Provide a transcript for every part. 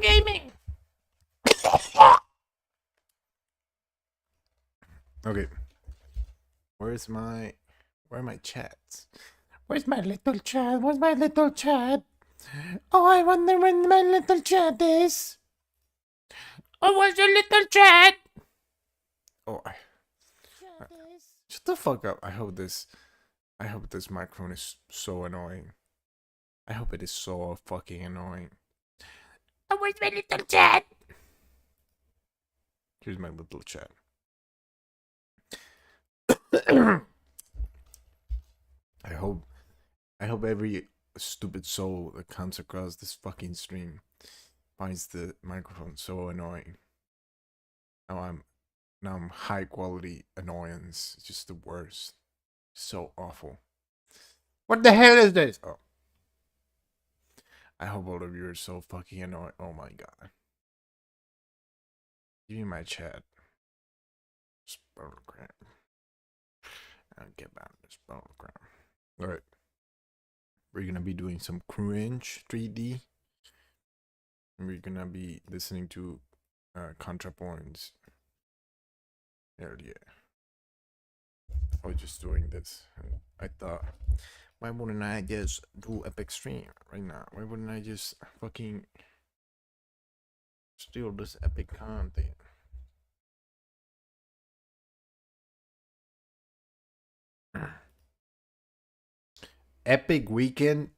gaming. Okay. Where are my chats? Where's my little chat? Where's my little chat? Oh, I wonder when my little chat is. Oh, where's your little chat? Oh, shut the fuck up. I hope this microphone is so annoying. I hope it is so fucking annoying. Oh, where's my little chat? Here's my little chat. I hope every stupid soul that comes across this fucking stream finds the microphone so annoying. Now I'm high quality annoyance. It's just the worst. So awful. What the hell is this? Oh. I hope all of you are so fucking annoying. Oh my god. Give me my chat. Spell crap. I'll get back to spell crap. Alright. We're gonna be doing some cringe 3D. And we're gonna be listening to ContraPoints. Hell yeah. I was just doing this. I thought, why wouldn't I just do Epic Stream right now? Why wouldn't I just fucking steal this epic content? Epic Weekend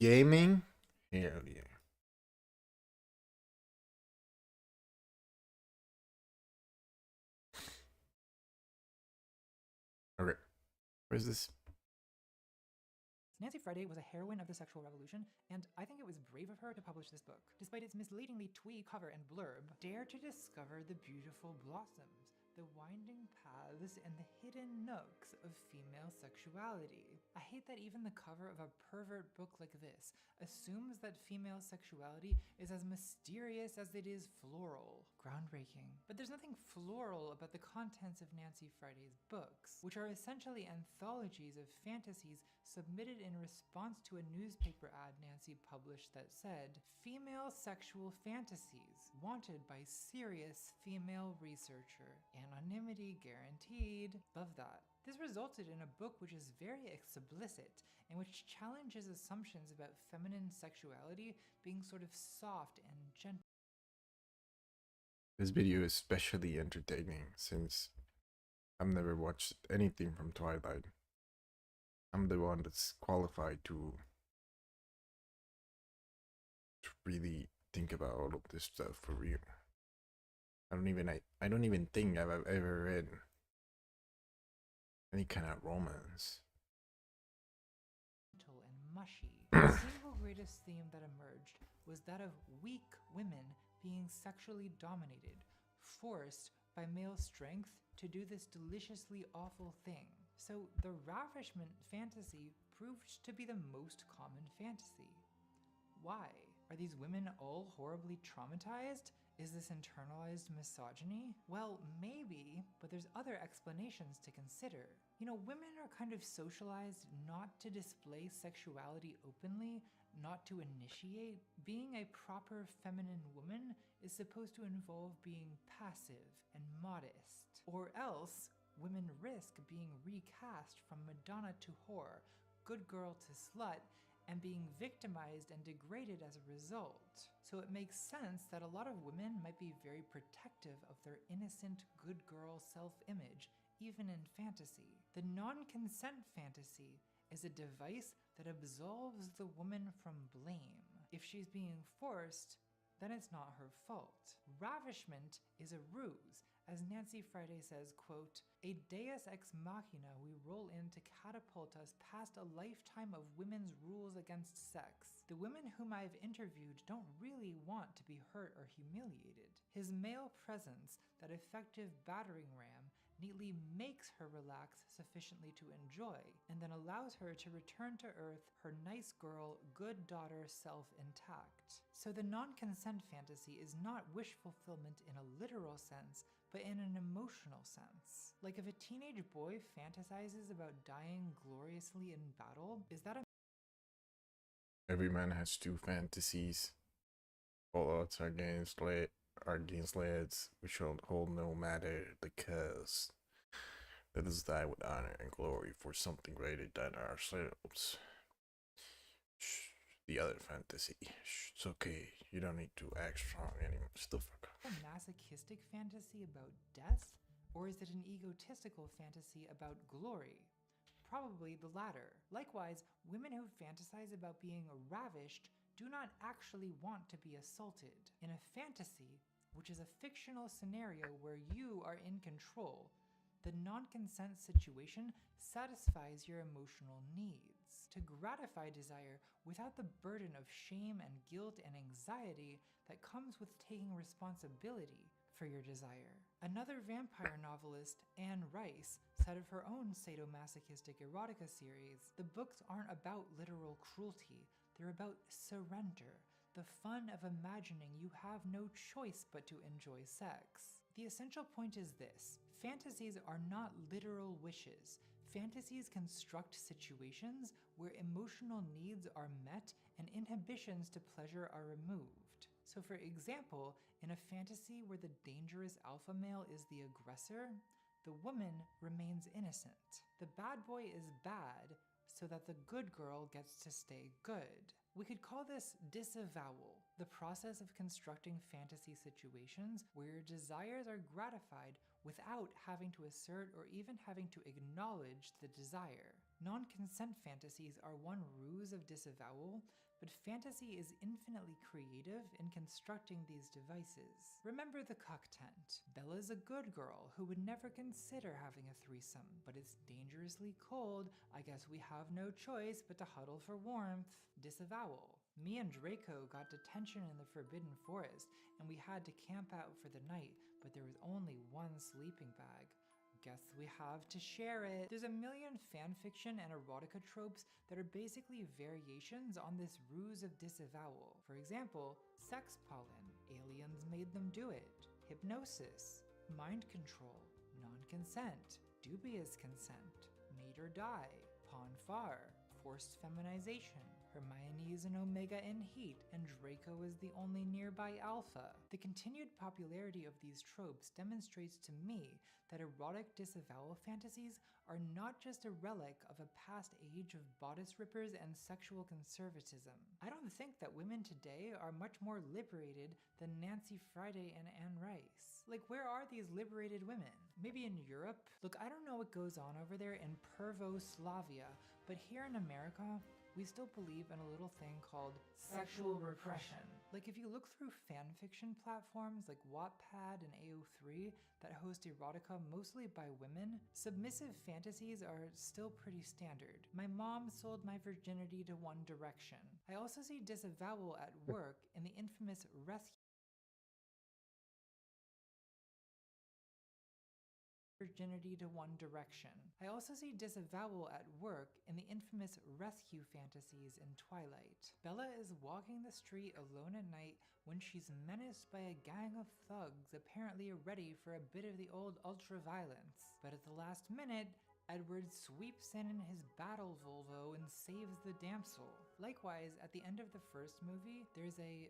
Gaming? Hell yeah. Okay. Where's this? Nancy Friday was a heroine of the sexual revolution, and I think it was brave of her to publish this book. Despite its misleadingly twee cover and blurb, dare to discover the beautiful blossoms, the winding paths, and the hidden nooks of female sexuality. I hate that even the cover of a pervert book like this assumes that female sexuality is as mysterious as it is floral. Groundbreaking. But there's nothing floral about the contents of Nancy Friday's books, which are essentially anthologies of fantasies submitted in response to a newspaper ad Nancy published that said, "Female sexual fantasies, wanted by serious female researcher. Anonymity guaranteed." Love that. This resulted in a book which is very explicit and which challenges assumptions about feminine sexuality being sort of soft and gentle. This video is especially entertaining since I've never watched anything from Twilight. I'm the one that's qualified to really think about all of this stuff for real. I don't even think I've ever read any kind of romance. And mushy. The single greatest theme that emerged was that of weak women being sexually dominated, forced by male strength to do this deliciously awful thing. So the ravishment fantasy proved to be the most common fantasy. Why? Are these women all horribly traumatized? Is this internalized misogyny? Well, maybe, but there's other explanations to consider. You know, women are kind of socialized not to display sexuality openly, not to initiate. Being a proper feminine woman is supposed to involve being passive and modest. Or else, women risk being recast from Madonna to whore, good girl to slut, and being victimized and degraded as a result. So it makes sense that a lot of women might be very protective of their innocent good girl self-image, even in fantasy. The non-consent fantasy is a device that absolves the woman from blame. If she's being forced, then it's not her fault. Ravishment is a ruse. As Nancy Friday says, quote, "A deus ex machina we roll in to catapult us past a lifetime of women's rules against sex. The women whom I've interviewed don't really want to be hurt or humiliated. His male presence, that effective battering ram, neatly makes her relax sufficiently to enjoy, and then allows her to return to earth, her nice girl, good daughter self intact." So the non-consent fantasy is not wish fulfillment in a literal sense, but in an emotional sense. Like if a teenage boy fantasizes about dying gloriously in battle, is that a Every man has two fantasies. All odds are against lads. We shall hold no matter the cause. Let us die with honor and glory for something greater than ourselves. Shh, the other fantasy. Shh, it's okay. You don't need to act strong anymore. Still fuck up. A masochistic fantasy about death? Or is it an egotistical fantasy about glory? Probably the latter. Likewise, women who fantasize about being ravished do not actually want to be assaulted. In a fantasy, which is a fictional scenario where you are in control, the non-consent situation satisfies your emotional needs. To gratify desire without the burden of shame and guilt and anxiety that comes with taking responsibility for your desire. Another vampire novelist, Anne Rice, said of her own sadomasochistic erotica series, the books aren't about literal cruelty, they're about surrender, the fun of imagining you have no choice but to enjoy sex. The essential point is this: fantasies are not literal wishes. Fantasies construct situations where emotional needs are met and inhibitions to pleasure are removed. So for example, in a fantasy where the dangerous alpha male is the aggressor, the woman remains innocent. The bad boy is bad so that the good girl gets to stay good. We could call this disavowal, the process of constructing fantasy situations where your desires are gratified without having to assert or even having to acknowledge the desire. Non-consent fantasies are one ruse of disavowal, but fantasy is infinitely creative in constructing these devices. Remember the cuck tent. Bella's a good girl who would never consider having a threesome, but it's dangerously cold. I guess we have no choice but to huddle for warmth. Disavowal. Me and Draco got detention in the Forbidden Forest, and we had to camp out for the night, but there was only one sleeping bag. Guess we have to share it. There's a million fanfiction and erotica tropes that are basically variations on this ruse of disavowal. For example, sex pollen. Aliens made them do it. Hypnosis. Mind control. Non-consent. Dubious consent. Mate or die. Pon far. Forced feminization. Hermione is an Omega in heat, and Draco is the only nearby alpha. The continued popularity of these tropes demonstrates to me that erotic disavowal fantasies are not just a relic of a past age of bodice rippers and sexual conservatism. I don't think that women today are much more liberated than Nancy Friday and Anne Rice. Like, where are these liberated women? Maybe in Europe? Look, I don't know what goes on over there in Pervoslavia, but here in America, we still believe in a little thing called sexual repression. Like, if you look through fanfiction platforms like Wattpad and AO3 that host erotica mostly by women, submissive fantasies are still pretty standard. My mom sold my virginity to One Direction. I also see disavowal at work in the infamous rescue virginity to One Direction. I also see disavowal at work in the infamous rescue fantasies in Twilight. Bella is walking the street alone at night when she's menaced by a gang of thugs apparently ready for a bit of the old ultra-violence. But at the last minute, Edward sweeps in his battle Volvo and saves the damsel. Likewise, at the end of the first movie, there's a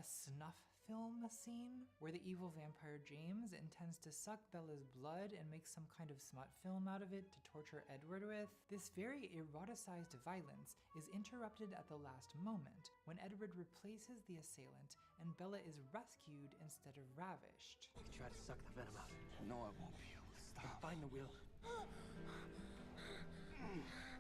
snuff film scene where the evil vampire James intends to suck Bella's blood and make some kind of smut film out of it to torture Edward with. This very eroticized violence is interrupted at the last moment when Edward replaces the assailant and Bella is rescued instead of ravished. You can try to suck the venom out. No, I won't be able to stop. Find the wheel.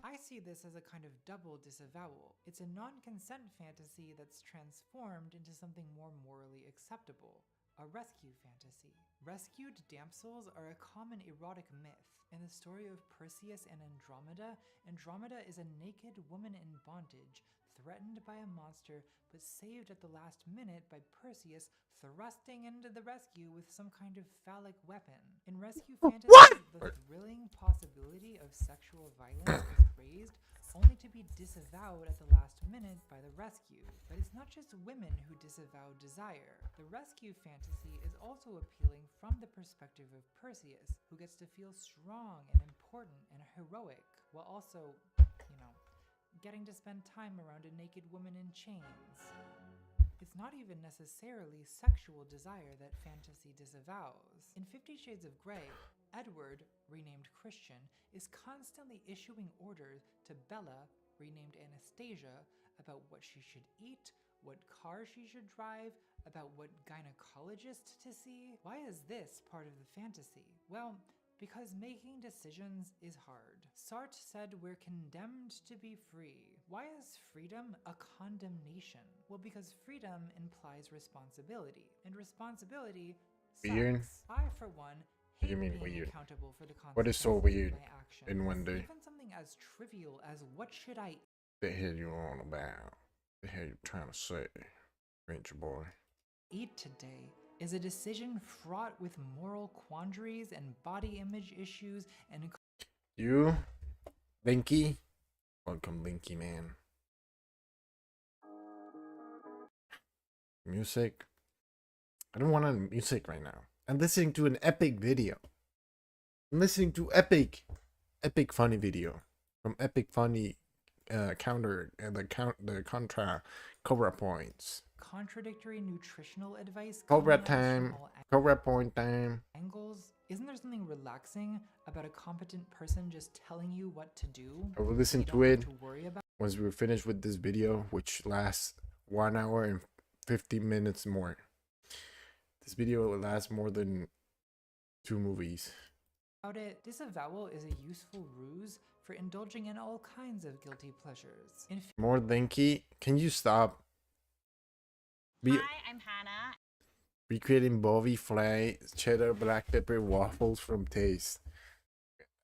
I see this as a kind of double disavowal. It's a non-consent fantasy that's transformed into something more morally acceptable. A rescue fantasy. Rescued damsels are a common erotic myth. In the story of Perseus and Andromeda, Andromeda is a naked woman in bondage, threatened by a monster, but saved at the last minute by Perseus thrusting into the rescue with some kind of phallic weapon. In rescue fantasies, the thrilling possibility of sexual violence is raised only to be disavowed at the last minute by the rescue. But it's not just women who disavow desire. The rescue fantasy is also appealing from the perspective of Perseus, who gets to feel strong and important and heroic, while also, getting to spend time around a naked woman in chains. It's not even necessarily sexual desire that fantasy disavows. In 50 Shades of Grey, Edward, renamed Christian, is constantly issuing orders to Bella, renamed Anastasia, about what she should eat, what car she should drive, about what gynecologist to see. Why is this part of the fantasy? Well, because making decisions is hard. Sartre said we're condemned to be free. Why is freedom a condemnation? Well, because freedom implies responsibility, and responsibility Weird? sucks. I, for one, What do you hate mean being weird? accountable for the What is consequences so of weird my actions. in one day? Even something as trivial as what should I The hell you on about? The hell you trying to say, Ranger boy? eat today is a decision fraught with moral quandaries and body image issues and You, Linky? Welcome, Linky man. Music? I don't want any music right now. I'm listening to an epic video. I'm listening to epic funny video from Epic Funny counter the contra Cobra points. contradictory nutritional advice. Cobra coming at us from time. all Cobra point time. angles. Isn't there something relaxing about a competent person just telling you what to do? I will so listen you to don't have it to worry about once we're finished with this video, which lasts 1 hour and 50 minutes more. This video will last more than 2 movies. it. Disavowal is a useful ruse for indulging in all kinds of guilty pleasures. In More Linky, can you stop? Hi, I'm Hannah. Recreating Bovie Flay cheddar black pepper waffles from Taste.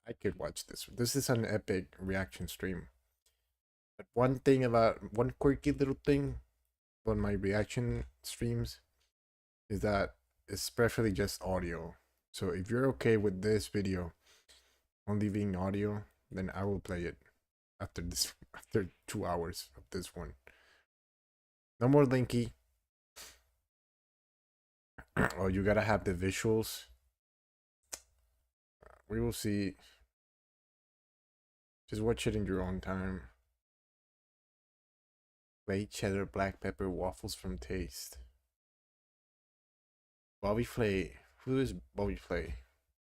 I could watch this. This is an epic reaction stream. But one quirky little thing on my reaction streams is that it's preferably just audio. So if you're okay with this video only being audio, then I will play it after 2 hours of this one. No more Linky. Oh, you gotta have the visuals. We will see. Just watch it in your own time. Flay cheddar black pepper waffles from Taste. Bobby Flay. Who is Bobby Flay?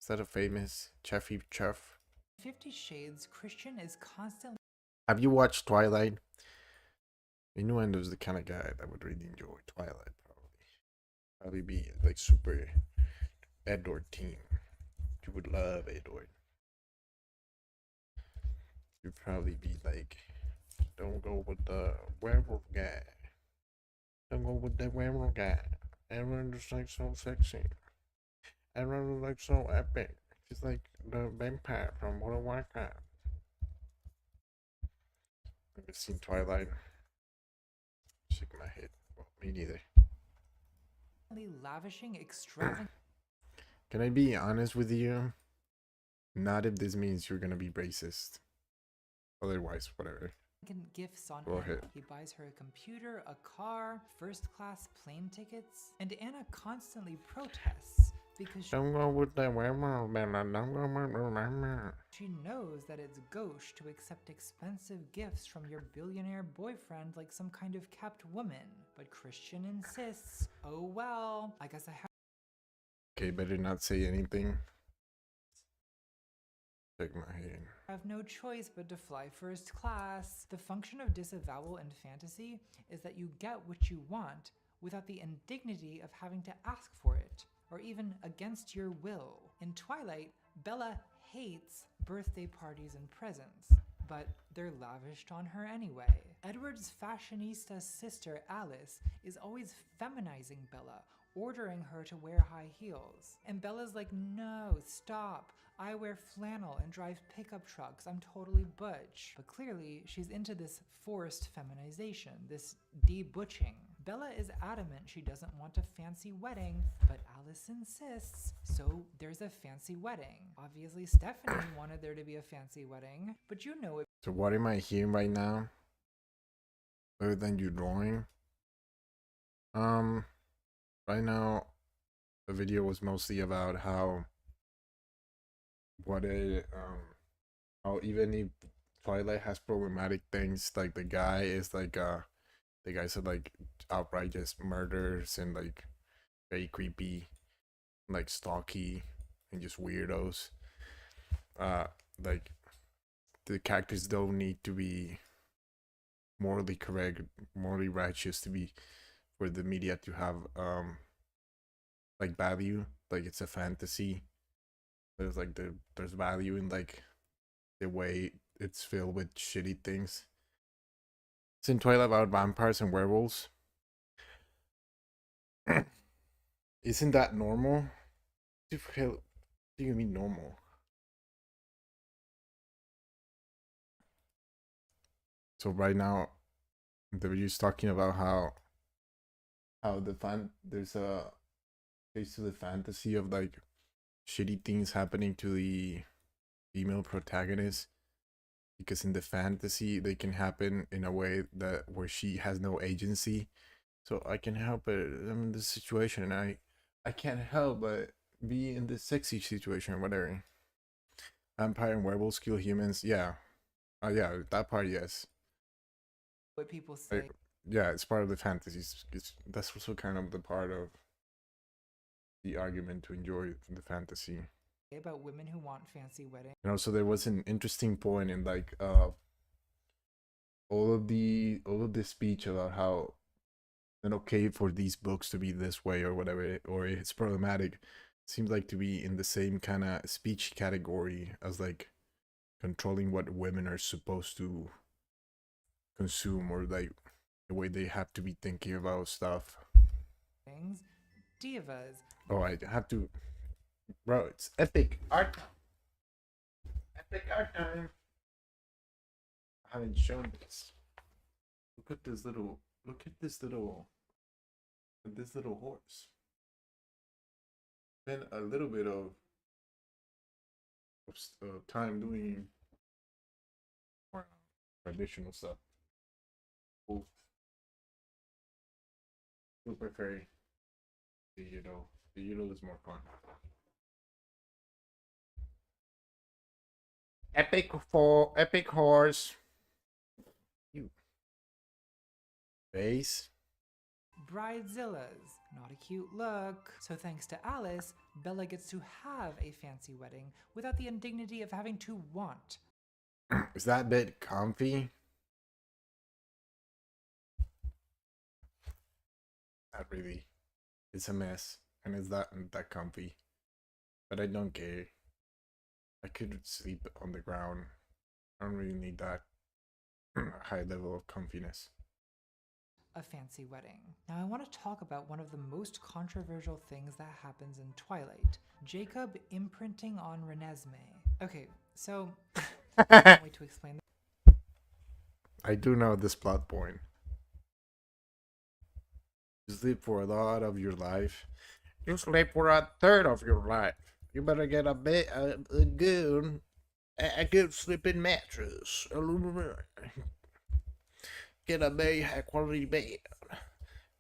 Is that a famous chefy chef? 50 Shades, Christian is constantly Have you watched Twilight? Innuendo's the kind of guy that would really enjoy Twilight, probably be like super Edward team. You would love Edward. You'd probably be like, don't go with the werewolf guy. Don't go with the werewolf guy. Everyone just like so sexy. Everyone like so epic. He's like the vampire from World of Warcraft. I've seen Twilight. Shake my head. Well, me neither. lavishing extravagant Can I be honest with you? Not if this means you're gonna be racist. Otherwise, whatever. gifts on Go Anna. ahead. He buys her a computer, a car, first-class plane tickets, and Anna constantly protests because Don't go with the werewolf, Bella. Don't go with the werewolf. she knows that it's gauche to accept expensive gifts from your billionaire boyfriend like some kind of kept woman. But Christian insists, oh well, I guess I Okay, better not say anything. Shake my head. have no choice but to fly first class. The function of disavowal in fantasy is that you get what you want without the indignity of having to ask for it, or even against your will. In Twilight, Bella hates birthday parties and presents, but they're lavished on her anyway. Edward's fashionista sister Alice is always feminizing Bella, ordering her to wear high heels. And Bella's like, no, stop. I wear flannel and drive pickup trucks. I'm totally butch. But clearly, she's into this forced feminization, this de-butching. Bella is adamant she doesn't want a fancy wedding, but Alice insists, so there's a fancy wedding. Obviously, Stephanie wanted there to be a fancy wedding, but you know it. So what am I hearing right now? Other than you drawing? Right now, the video was mostly about how even if Twilight has problematic things, like the guy is like the guy said like outright just murders and like very creepy, like stalky and just weirdos. Uh, like the characters don't need to be morally correct, morally righteous to be for the media to have like value. Like it's a fantasy. There's value in like the way it's filled with shitty things. It's in Twilight about vampires and werewolves. Isn't that normal? What do you mean normal? So right now, the video's talking about how there's a case to the fantasy of like shitty things happening to the female protagonist, because in the fantasy they can happen in a way that where she has no agency. So I can help it. I'm in this situation and I can't help but be in this sexy situation or whatever. Vampire and werewolves kill humans. Yeah. Yeah, that part, yes. What people say. Yeah, it's part of the fantasy. That's also kind of the part of the argument to enjoy the fantasy. About women who want fancy weddings. You know, so there was an interesting point in like all of the speech about how it's okay for these books to be this way or whatever, or it's problematic, seems like to be in the same kind of speech category as like controlling what women are supposed to consume, or like the way they have to be thinking about stuff. Divas. Oh, I have to, bro, it's epic art time. Epic art time. I haven't shown this. Look at this little horse. Spend a little bit of time doing more traditional stuff. Cool. Super fairy. The Euro is more fun. Epic horse. You. Base. Bridezillas. Not a cute look. So thanks to Alice, Bella gets to have a fancy wedding without the indignity of having to want. Is that bit comfy? Not really. It's a mess, and it's that comfy. But I don't care. I could sleep on the ground. I don't really need that high level of comfiness. A fancy wedding. Now I want to talk about one of the most controversial things that happens in Twilight. Jacob imprinting on Renesmee. Okay, so I can't wait to explain this. I do know this plot point. You sleep for a lot of your life. You sleep for a third of your life. You better get a good sleeping mattress. Get a very high quality bed.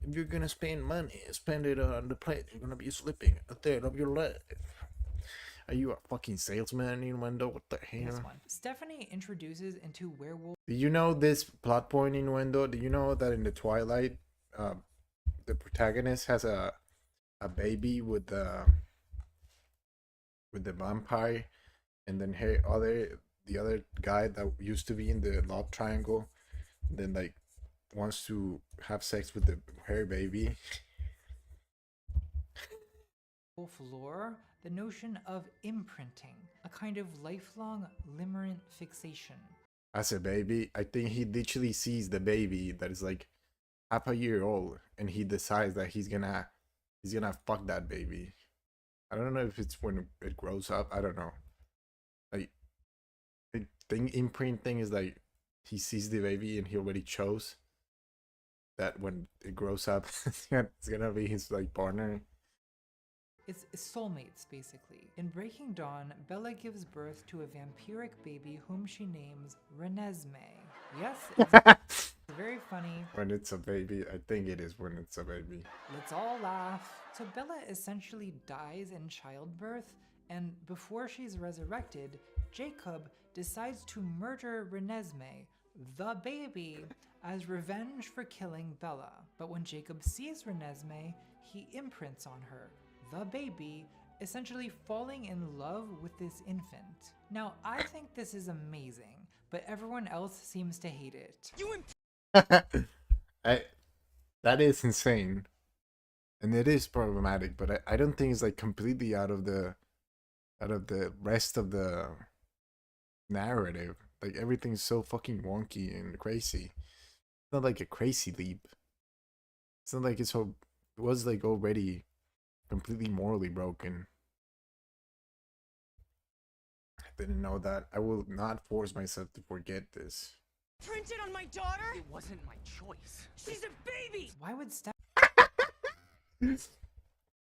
If you're gonna spend money, spend it on the place you're gonna be sleeping a third of your life. Are you a fucking salesman, Innuendo? What the hell? Stephanie introduces into werewolf. Do you know this plot point, Innuendo? Do you know that in the Twilight, the protagonist has a baby with the vampire, and then the other guy that used to be in the love triangle, then like wants to have sex with her baby. Lore, the notion of imprinting, a kind of lifelong limerent fixation. As a baby, I think he literally sees the baby that is like half a year old, and he decides that he's gonna fuck that baby. I don't know if it's when it grows up. I don't know. Like, I think imprinting is like he sees the baby and he already chose that when it grows up, it's gonna be his like partner. It's soulmates, basically. In Breaking Dawn, Bella gives birth to a vampiric baby whom she names Renesmee. Yes, it's very funny. When it's a baby, I think it is when it's a baby. Let's all laugh. So Bella essentially dies in childbirth, and before she's resurrected, Jacob decides to murder Renesmee, the baby, as revenge for killing Bella. But when Jacob sees Renesmee, he imprints on her, the baby, essentially falling in love with this infant. Now, I think this is amazing, but everyone else seems to hate it. That is insane. And it is problematic, but I don't think it's like completely out of the rest of the narrative. Like everything's so fucking wonky and crazy. It's not like a crazy leap. It's not like it was like already completely morally broken. I didn't know that. I will not force myself to forget this. Printed on my daughter? It wasn't my choice. She's a baby! Why would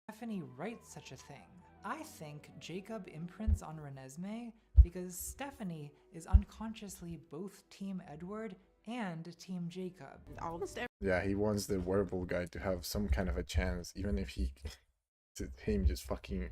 Stephanie write such a thing? I think Jacob imprints on Renesmee because Stephanie is unconsciously both Team Edward and Team Jacob. Yeah, he wants the werewolf guy to have some kind of a chance, even if him just fucking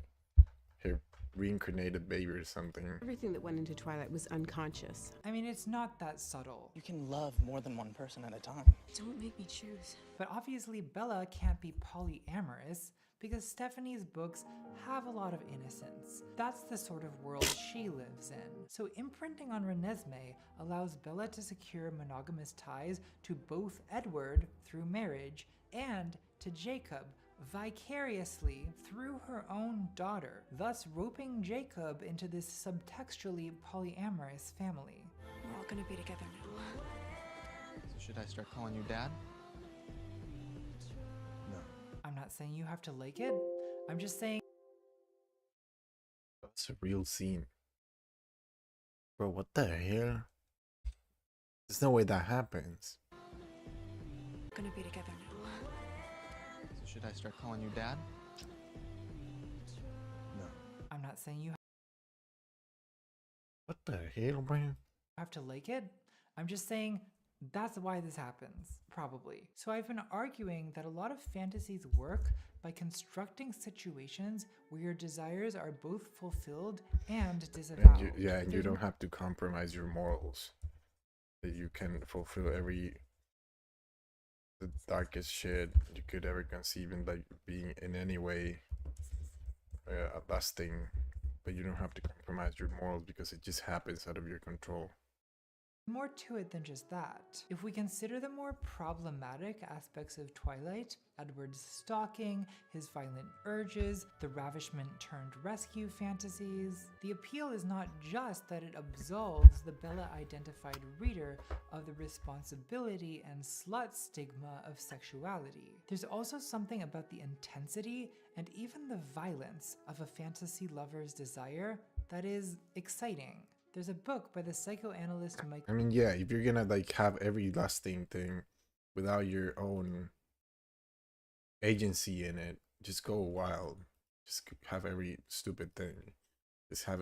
her reincarnated baby or something. Everything that went into Twilight was unconscious. I mean, it's not that subtle. You can love more than one person at a time. Don't make me choose. But obviously Bella can't be polyamorous because Stephanie's books have a lot of innocence. That's the sort of world she lives in. So imprinting on Renesmee allows Bella to secure monogamous ties to both Edward through marriage and to Jacob vicariously through her own daughter, thus roping Jacob into this subtextually polyamorous family. We're all gonna be together now. So should I start calling you Dad? No. I'm not saying you have to like it, I'm just saying That's a real scene. Bro, what the hell? There's no way that happens. We're gonna be together now. So should I start calling you Dad? No. I'm not saying you What the hell, man? have to like it, I'm just saying that's why this happens, probably. So I've been arguing that a lot of fantasies work by constructing situations where your desires are both fulfilled and disavowed. And you don't have to compromise your morals. That you can fulfill the darkest shit you could ever conceive in, like being in any way lusting, but you don't have to compromise your morals because it just happens out of your control. More to it than just that. If we consider the more problematic aspects of Twilight, Edward's stalking, his violent urges, the ravishment turned rescue fantasies, the appeal is not just that it absolves the Bella-identified reader of the responsibility and slut stigma of sexuality. There's also something about the intensity and even the violence of a fantasy lover's desire that is exciting. There's a book by the psychoanalyst Mike. I mean, yeah, if you're gonna like have every lusting thing without your own agency in it, just go wild. Just have every stupid thing. Just have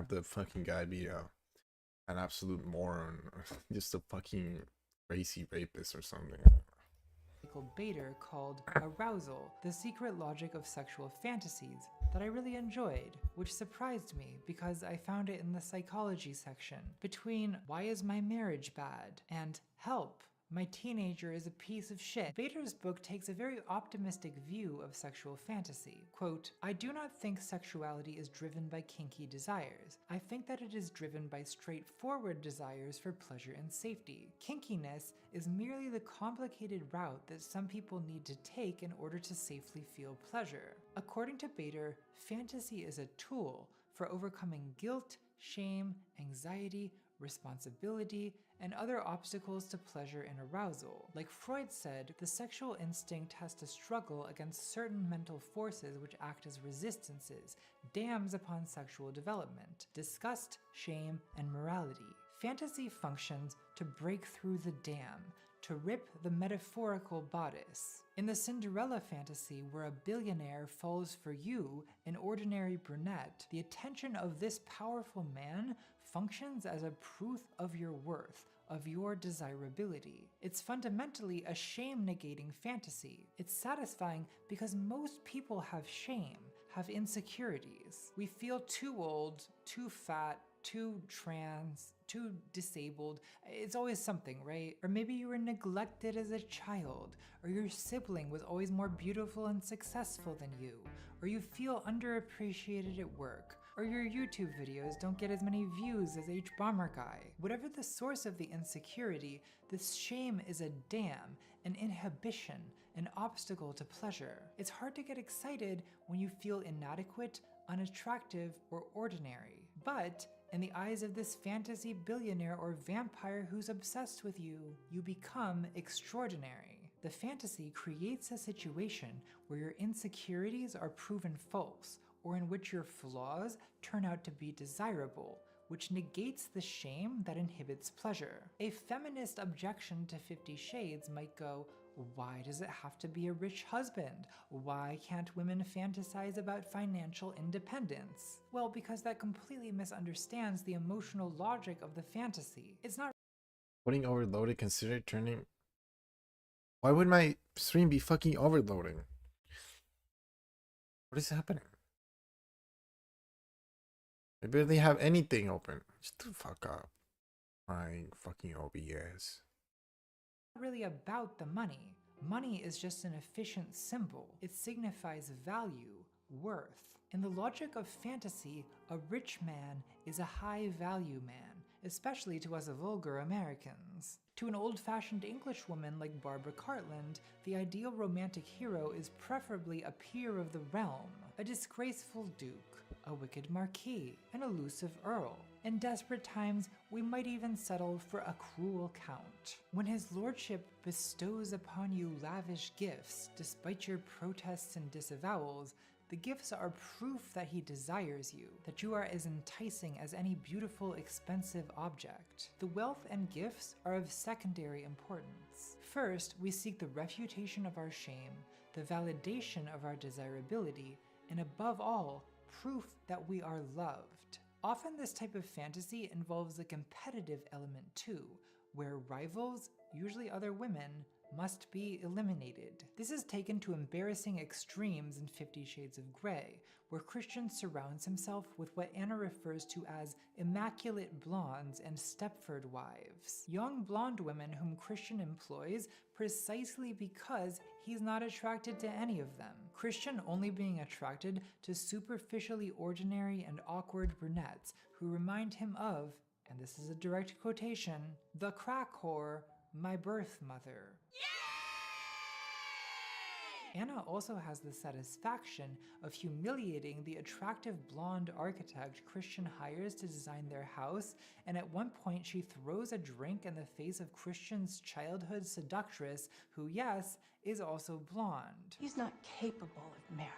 the fucking guy be an absolute moron, just a fucking crazy rapist or something. Michael Bader called Arousal, the Secret Logic of Sexual Fantasies, that I really enjoyed, which surprised me because I found it in the psychology section between Why is my marriage bad and Help, my teenager is a piece of shit. Bader's book takes a very optimistic view of sexual fantasy. Quote, I do not think sexuality is driven by kinky desires. I think that it is driven by straightforward desires for pleasure and safety. Kinkiness is merely the complicated route that some people need to take in order to safely feel pleasure. According to Bader, fantasy is a tool for overcoming guilt, shame, anxiety, responsibility, and other obstacles to pleasure and arousal. Like Freud said, the sexual instinct has to struggle against certain mental forces which act as resistances, dams upon sexual development: disgust, shame, and morality. Fantasy functions to break through the dam, to rip the metaphorical bodice. In the Cinderella fantasy, where a billionaire falls for you, an ordinary brunette, the attention of this powerful man functions as a proof of your worth, of your desirability. It's fundamentally a shame-negating fantasy. It's satisfying because most people have shame, have insecurities. We feel too old, too fat, too trans, too disabled. It's always something, right? Or maybe you were neglected as a child, or your sibling was always more beautiful and successful than you, or you feel underappreciated at work, or your YouTube videos don't get as many views as H Bomber Guy. Whatever the source of the insecurity, this shame is a dam, an inhibition, an obstacle to pleasure. It's hard to get excited when you feel inadequate, unattractive, or ordinary. But in the eyes of this fantasy billionaire or vampire who's obsessed with you, you become extraordinary. The fantasy creates a situation where your insecurities are proven false, or in which your flaws turn out to be desirable, which negates the shame that inhibits pleasure. A feminist objection to 50 Shades might go, why does it have to be a rich husband? Why can't women fantasize about financial independence? Well, because that completely misunderstands the emotional logic of the fantasy. It's not Putting overloaded considered turning. Why would my stream be fucking overloading? What is happening? I barely have anything open. Shut the fuck up. My fucking OBS. really about the money. Money is just an efficient symbol. It signifies value, worth. In the logic of fantasy, a rich man is a high-value man, especially to us vulgar Americans. To an old-fashioned English woman like Barbara Cartland, the ideal romantic hero is preferably a peer of the realm, a disgraceful duke, a wicked marquis, an elusive earl. In desperate times, we might even settle for a cruel count. When his lordship bestows upon you lavish gifts, despite your protests and disavowals, the gifts are proof that he desires you, that you are as enticing as any beautiful, expensive object. The wealth and gifts are of secondary importance. First, we seek the refutation of our shame, the validation of our desirability, and above all, proof that we are loved. Often this type of fantasy involves a competitive element too, where rivals, usually other women, must be eliminated. This is taken to embarrassing extremes in 50 Shades of Grey, where Christian surrounds himself with what Anna refers to as immaculate blondes and Stepford wives. Young blonde women whom Christian employs precisely because he's not attracted to any of them. Christian only being attracted to superficially ordinary and awkward brunettes who remind him of, and this is a direct quotation, the crack whore, my birth mother. Anna also has the satisfaction of humiliating the attractive blonde architect Christian hires to design their house, and at one point she throws a drink in the face of Christian's childhood seductress, who, yes, is also blonde. He's not capable of marriage.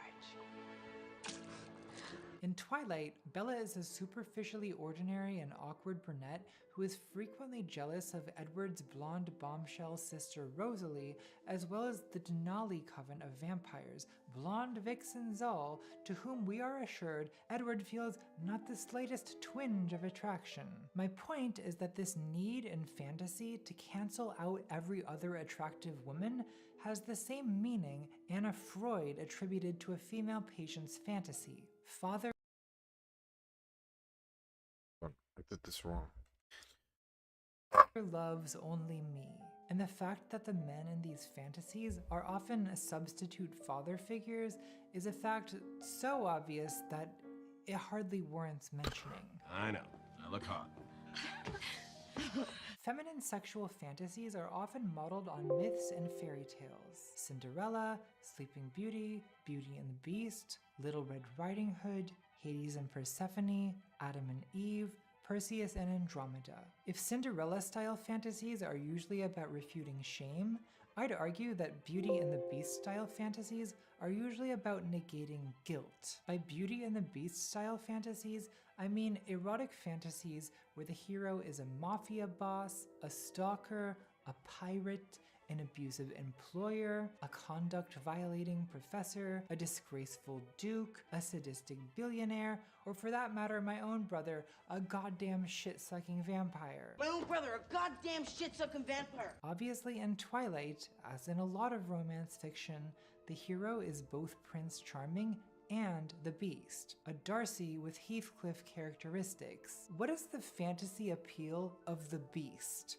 In Twilight, Bella is a superficially ordinary and awkward brunette who is frequently jealous of Edward's blonde bombshell sister Rosalie, as well as the Denali coven of vampires, blonde vixen Zal, to whom we are assured Edward feels not the slightest twinge of attraction. My point is that this need in fantasy to cancel out every other attractive woman has the same meaning Anna Freud attributed to a female patient's fantasy. Father I did this wrong. loves only me. And the fact that the men in these fantasies are often substitute father figures is a fact so obvious that it hardly warrants mentioning. I know. I look hot. Feminine sexual fantasies are often modeled on myths and fairy tales. Cinderella, Sleeping Beauty, Beauty and the Beast, Little Red Riding Hood, Hades and Persephone, Adam and Eve, Perseus and Andromeda. If Cinderella-style fantasies are usually about refuting shame, I'd argue that Beauty and the Beast-style fantasies are usually about negating guilt. By Beauty and the Beast-style fantasies, I mean erotic fantasies where the hero is a mafia boss, a stalker, a pirate, an abusive employer, a conduct-violating professor, a disgraceful duke, a sadistic billionaire, or for that matter my own brother, a goddamn shit-sucking vampire. My own brother, a goddamn shit-sucking vampire. Obviously in Twilight, as in a lot of romance fiction, the hero is both Prince Charming and the Beast, a Darcy with Heathcliff characteristics. What is the fantasy appeal of the Beast?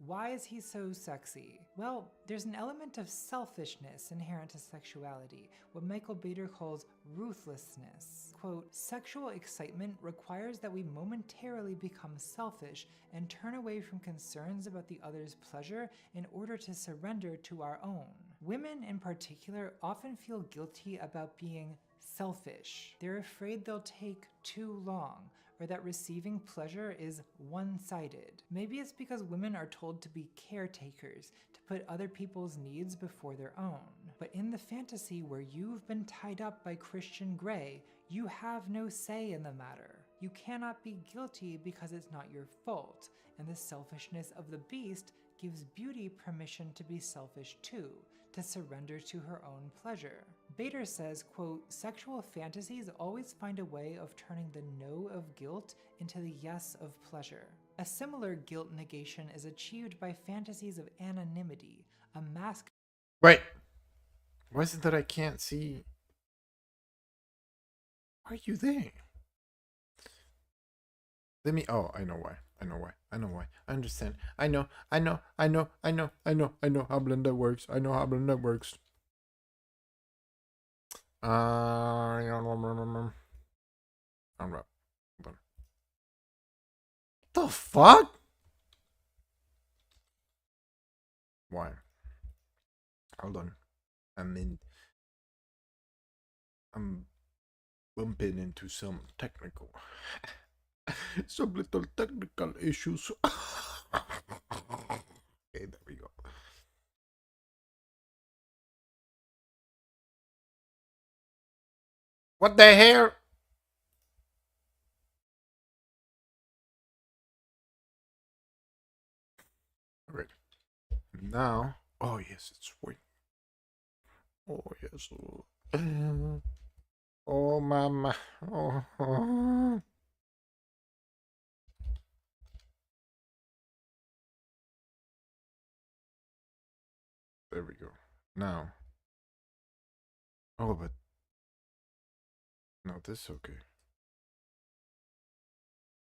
Why is he so sexy? Well, there's an element of selfishness inherent to sexuality, what Michael Bader calls ruthlessness. Quote, "Sexual excitement requires that we momentarily become selfish and turn away from concerns about the other's pleasure in order to surrender to our own." Women in particular often feel guilty about being selfish. They're afraid they'll take too long, or that receiving pleasure is one-sided. Maybe it's because women are told to be caretakers, to put other people's needs before their own. But in the fantasy where you've been tied up by Christian Grey, you have no say in the matter. You cannot be guilty because it's not your fault, and the selfishness of the Beast gives Beauty permission to be selfish too, to surrender to her own pleasure. Bader says, quote, "Sexual fantasies always find a way of turning the no of guilt into the yes of pleasure." A similar guilt negation is achieved by fantasies of anonymity, a mask. Wait. Why is it that I can't see? Why are you there? Let me. Oh, I know why. I know why. I know why. I understand. I know how Blender works. I know how Blender works. I don't remember. Hold on. The fuck? Why? Hold on. I'm bumping into some technical little technical issues. Okay, there we go. What the hell? Alright. Now, oh yes, it's working. Oh yes. Oh mama. Oh. There we go. Now. Oh, but no, this is okay.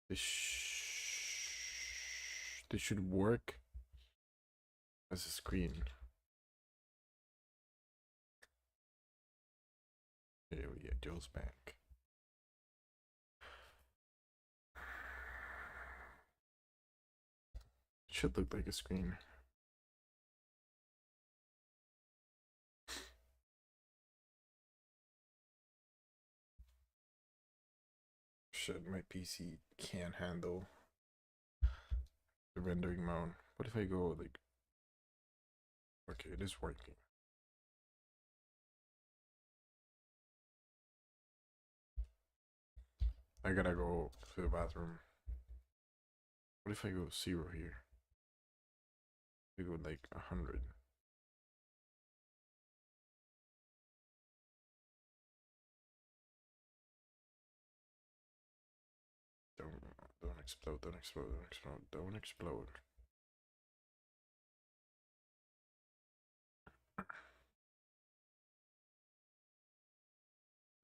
This should work as a screen. Here we go. Joe's back. It should look like a screen. Shit, my PC can't handle the rendering mode. What if I go like, okay, it is working. I gotta go to the bathroom. What if I go 0 here? I go like 100. Don't explode, don't explode, don't explode, don't explode.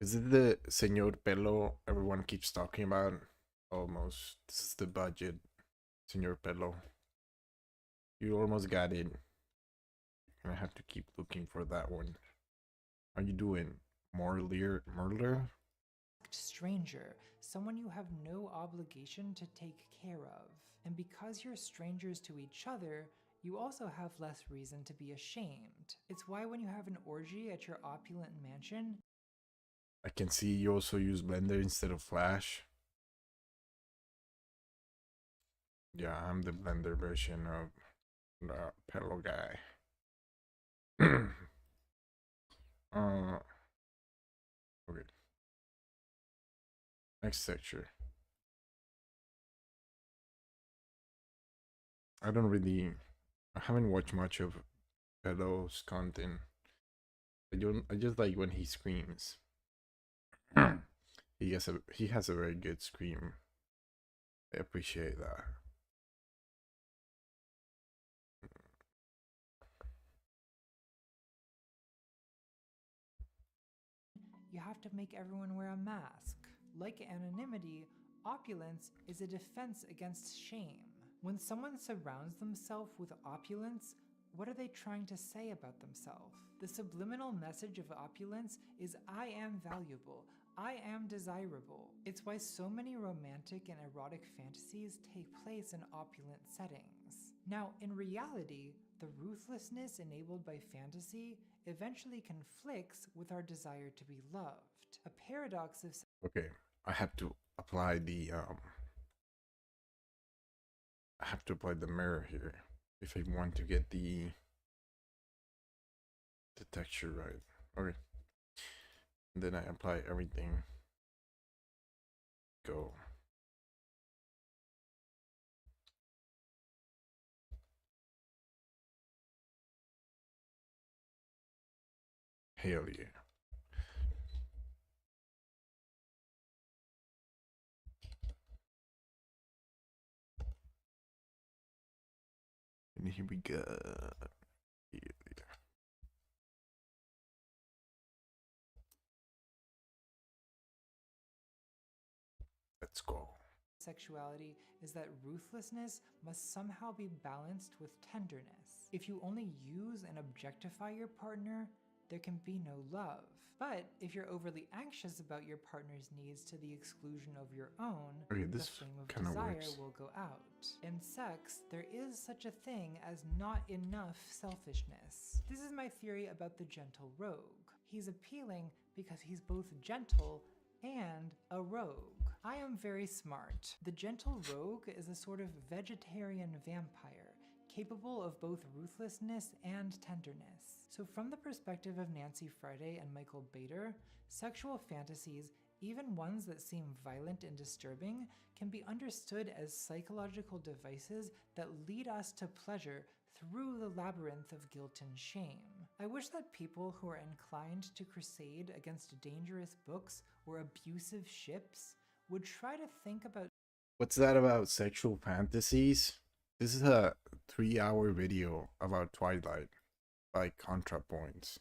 Is it the Señor Pelo everyone keeps talking about? Almost. This is the budget. Señor Pelo. You almost got it. I have to keep looking for that one. Are you doing Murder? Stranger, someone you have no obligation to take care of. And because you're strangers to each other, you also have less reason to be ashamed. It's why when you have an orgy at your opulent mansion, I can see you also use Blender instead of Flash. Yeah, I'm the Blender version of the Pelo guy. Okay. Next texture. I haven't watched much of Pelo's content. I just like when he screams. He has a very good scream. I appreciate that. you have to make everyone wear a mask. Like anonymity, opulence is a defense against shame. When someone surrounds themselves with opulence, what are they trying to say about themselves? The subliminal message of opulence is I am valuable, I am desirable. It's why so many romantic and erotic fantasies take place in opulent settings. Now, in reality, the ruthlessness enabled by fantasy eventually conflicts with our desire to be loved. A paradox of... Okay, I have to apply the mirror here if I want to get the texture right. Okay. And then I apply everything. Go. Hell yeah. And here we go. Yeah. Let's go. Sexuality is that ruthlessness must somehow be balanced with tenderness. If you only use and objectify your partner, there can be no love. But if you're overly anxious about your partner's needs to the exclusion of your own, okay, the this flame of kind of desire works. will go out. In sex, there is such a thing as not enough selfishness. This is my theory about the gentle rogue. He's appealing because he's both gentle and a rogue. I am very smart. The gentle rogue is a sort of vegetarian vampire, capable of both ruthlessness and tenderness. So from the perspective of Nancy Friday and Michael Bader, sexual fantasies, even ones that seem violent and disturbing, can be understood as psychological devices that lead us to pleasure through the labyrinth of guilt and shame. I wish that people who are inclined to crusade against dangerous books or abusive ships would try to think about... What's that about sexual fantasies? This is a 3-hour video about Twilight by ContraPoints.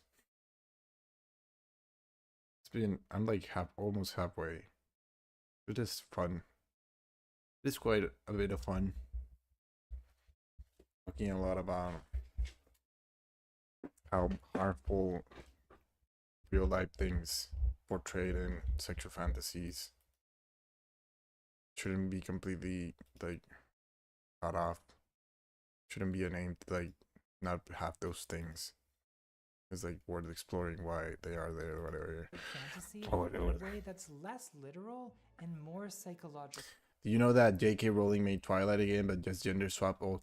I'm like almost halfway. It is fun. It is quite a bit of fun. Talking a lot about how harmful real life things portrayed in sexual fantasies shouldn't be completely like cut off. Shouldn't be a name to like not have those things. It's like worth exploring why they are there or whatever. Fantasy in a way that's less literal and more psychological. Do you know that J.K. Rowling made Twilight again, but just gender swapped all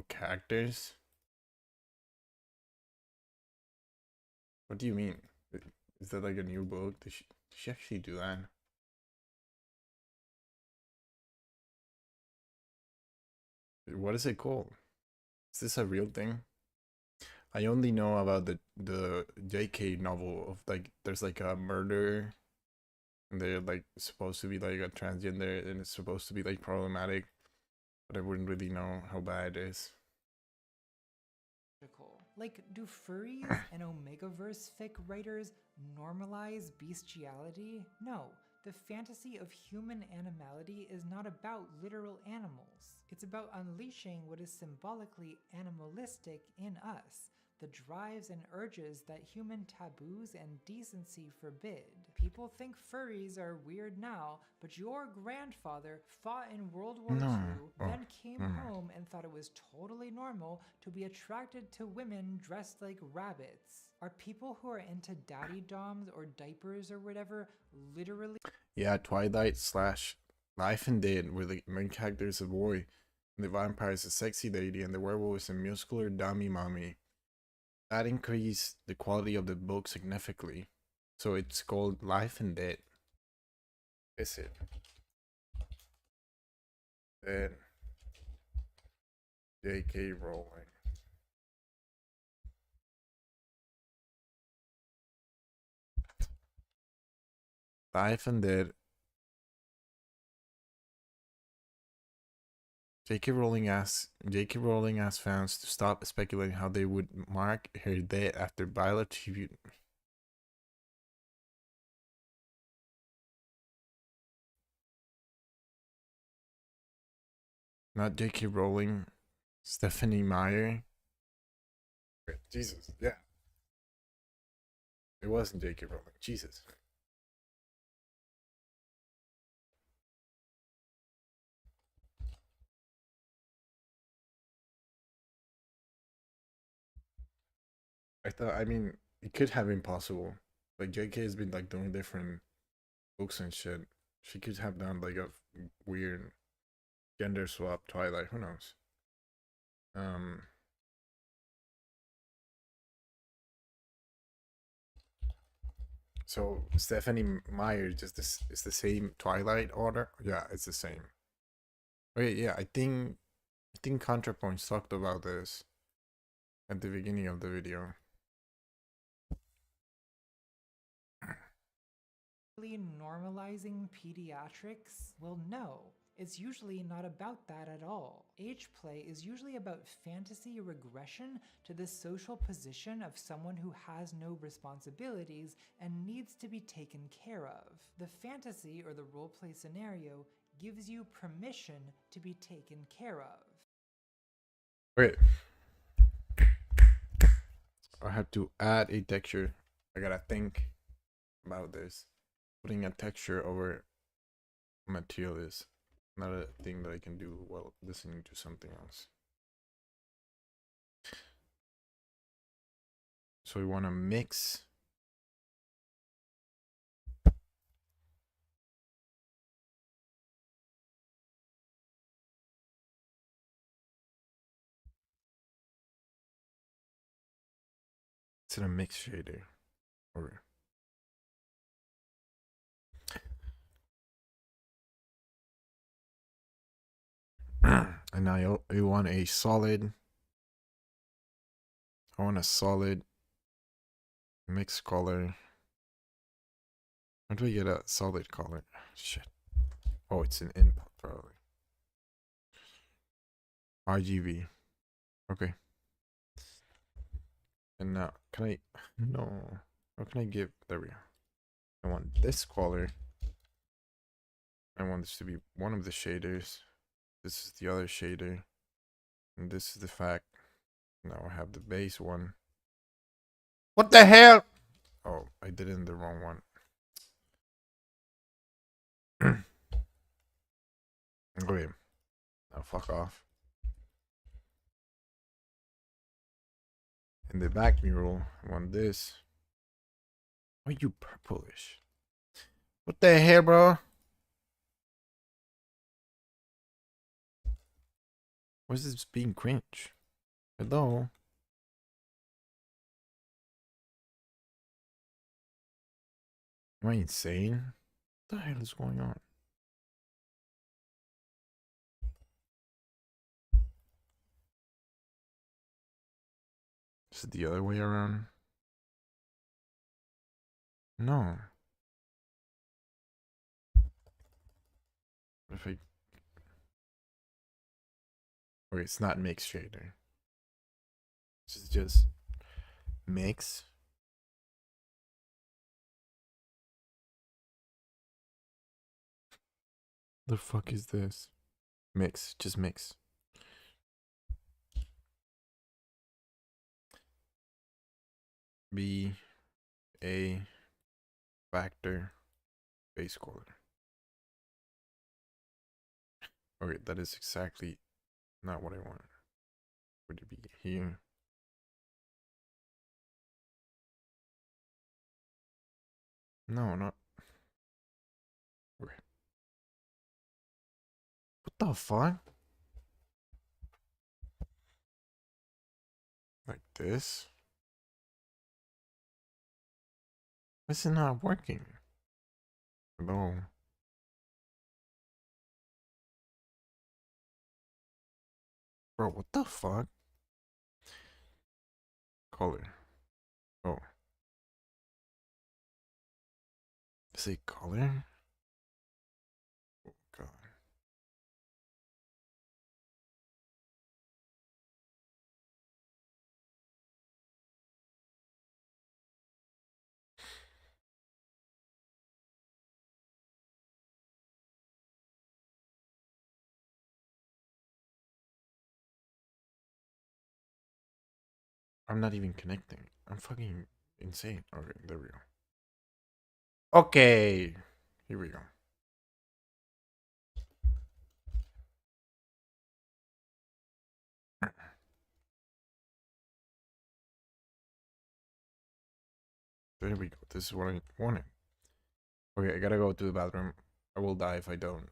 characters? What do you mean? Is that like a new book? Did she actually do that? What is it called? Is this a real thing? I only know about the JK novel of like there's like a murder and they're like supposed to be like a transgender and it's supposed to be like problematic, but I wouldn't really know how bad it is. Like, do furries and Omegaverse fic writers normalize bestiality? No. The fantasy of human animality is not about literal animals. It's about unleashing what is symbolically animalistic in us, the drives and urges that human taboos and decency forbid. People think furries are weird now, but your grandfather fought in World War II, then came home and thought it was totally normal to be attracted to women dressed like rabbits. Are people who are into daddy doms or diapers or whatever literally... Yeah, Twilight / Life and Dead, where the main character is a boy, and the vampire is a sexy lady, and the werewolf is a muscular dummy mommy. That increased the quality of the book significantly. So it's called Life and Dead. Is it? Dead. J.K. Rowling. Life and Dead. J.K. Rowling asked fans to stop speculating how they would mark her death after Violet tribute. Not J.K. Rowling. Stephanie Meyer. Wait, Jesus, yeah. It wasn't J.K. Rowling. Jesus. I mean, it could have been possible. Like, J.K. has been, like, doing different books and shit. She could have done, like, a weird gender swap Twilight. Who knows? So Stephanie Meyer just this is the same Twilight order. Yeah, it's the same. Wait, yeah, I think ContraPoints talked about this at the beginning of the video. Normalizing pediatrics? Well, no. It's usually not about that at all. Age play is usually about fantasy regression to the social position of someone who has no responsibilities and needs to be taken care of. The fantasy or the roleplay scenario gives you permission to be taken care of. Wait. I have to add a texture. I gotta think about this. Putting a texture over material is not a thing that I can do while listening to something else. So we want to mix. It's in a mix shader. Or and now you want a solid. I want a solid mix color. How do we get a solid color? Shit. Oh, it's an input probably. RGB. Okay. And now, can I? No. How can I give? There we go. I want this color. I want this to be one of the shaders. This is the other shader. And this is the fact. Now I have the base one. What the hell? Oh, I did it in the wrong one. Okay. Now fuck off. In the back mural, I want this. Why are you purplish? What the hell, bro? Why is this being cringe? Hello? Am I insane? What the hell is going on? Is it the other way around? No. If I... Okay, it's not mix shader. This is just mix. The fuck is this? Mix, just mix. B, A, factor, base color. Okay, that is exactly not what I want. Would it be here? No, not. Okay. What the fuck? Like this? This is not working. No. Bro, what the fuck? Color. Oh. Is it color? Oh god. I'm not even connecting. I'm fucking insane. Okay, there we go. Okay, here we go. There we go. This is what I wanted. Okay, I gotta go to the bathroom. I will die if I don't.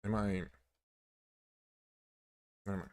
Am I? Never mind.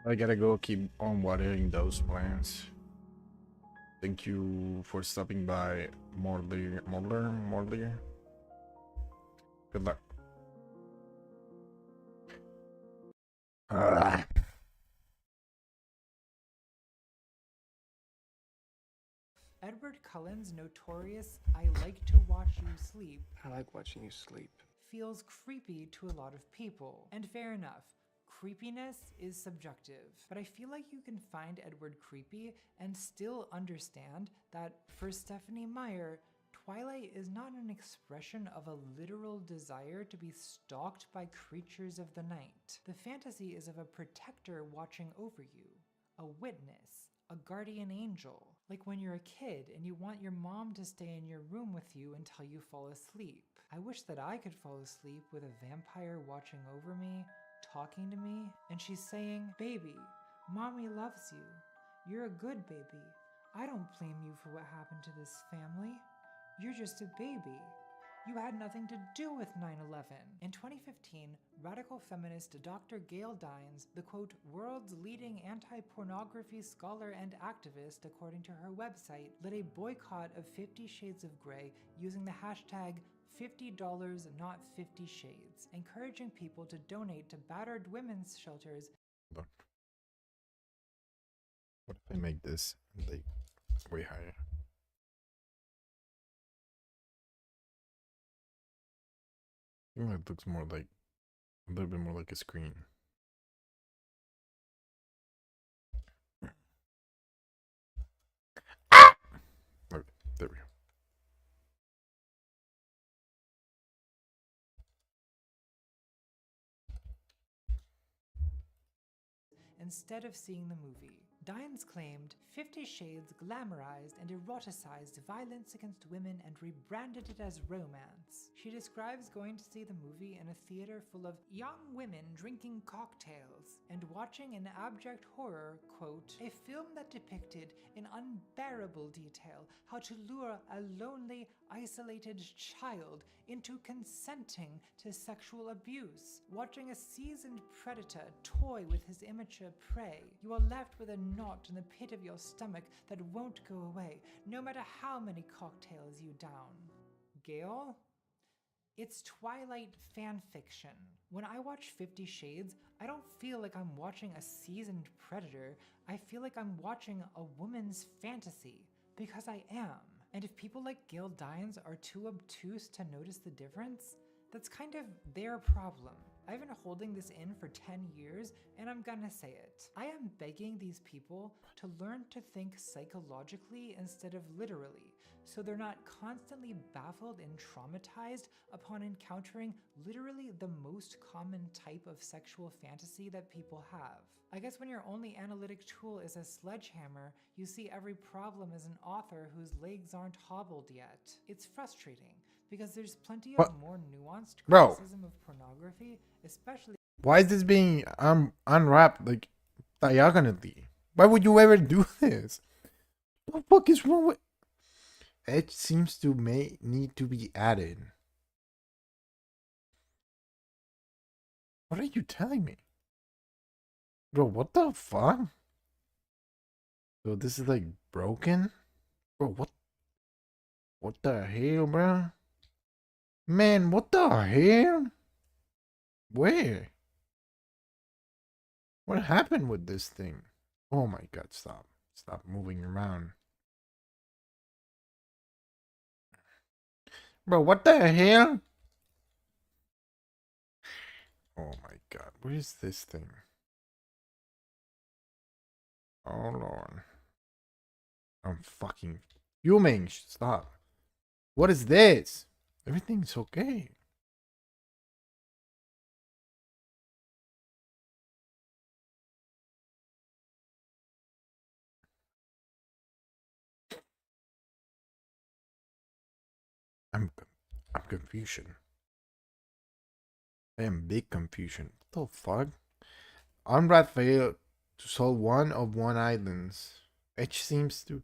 I gotta go keep on watering those plants. Thank you for stopping by, Morley. Good luck. Ah. Edward Cullen's notorious "I like to watch you sleep" I like watching you sleep. feels creepy to a lot of people. And fair enough, creepiness is subjective. But I feel like you can find Edward creepy and still understand that for Stephenie Meyer, Twilight is not an expression of a literal desire to be stalked by creatures of the night. The fantasy is of a protector watching over you, a witness, a guardian angel. Like when you're a kid and you want your mom to stay in your room with you until you fall asleep. I wish that I could fall asleep with a vampire watching over me, talking to me, and she's saying, "Baby, mommy loves you. You're a good baby. I don't blame you for what happened to this family. You're just a baby. You had nothing to do with 9/11. In 2015, radical feminist Dr. Gail Dines, the quote, world's leading anti-pornography scholar and activist, according to her website, led a boycott of 50 Shades of Grey using the hashtag $50 not 50 shades, encouraging people to donate to battered women's shelters. Look. What if I make this like way higher? I think it looks more like a little bit more like a screen. Okay, there we go. Instead of seeing the movie. Dines claimed 50 Shades glamorized and eroticized violence against women and rebranded it as romance. She describes going to see the movie in a theater full of young women drinking cocktails and watching an abject horror, quote, a film that depicted in unbearable detail how to lure a lonely, isolated child into consenting to sexual abuse. Watching a seasoned predator toy with his immature prey, you are left with a knot in the pit of your stomach that won't go away, no matter how many cocktails you down. Gail? It's Twilight fanfiction. When I watch 50 Shades, I don't feel like I'm watching a seasoned predator. I feel like I'm watching a woman's fantasy. Because I am. And if people like Gail Dines are too obtuse to notice the difference, that's kind of their problem. I've been holding this in for 10 years, and I'm gonna say it. I am begging these people to learn to think psychologically instead of literally, so they're not constantly baffled and traumatized upon encountering literally the most common type of sexual fantasy that people have. I guess when your only analytic tool is a sledgehammer, you see every problem as an author whose legs aren't hobbled yet. It's frustrating, because there's plenty of more nuanced criticism of pornography, especially. Why is this being unwrapped like diagonally? Why would you ever do this? What the fuck is wrong with? Edge seems to need to be added. What are you telling me? Bro, what the fuck? So this is like broken? Bro, what the hell, bro? Man, what the hell? Where? What happened with this thing? Oh my god, stop. Stop moving around. Bro, what the hell? Oh my god, what is this thing? Oh lord. I'm fucking fuming. Stop. What is this? Everything's okay. I'm confusion. I am big confusion. What the fuck? Unrat failed to solve one of one islands. Edge seems to.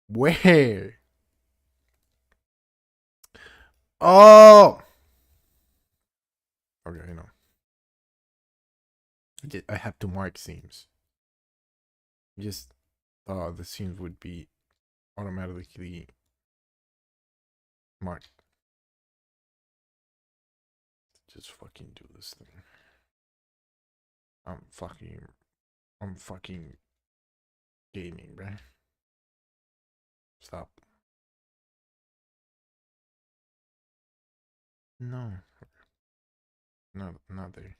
Where? Oh! Okay, I know. I have to mark seams. Just thought the seams would be automatically marked. Just fucking do this thing. I'm fucking gaming, bruh. Stop. No. No, not there.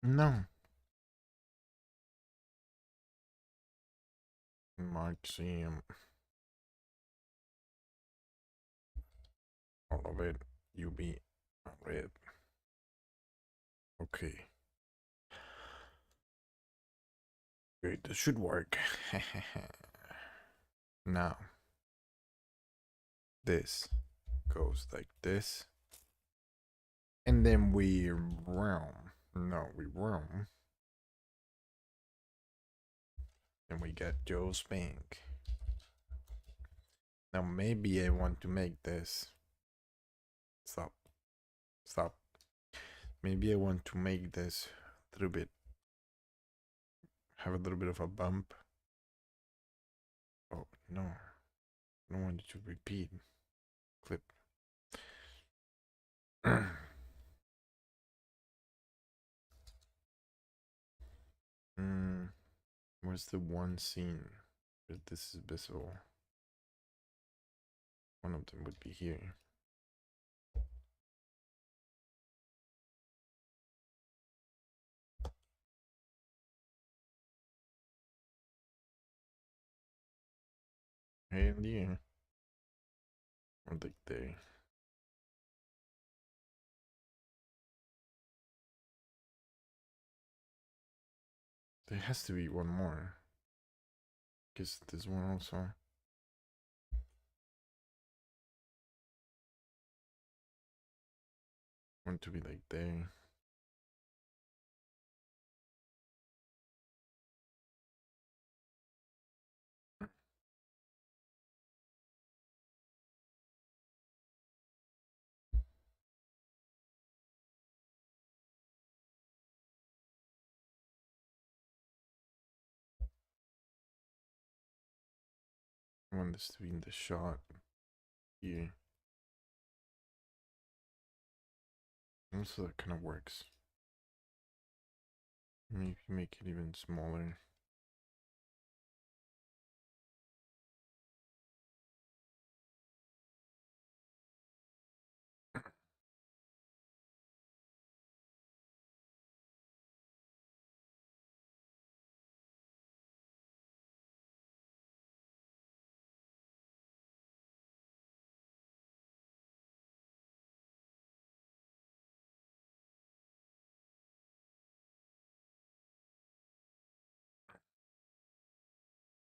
No. Mark seam. All of it. You be red. Okay. Great, this should work. Now, this goes like this. And then we roam. No, we roam. And we get Joe's bank. Now maybe I want to make this. Stop. Stop. Maybe I want to make this a little bit. Have a little bit of a bump. Oh, no. I don't want it to repeat. Clip. Where's the one scene where this is visible? One of them would be here. Hey, there. Or like there. There has to be one more. Guess this one also. Want to be like there. I want this to be in the shot here. Also, that kind of works. Maybe make it even smaller.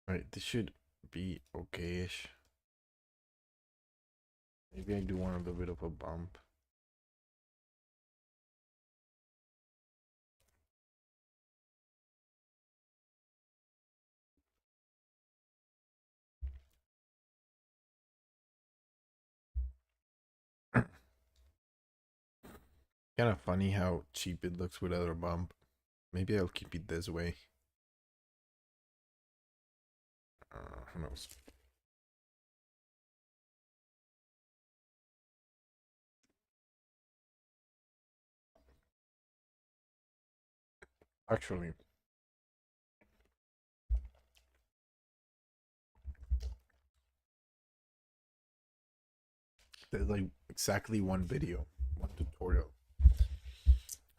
Right, this should be okay-ish. Maybe I do want a little bit of a bump. Kind of funny how cheap it looks without a bump. Maybe I'll keep it this way. Who knows? Actually, there's like exactly one video, one tutorial.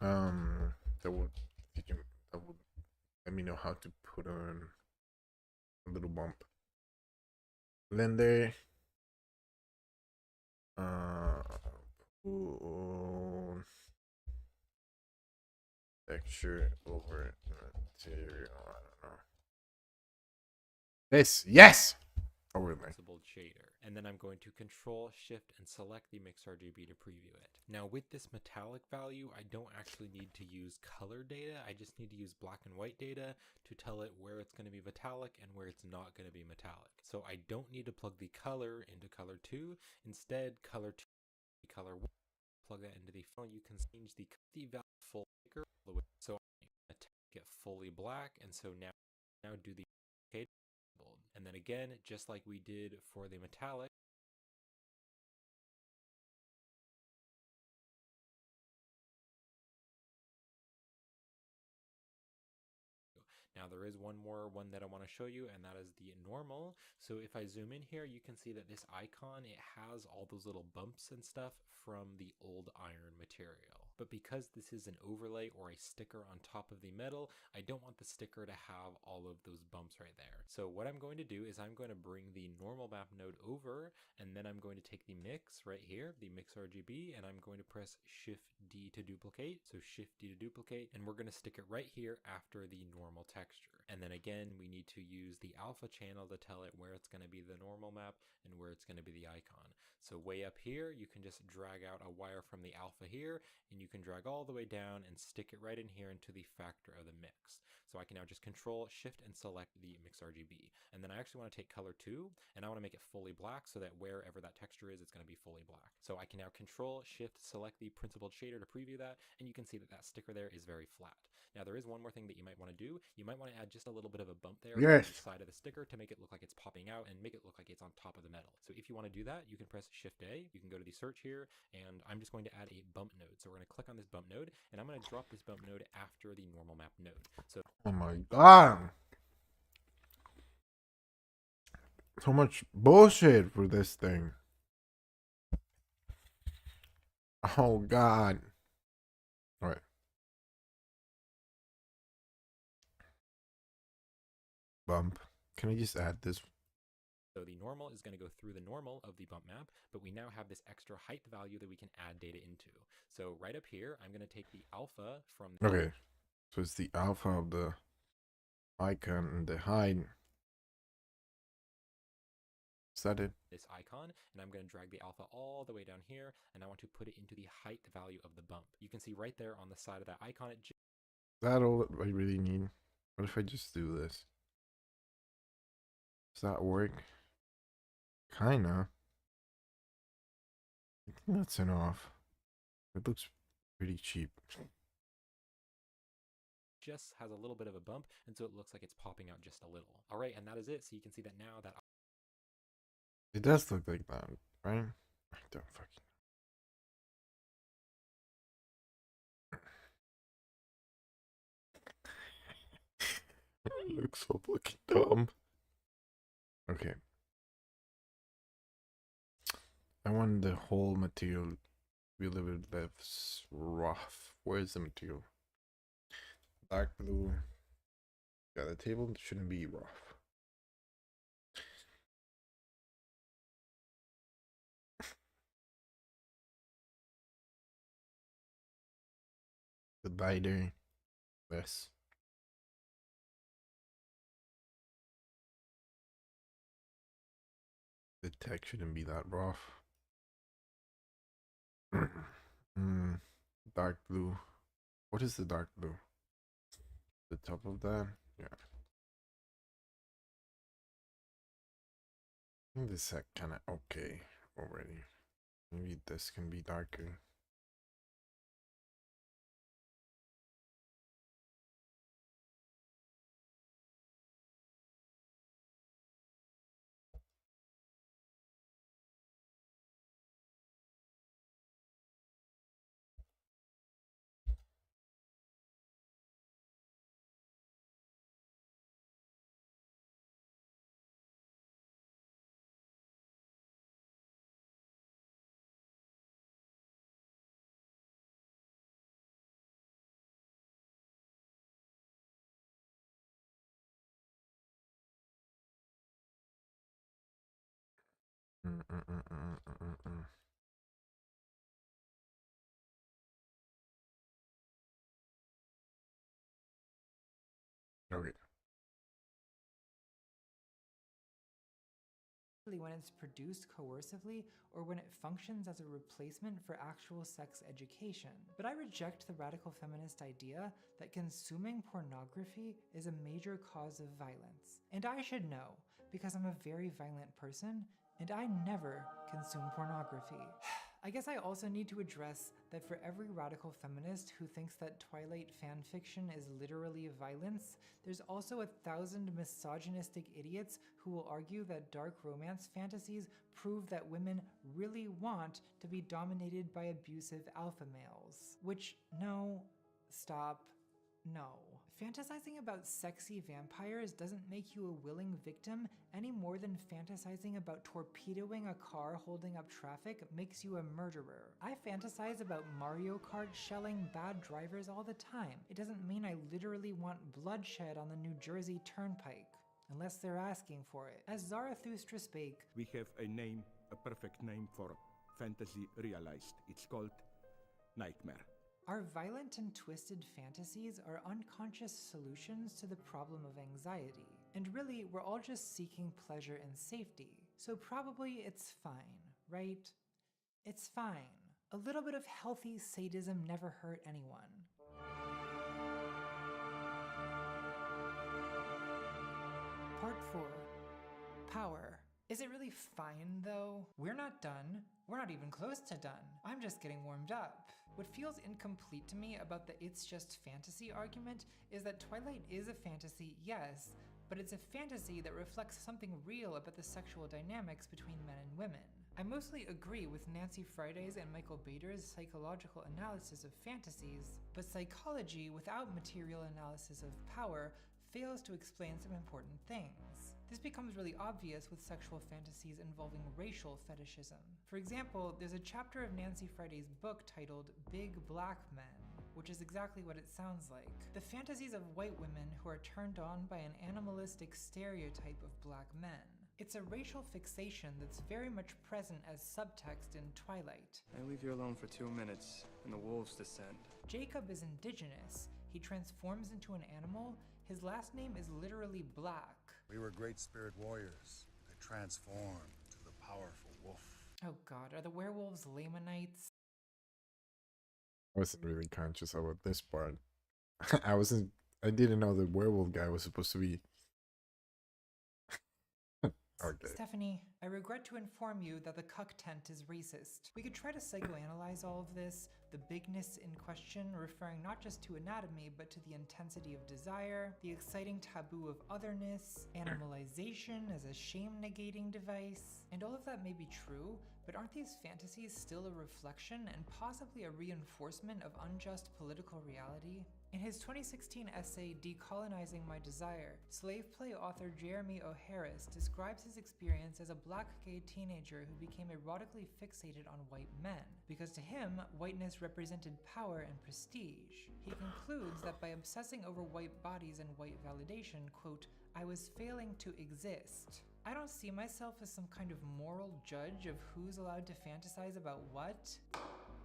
That would let me know how to put on a little bump. Blender. Texture over material. I don't know. This, yes. Overlay. Shader. and then I'm going to Control, Shift, and select the Mix RGB to preview it. Now with this metallic value, I don't actually need to use color data. I just need to use black and white data to tell it where it's going to be metallic and where it's not going to be metallic. So I don't need to plug the color into color 2. Instead, color 2, color 1, plug that into the file. You can change the value full thicker all the way. So I'm going to get fully black, and so now do the okay, and then again, just like we did for the metallic. Now there is one that I want to show you, and that is the normal. So if I zoom in here, you can see that this icon, it has all those little bumps and stuff from the old iron material. But because this is an overlay or a sticker on top of the metal, I don't want the sticker to have all of those bumps right there. So what I'm going to do is I'm going to bring the normal map node over, and then I'm going to take the mix right here, the mix RGB, and I'm going to press Shift D to duplicate. So Shift D to duplicate, and we're going to stick it right here after the normal texture. And then again, we need to use the alpha channel to tell it where it's going to be the normal map and where it's going to be the icon. So way up here, you can just drag out a wire from the alpha here, and you can drag all the way down and stick it right in here into the factor of the mix. So I can now just Control, Shift, and select the Mix RGB. And then I actually want to take color 2, and I want to make it fully black so that wherever that texture is, it's going to be fully black. So I can now Control, Shift, select the principled shader to preview that, and you can see that that sticker there is very flat. Now there is one more thing that you might want to do. You might want to add just a little bit of a bump there on the side of the sticker to make it look like it's popping out and make it look like it's on top of the metal. So if you want to do that, you can press Shift A, you can go to the search here, and I'm just going to add a bump node. So we're going to click on this bump node, and I'm going to drop this bump node after the normal map node. So oh my god. So much bullshit for this thing. Oh god. Alright. Bump. Can I just add this? So the normal is going to go through the normal of the bump map, but we now have this extra height value that we can add data into. So right up here, I'm going to take the alpha from the Okay. So it's the alpha of the icon and the height. Is that it? This icon, and I'm going to drag the alpha all the way down here, and I want to put it into the height value of the bump. You can see right there on the side of that icon, Is that all that I really need? What if I just do this? Does that work? Kinda. I think that's enough. It looks pretty cheap. just has a little bit of a bump, and so it looks like it's popping out just a little. All right, and that is it. So you can see that now that it does look like that, right? I don't fucking. It looks so fucking dumb. Okay. I want the whole material to be a little bit less rough. Where's the material? Dark blue. Yeah, the table shouldn't be rough. The lighter, less. The text shouldn't be that rough. Dark blue. What is the dark blue? The top of that? Yeah. I think this is kind of okay already. Maybe this can be darker. Okay. particularly when it's produced coercively or when it functions as a replacement for actual sex education. But I reject the radical feminist idea that consuming pornography is a major cause of violence. And I should know, because I'm a very violent person, and I never consume pornography. I guess I also need to address that for every radical feminist who thinks that Twilight fanfiction is literally violence, there's also 1,000 misogynistic idiots who will argue that dark romance fantasies prove that women really want to be dominated by abusive alpha males. Which, no, stop, no. Fantasizing about sexy vampires doesn't make you a willing victim any more than fantasizing about torpedoing a car holding up traffic makes you a murderer. I fantasize about Mario Kart shelling bad drivers all the time. It doesn't mean I literally want bloodshed on the New Jersey Turnpike, unless they're asking for it. As Zarathustra spake, we have a name, a perfect name for fantasy realized. It's called nightmare. Our violent and twisted fantasies are unconscious solutions to the problem of anxiety. And really, we're all just seeking pleasure and safety. So probably it's fine, right? It's fine. A little bit of healthy sadism never hurt anyone. Part 4. Power. Is it really fine, though? We're not done. We're not even close to done. I'm just getting warmed up. What feels incomplete to me about the "it's just fantasy" argument is that Twilight is a fantasy, yes, but it's a fantasy that reflects something real about the sexual dynamics between men and women. I mostly agree with Nancy Friday's and Michael Bader's psychological analysis of fantasies, but psychology without material analysis of power fails to explain some important things. This becomes really obvious with sexual fantasies involving racial fetishism. For example, there's a chapter of Nancy Friday's book titled Big Black Men, which is exactly what it sounds like. The fantasies of white women who are turned on by an animalistic stereotype of black men. It's a racial fixation that's very much present as subtext in Twilight. I leave you alone for 2 minutes, and the wolves descend. Jacob is indigenous. He transforms into an animal. His last name is literally Black. We were great spirit warriors. They transformed to the powerful wolf. Oh god, are the werewolves Lamanites? I wasn't really conscious about this part. I didn't know the werewolf guy was supposed to be. Okay. Stephanie, I regret to inform you that the cuck tent is racist. We could try to psychoanalyze all of this, the bigness in question referring not just to anatomy but to the intensity of desire, the exciting taboo of otherness, animalization as a shame-negating device. And all of that may be true, but aren't these fantasies still a reflection and possibly a reinforcement of unjust political reality? In his 2016 essay, Decolonizing My Desire, slave play author Jeremy O. Harris describes his experience as a black gay teenager who became erotically fixated on white men, because to him, whiteness represented power and prestige. He concludes that by obsessing over white bodies and white validation, quote, I was failing to exist. I don't see myself as some kind of moral judge of who's allowed to fantasize about what,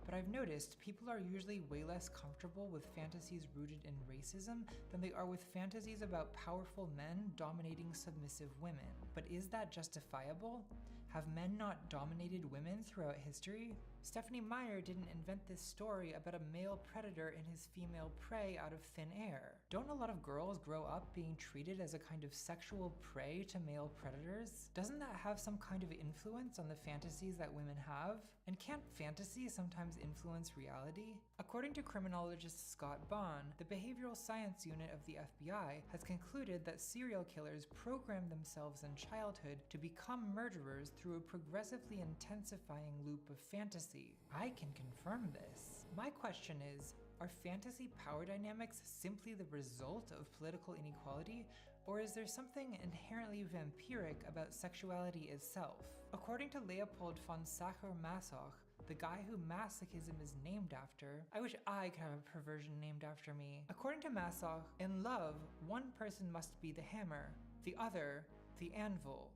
but I've noticed people are usually way less comfortable with fantasies rooted in racism than they are with fantasies about powerful men dominating submissive women. But is that justifiable? Have men not dominated women throughout history? Stephanie Meyer didn't invent this story about a male predator and his female prey out of thin air. Don't a lot of girls grow up being treated as a kind of sexual prey to male predators? Doesn't that have some kind of influence on the fantasies that women have? And can't fantasy sometimes influence reality? According to criminologist Scott Bond, the behavioral science unit of the FBI has concluded that serial killers program themselves in childhood to become murderers through a progressively intensifying loop of fantasy. I can confirm this. My question is, are fantasy power dynamics simply the result of political inequality, or is there something inherently vampiric about sexuality itself? According to Leopold von Sacher-Masoch, the guy who masochism is named after, I wish I could have a perversion named after me. According to Masoch, in love, one person must be the hammer, the other, the anvil.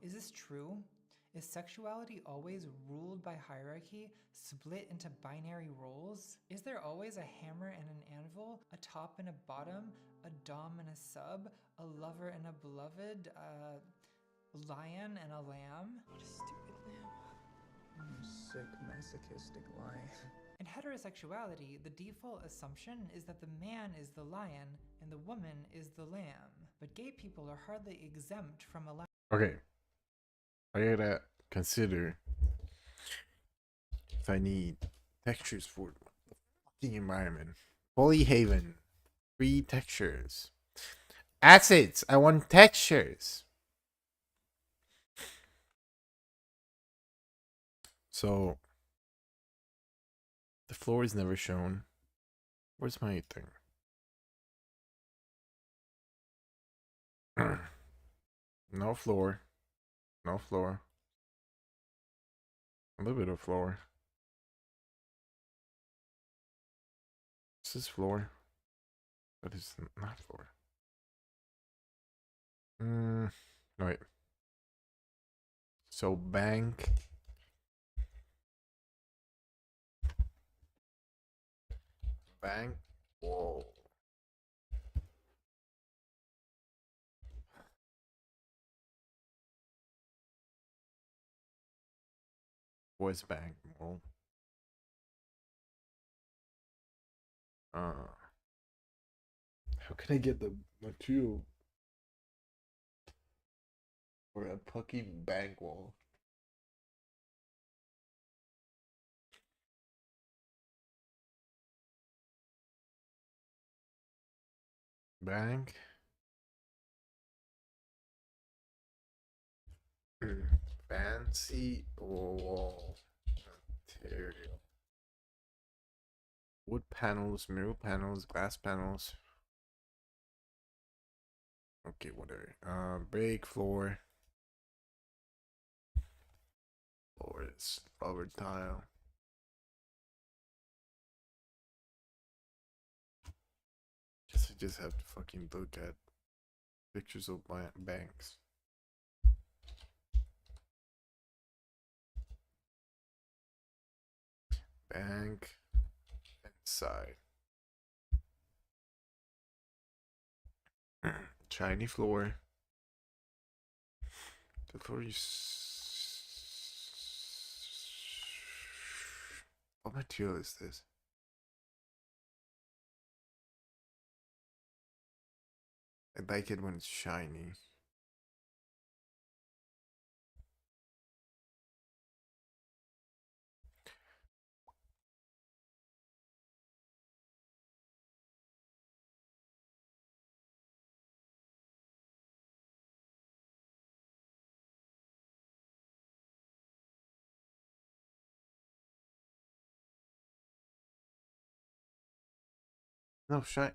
Is this true? Is sexuality always ruled by hierarchy, split into binary roles? Is there always a hammer and an anvil, a top and a bottom, a dom and a sub, a lover and a beloved? lion and a lamb? What a stupid lamb. Sick masochistic lion. In heterosexuality, the default assumption is that the man is the lion and the woman is the lamb. But gay people are hardly exempt from a Okay. I gotta consider if I need textures for the fucking environment. Polyhaven. 3 textures. Acids. I want textures. So the floor is never shown. Where's my thing? No floor. No floor. A little bit of floor. This is floor. But it's not floor. Wait. So bank. Bank. Whoa. Voice bank. Whoa. How can I get the material for a fucking bank wall? Bank. Fancy wall material. Wood panels, mirror panels, glass panels. Okay, whatever. Break floor. Floor is rubber tile. Guess I just have to fucking look at pictures of my banks. Bank inside. Shiny floor. The floor is. What material is this? I like it when it's shiny. No shine.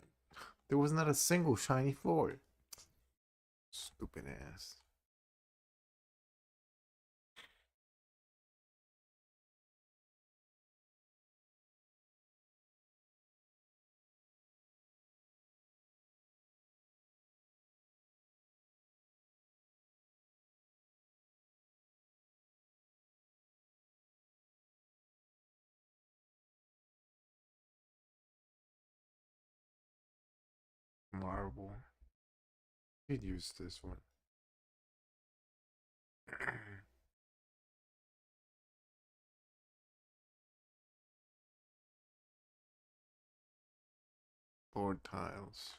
There was not a single shiny floor. Stupid ass. Marble. Could use this one. Board tiles.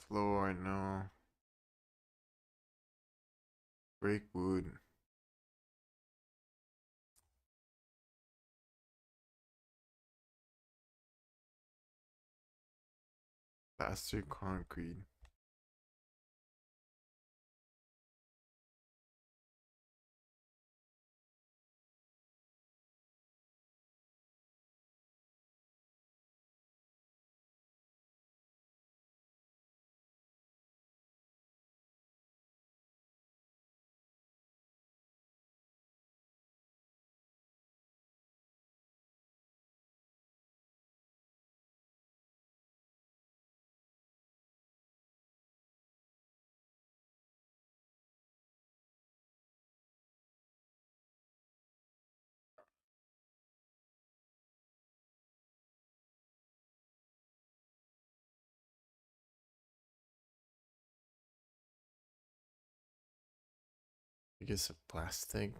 Floor, no. Break wood. Plaster concrete. guess a plastic.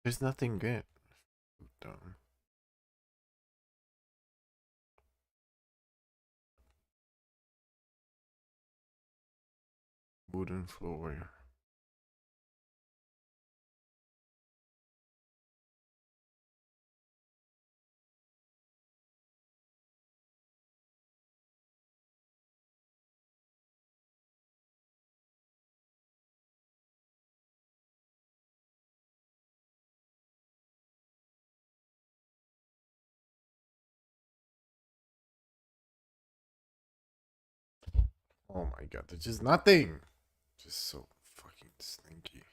There's nothing good. Dumb. Wooden floor. Oh my god, there's just nothing. Just so fucking stinky.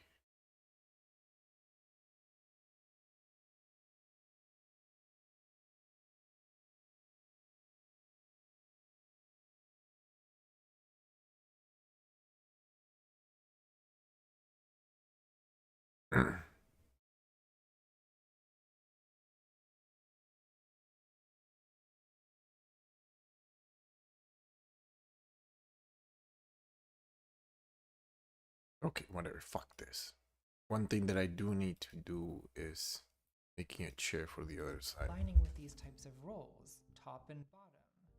Okay, whatever. Fuck this. One thing that I do need to do is making a chair for the other side. Aligning with these types of roles, top and bottom.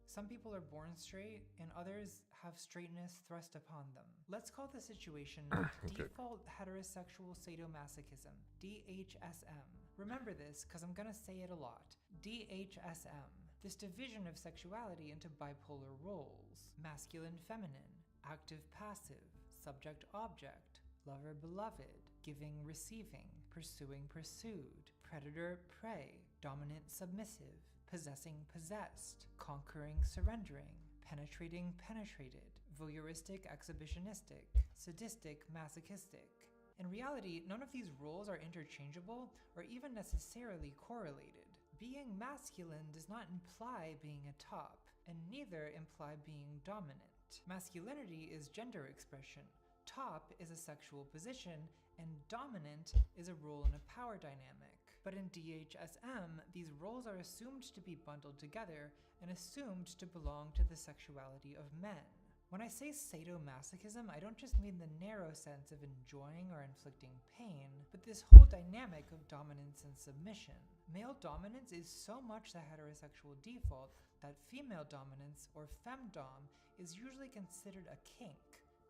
Some people are born straight, and others have straightness thrust upon them. Let's call the situation Okay. default heterosexual sadomasochism, DHSM. Remember this, because I'm gonna say it a lot. DHSM. This division of sexuality into bipolar roles: masculine, feminine, active, passive, subject, object, lover, beloved, giving, receiving, pursuing, pursued, predator, prey, dominant, submissive, possessing, possessed, conquering, surrendering, penetrating, penetrated, voyeuristic, exhibitionistic, sadistic, masochistic. In reality, none of these roles are interchangeable or even necessarily correlated. Being masculine does not imply being a top, and neither imply being dominant. Masculinity is gender expression, top is a sexual position, and dominant is a role in a power dynamic. But in DHSM, these roles are assumed to be bundled together and assumed to belong to the sexuality of men. When I say sadomasochism, I don't just mean the narrow sense of enjoying or inflicting pain, but this whole dynamic of dominance and submission. Male dominance is so much the heterosexual default that female dominance, or femdom, is usually considered a kink.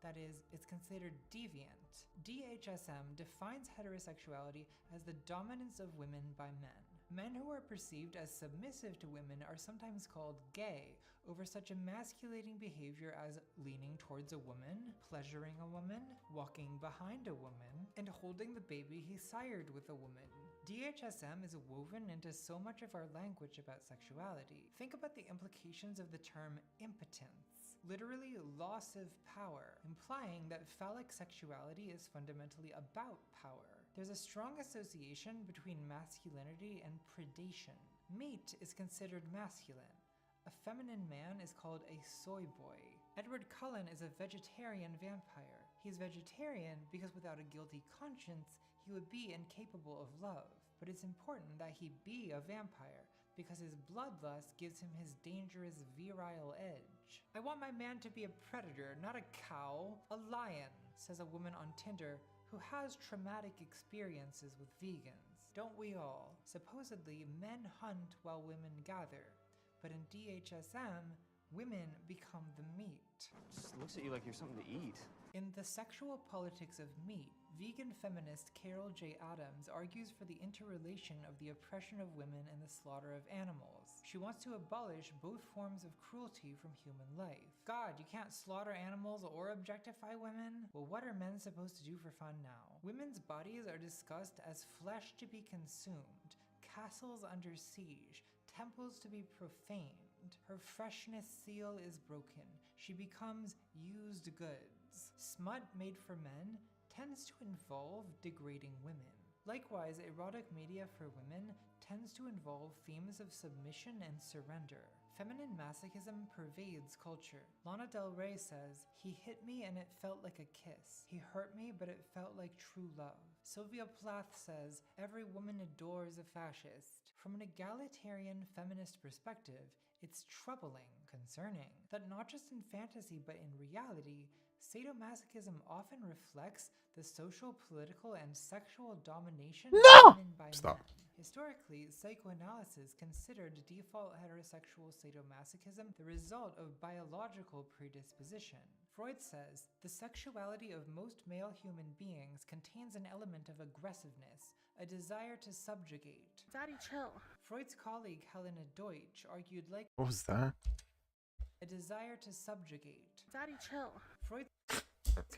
That is, it's considered deviant. DHSM defines heterosexuality as the dominance of women by men. Men who are perceived as submissive to women are sometimes called gay over such emasculating behavior as leaning towards a woman, pleasuring a woman, walking behind a woman, and holding the baby he sired with a woman. DHSM is woven into so much of our language about sexuality. Think about the implications of the term impotence. Literally loss of power, implying that phallic sexuality is fundamentally about power. There's a strong association between masculinity and predation. Meat is considered masculine. A feminine man is called a soy boy. Edward Cullen is a vegetarian vampire. He's vegetarian because without a guilty conscience, he would be incapable of love. But it's important that he be a vampire, because his bloodlust gives him his dangerous virile edge. I want my man to be a predator, not a cow, a lion, says a woman on Tinder who has traumatic experiences with vegans. Don't we all? Supposedly, men hunt while women gather, but in DHSM, women become the meat. Just looks at you like you're something to eat. In the sexual politics of meat, Vegan feminist Carol J. Adams argues for the interrelation of the oppression of women and the slaughter of animals. She wants to abolish both forms of cruelty from human life. God, you can't slaughter animals or objectify women? Well, what are men supposed to do for fun now? Women's bodies are discussed as flesh to be consumed, castles under siege, temples to be profaned. Her freshness seal is broken. She becomes used goods. Smut made for men tends to involve degrading women. Likewise, erotic media for women tends to involve themes of submission and surrender. Feminine masochism pervades culture. Lana Del Rey says, "He hit me and it felt like a kiss. He hurt me, but it felt like true love." Sylvia Plath says, "Every woman adores a fascist." From an egalitarian feminist perspective, it's troubling, concerning, that not just in fantasy but in reality, sadomasochism often reflects the social, political, and sexual domination of women by men. Historically, psychoanalysis considered default heterosexual sadomasochism the result of biological predisposition. Freud says, "The sexuality of most male human beings contains an element of aggressiveness, a desire to subjugate." Daddy, chill. Freud's colleague Helena Deutsch argued like What was that? a desire to subjugate. Daddy, chill. Freud's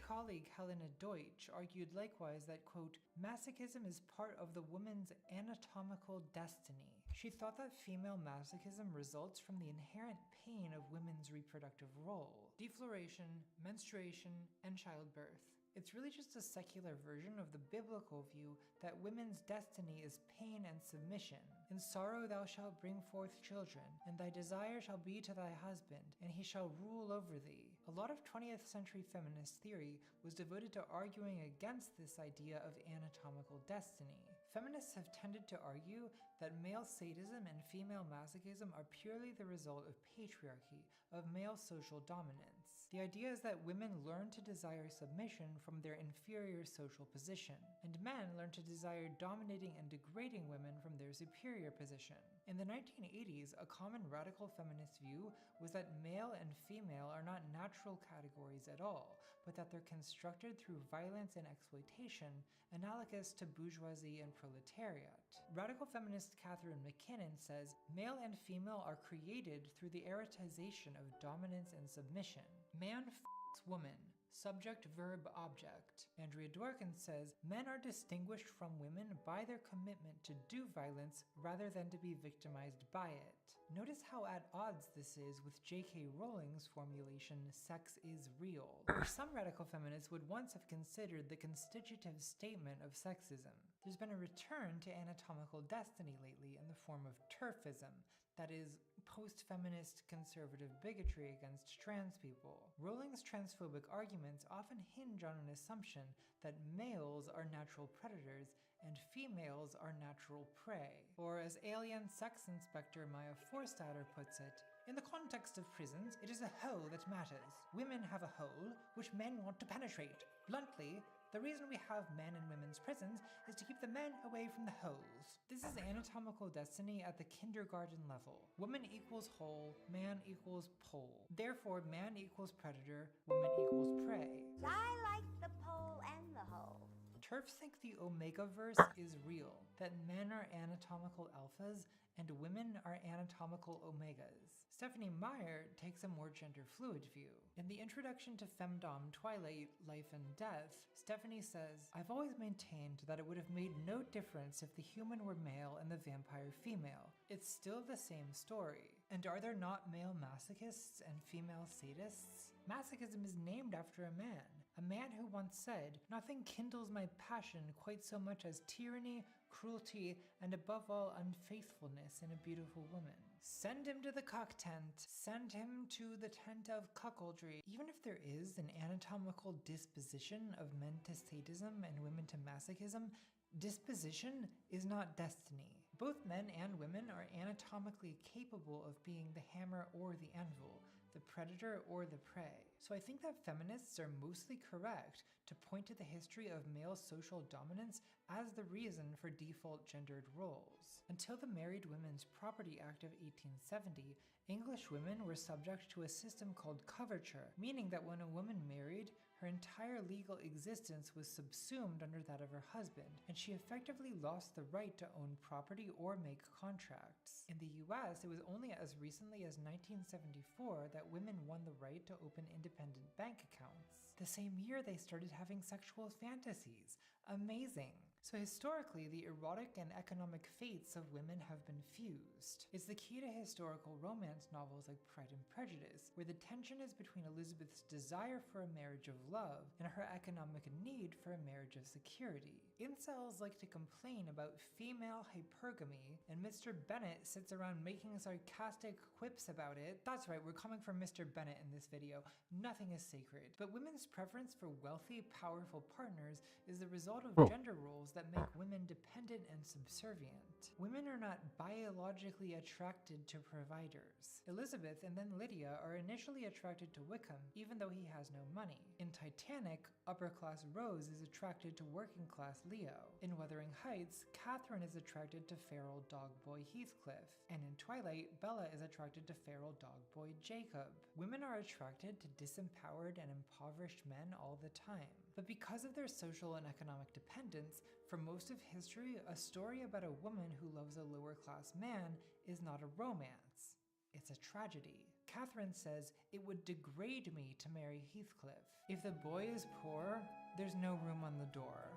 colleague Helena Deutsch argued likewise that, quote, "masochism is part of the woman's anatomical destiny." She thought that female masochism results from the inherent pain of women's reproductive role, defloration, menstruation, and childbirth. It's really just a secular version of the biblical view that women's destiny is pain and submission. "In sorrow thou shalt bring forth children, and thy desire shall be to thy husband, and he shall rule over thee." A lot of 20th century feminist theory was devoted to arguing against this idea of anatomical destiny. Feminists have tended to argue that male sadism and female masochism are purely the result of patriarchy, of male social dominance. The idea is that women learn to desire submission from their inferior social position, and men learn to desire dominating and degrading women from their superior position. In the 1980s, a common radical feminist view was that male and female are not natural categories at all, but that they're constructed through violence and exploitation, analogous to bourgeoisie and proletariat. Radical feminist Catherine McKinnon says, "Male and female are created through the erotization of dominance and submission. Man f***s woman. Subject, verb, object." Andrea Dworkin says, "Men are distinguished from women by their commitment to do violence rather than to be victimized by it." Notice how at odds this is with J.K. Rowling's formulation, "sex is real," which some radical feminists would once have considered the constitutive statement of sexism. There's been a return to anatomical destiny lately in the form of TERFism, that is, post-feminist conservative bigotry against trans people. Rowling's transphobic arguments often hinge on an assumption that males are natural predators and females are natural prey. Or as alien sex inspector Maya Forstater puts it, "In the context of prisons, it is a hole that matters. Women have a hole which men want to penetrate. Bluntly, the reason we have men in women's prisons is to keep the men away from the holes." This is anatomical destiny at the kindergarten level. Woman equals hole, man equals pole. Therefore, man equals predator, woman equals prey. I like the pole and the hole. TERFs think the Omega-verse is real, that men are anatomical alphas and women are anatomical omegas. Stephanie Meyer takes a more gender-fluid view. In the introduction to Femdom Twilight, Life and Death, Stephanie says, "I've always maintained that it would have made no difference if the human were male and the vampire female. It's still the same story. And are there not male masochists and female sadists? Masochism is named after a man who once said, 'Nothing kindles my passion quite so much as tyranny, cruelty, and above all unfaithfulness in a beautiful woman. Send him to the cock tent. Send him to the tent of cuckoldry.'" Even if there is an anatomical disposition of men to sadism and women to masochism, disposition is not destiny. Both men and women are anatomically capable of being the hammer or the anvil, the predator or the prey. So I think that feminists are mostly correct to point to the history of male social dominance as the reason for default gendered roles. Until the Married Women's Property Act of 1870, English women were subject to a system called coverture, meaning that when a woman married, Her entire legal existence was subsumed under that of her husband, and she effectively lost the right to own property or make contracts. In the US, it was only as recently as 1974 that women won the right to open independent bank accounts. The same year they started having sexual fantasies. Amazing! So historically, the erotic and economic fates of women have been fused. It's the key to historical romance novels like Pride and Prejudice, where the tension is between Elizabeth's desire for a marriage of love and her economic need for a marriage of security. Incels like to complain about female hypergamy, and Mr. Bennet sits around making sarcastic quips about it. That's right, we're coming from Mr. Bennet in this video. Nothing is sacred. But women's preference for wealthy, powerful partners is the result of gender roles that make women dependent and subservient. Women are not biologically attracted to providers. Elizabeth and then Lydia are initially attracted to Wickham, even though he has no money. In Titanic, upper-class Rose is attracted to working-class Leo. In Wuthering Heights, Catherine is attracted to feral dog boy Heathcliff. And in Twilight, Bella is attracted to feral dog boy Jacob. Women are attracted to disempowered and impoverished men all the time. But because of their social and economic dependence, for most of history, a story about a woman who loves a lower-class man is not a romance. It's a tragedy. Catherine says, "It would degrade me to marry Heathcliff. If the boy is poor, there's no room on the door."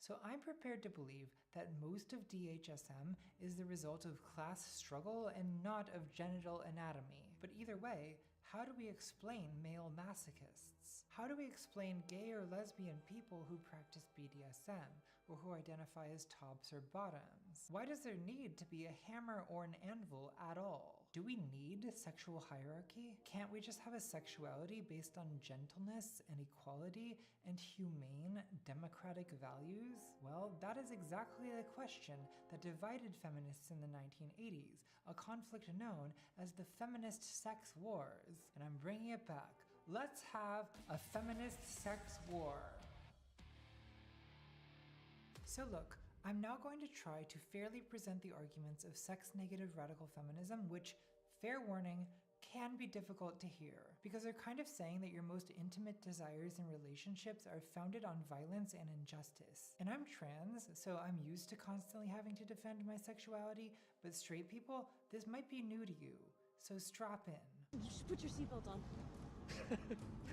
So I'm prepared to believe that most of DHSM is the result of class struggle and not of genital anatomy. But either way, how do we explain male masochists? How do we explain gay or lesbian people who practice BDSM, or who identify as tops or bottoms? Why does there need to be a hammer or an anvil at all? Do we need sexual hierarchy? Can't we just have a sexuality based on gentleness and equality and humane democratic values? Well, that is exactly the question that divided feminists in the 1980s, a conflict known as the feminist sex wars. And I'm bringing it back. Let's have a feminist sex war. So look, I'm now going to try to fairly present the arguments of sex-negative radical feminism, which, fair warning, can be difficult to hear, because they're kind of saying that your most intimate desires in relationships are founded on violence and injustice. And I'm trans, so I'm used to constantly having to defend my sexuality, but straight people, this might be new to you, so strap in. You should put your seatbelt on.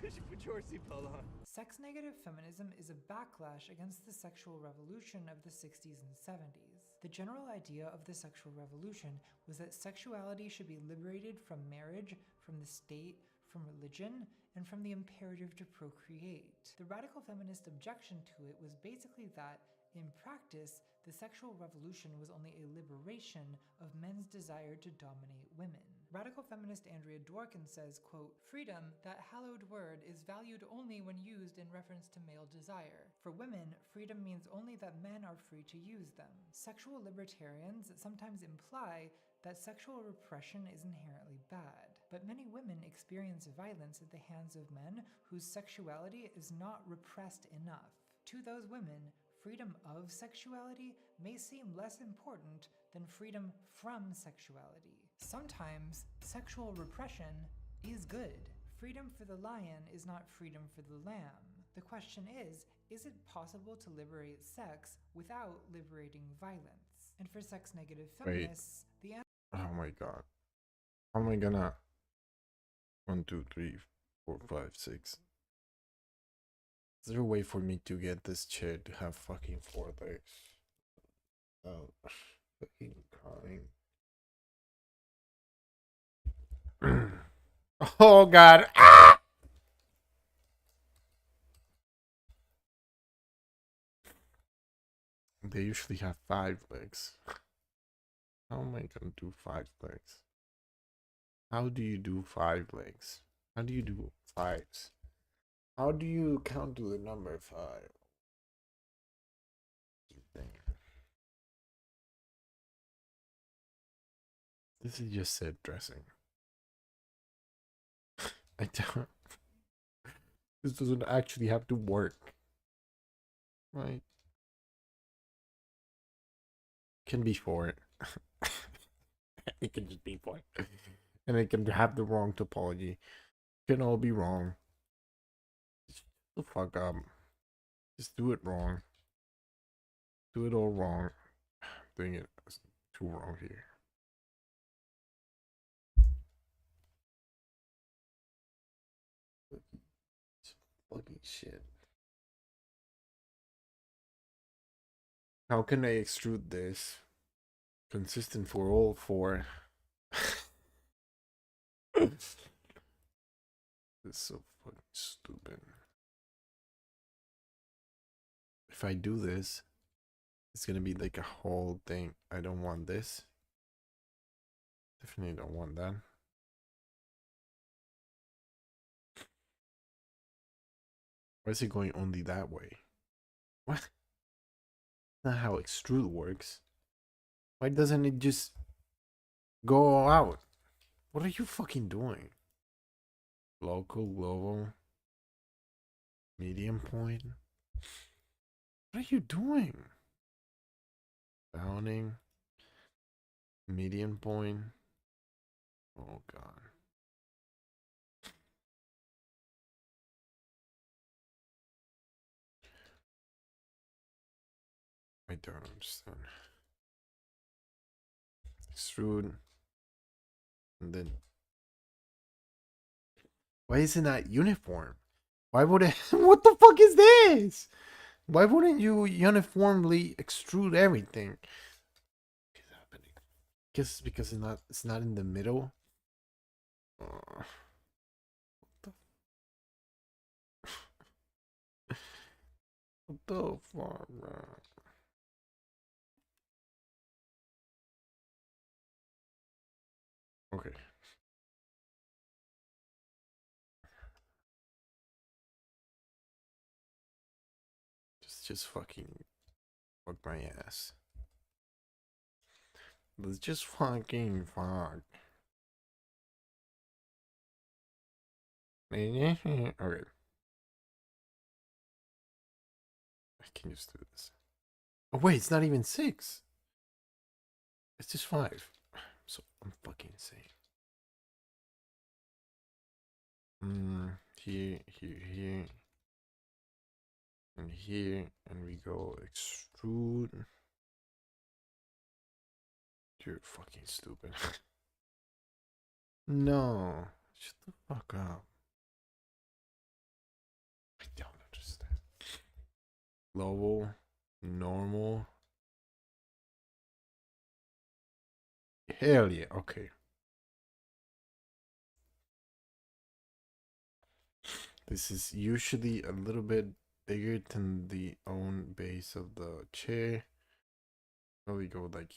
You should put your seatbelt on. Sex-negative feminism is a backlash against the sexual revolution of the 60s and 70s. The general idea of the sexual revolution was that sexuality should be liberated from marriage, from the state, from religion, and from the imperative to procreate. The radical feminist objection to it was basically that, in practice, the sexual revolution was only a liberation of men's desire to dominate women. Radical feminist Andrea Dworkin says, quote, "Freedom, that hallowed word, is valued only when used in reference to male desire. For women, freedom means only that men are free to use them." Sexual libertarians sometimes imply that sexual repression is inherently bad, but many women experience violence at the hands of men whose sexuality is not repressed enough. To those women, freedom of sexuality may seem less important than freedom from sexuality. Sometimes sexual repression is good. Freedom for the lion is not freedom for the lamb. The question is it possible to liberate sex without liberating violence? And for sex-negative feminists, the answer— Oh my god. How am I gonna 1, 2, 3, 4, 5, 6? Is there a way for me to get this chair to have fucking 4 legs? Oh, fucking crying. Oh god. Ah! They usually have 5 legs. How am I gonna do 5 legs? How do you do 5 legs? How do you do 5s? How do you count to the number 5? This is just set dressing. I don't. This doesn't actually have to work, right? Can be 4. It can just be 4, and it can have the wrong topology. It can all be wrong. The fuck up. Just do it wrong. Do it all wrong. Doing it too wrong here. Fucking shit. How can I extrude this? Consistent for all four. This is so fucking stupid. If I do this, it's gonna be like a whole thing. I don't want this. Definitely don't want that. Why is it going only that way? What? Not how extrude works. Why doesn't it just go out? What are you fucking doing? Local, global, medium point. What are you doing? Bounding, median point. Oh god. I don't understand. Extrude. And then. Why isn't that uniform? Why would it? What the fuck is this? Why wouldn't you uniformly extrude everything? What is happening? Guess it's because it's not in the middle. What the fuck, man? Okay. Just fucking fuck my ass. Let's just fucking fuck. Okay. I can just do this. Oh wait, it's not even 6. It's just 5. So I'm fucking insane. Here, and here, and we go extrude. You're fucking stupid. No, shut the fuck up. I don't understand. Global, normal. Hell yeah, okay. This is usually a little bit bigger than the own base of the chair. So we go like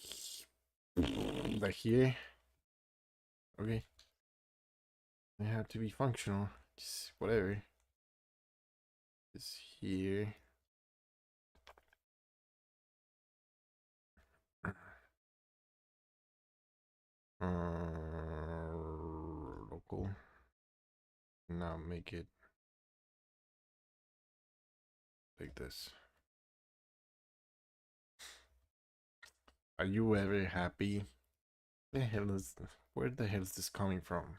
here. Okay. They have to be functional. Just whatever. Just here. Local. Now make it like this. Are you ever happy? Where the hell is this coming from?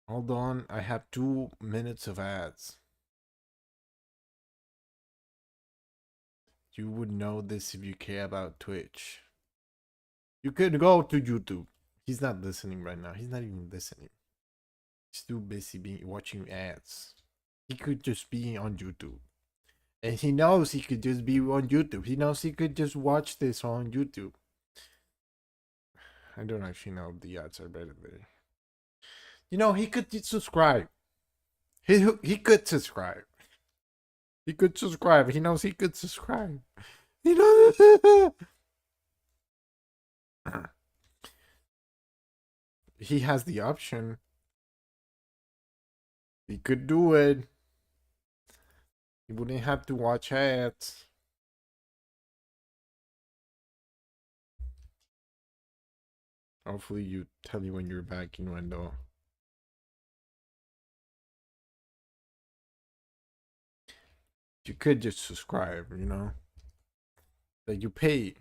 Hold on, I have 2 minutes of ads. You would know this if you care about Twitch. You could go to YouTube. He's not listening right now. He's not even listening. He's too busy watching ads. He could just be on YouTube. And he knows he could just be on YouTube. He knows he could just watch this on YouTube. I don't actually know if the ads are better there. You know, he could subscribe. He could subscribe. He could subscribe. He knows he could subscribe. He knows. He has the option. He could do it. He wouldn't have to watch ads. Hopefully you tell me when you're back, Innuendo. You could just subscribe, you know? Like you pay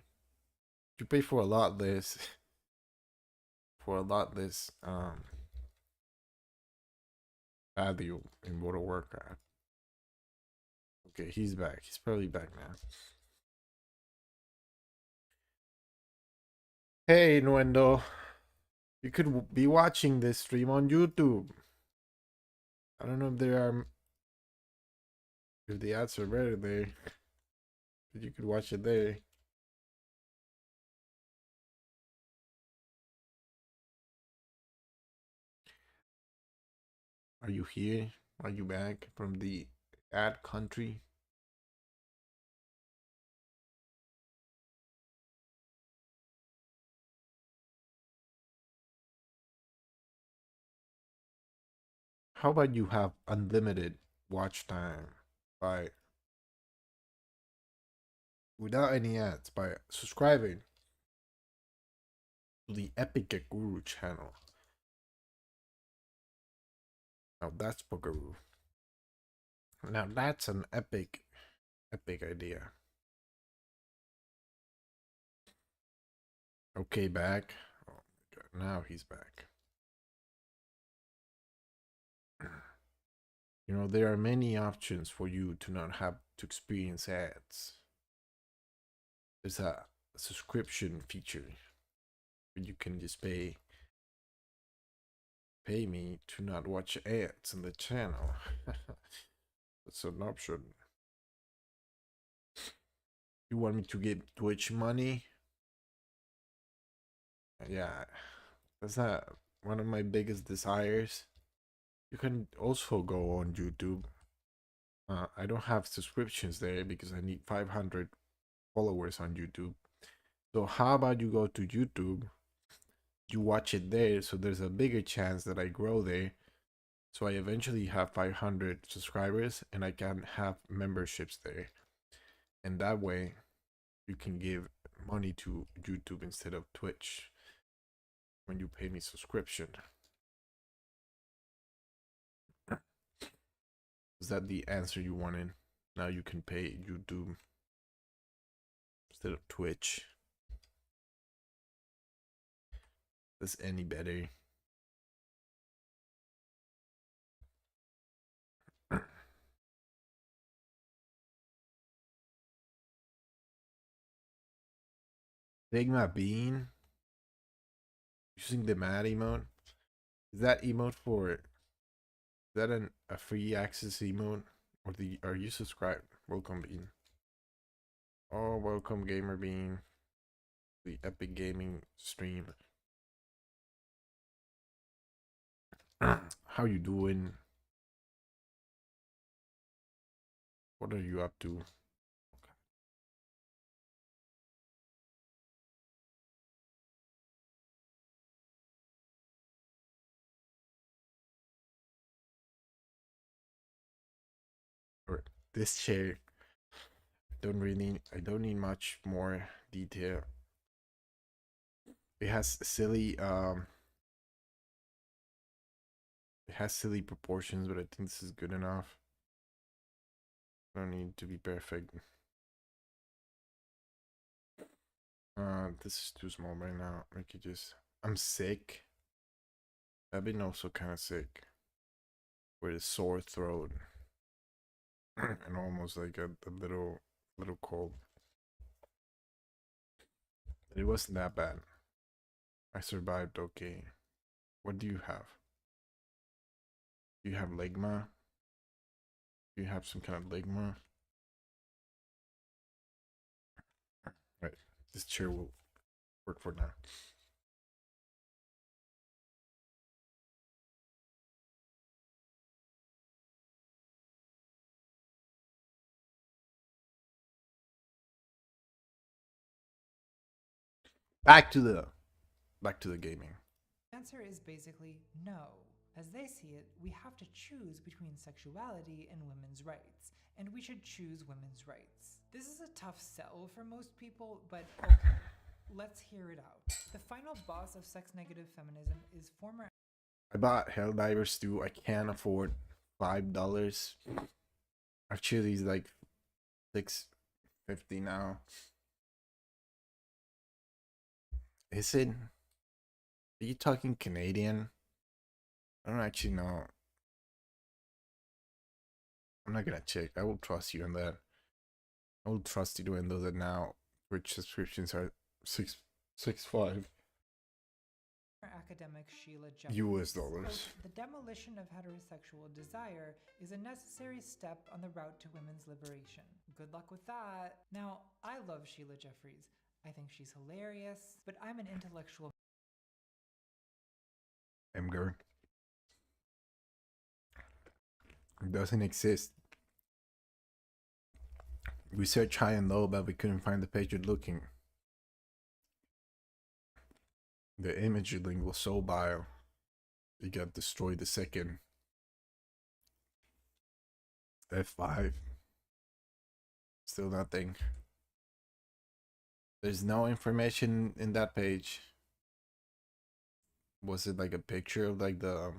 for a lot less. For a lot less value in World of Warcraft. Okay, he's back. He's probably back now. Hey, Nuendo. You could be watching this stream on YouTube. I don't know if the ads are better there, but you could watch it there. Are you here? Are you back from the ad country? How about you have unlimited watch time without any ads by subscribing to the Epic Guru channel? Now that's Bugaroo. Now that's an epic idea. Okay, back. Oh my god, now he's back. You know, there are many options for you to not have to experience ads. There's a subscription feature where you can just pay me to not watch ads on the channel. That's an option. You want me to give Twitch money? Yeah, that's not one of my biggest desires. You can also go on YouTube. I don't have subscriptions there because I need 500 followers on YouTube. So how about you go to YouTube, you watch it there, so there's a bigger chance that I grow there. So I eventually have 500 subscribers and I can have memberships there. And that way you can give money to YouTube instead of Twitch when you pay me subscription. Is that the answer you wanted? Now you can pay YouTube instead of Twitch. Is any better? Sigma Bean using the mad emote. Is that emote is that a free access emote, or are you subscribed? Welcome Bean. Oh, welcome Gamer Bean. The Epic Gaming stream. How you doing? What are you up to? Or this chair. I don't need much more detail. It has silly proportions, but I think this is good enough. I don't need to be perfect. This is too small right now. I could just, I'm sick. I've been also kind of sick with a sore throat and almost like a little cold. But it wasn't that bad. I survived okay. What do you have? Do you have ligma? Do you have some kind of ligma? Right, this chair will work for now. Back to the gaming. The answer is basically no. As they see it, we have to choose between sexuality and women's rights, and we should choose women's rights. This is a tough sell for most people, but okay, let's hear it out. The final boss of sex-negative feminism is former... I bought Helldivers 2. I can't afford $5. Actually, it's like $6.50 now. Is it? Are you talking Canadian? I don't actually know. I'm not gonna check. I will trust you on that. I will trust you doing those now. Which subscriptions are 665 academic Sheila Jeffries. US dollars. Quote, the demolition of heterosexual desire is a necessary step on the route to women's liberation. Good luck with that. Now, I love Sheila Jeffries. I think she's hilarious, but I'm an intellectual. Emger. It doesn't exist. We searched high and low, but we couldn't find the page you're looking. The image link was so vile. It got destroyed the second. F5. Still nothing. There's no information in that page. Was it like a picture of like the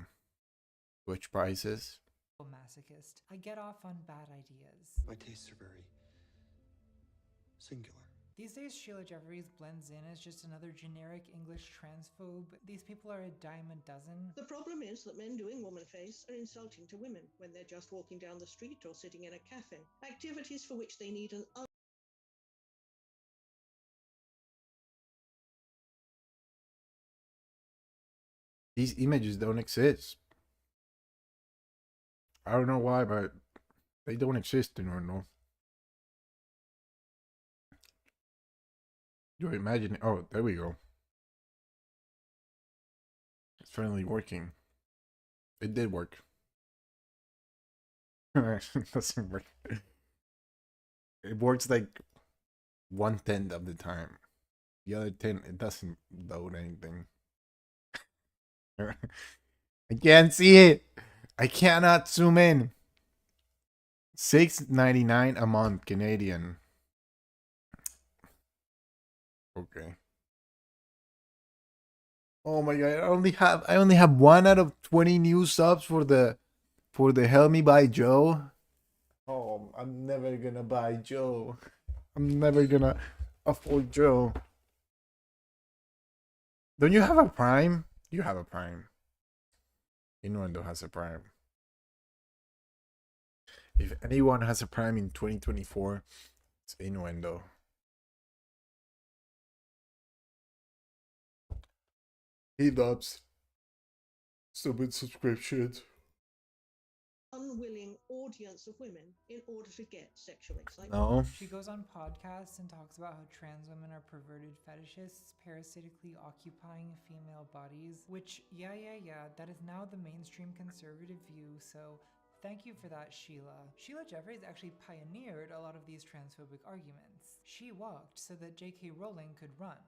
which prices? Masochist. I get off on bad ideas. My tastes are very singular. These days, Sheila Jeffries blends in as just another generic English transphobe. These people are a dime a dozen. The problem is that men doing woman face are insulting to women when they're just walking down the street or sitting in a cafe. Activities for which they need an These images don't exist. I don't know why, but they don't exist anymore. No. You imagine? Oh, there we go. It's finally working. It did work. It doesn't work. It works like 1/10 of the time. The other 10, it doesn't load anything. I can't see it. I cannot zoom in. $6.99 a month Canadian. Okay. Oh my god, I only have 1 out of 20 new subs for the Help Me Buy Joe. Oh, I'm never gonna buy Joe. I'm never gonna afford Joe. Don't you have a Prime? You have a Prime. Innuendo has a Prime. If anyone has a Prime in 2024, it's Innuendo. He loves stupid subscriptions. unwilling audience of women in order to get sexual excitement. No. She goes on podcasts and talks about how trans women are perverted fetishists, parasitically occupying female bodies, which, yeah, that is now the mainstream conservative view, so thank you for that, Sheila. Sheila Jeffries actually pioneered a lot of these transphobic arguments. She walked so that J.K. Rowling could run.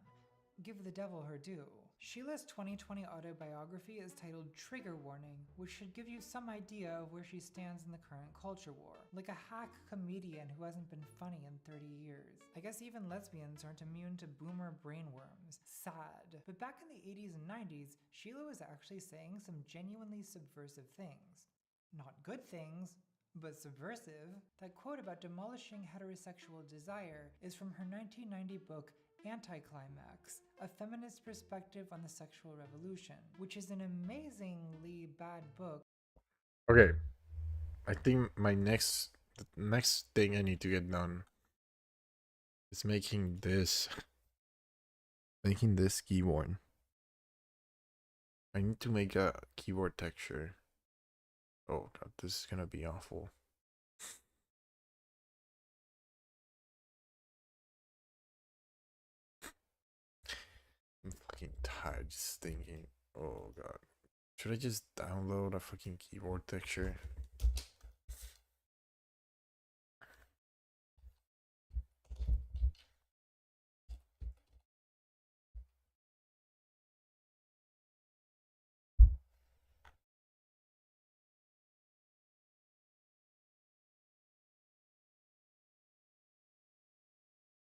Give the devil her due. Sheila's 2020 autobiography is titled Trigger Warning, which should give you some idea of where she stands in the current culture war. Like a hack comedian who hasn't been funny in 30 years. I guess even lesbians aren't immune to boomer brainworms. Sad. But back in the 80s and 90s, Sheila was actually saying some genuinely subversive things. Not good things, but subversive. That quote about demolishing heterosexual desire is from her 1990 book Anticlimax, a feminist perspective on the sexual revolution, which is an amazingly bad book. Okay, I think the next thing I need to get done is making this keyboard. I need to make a keyboard texture. Oh god, this is gonna be awful. I'm fucking tired just thinking. Oh god. Should I just download a fucking keyboard texture?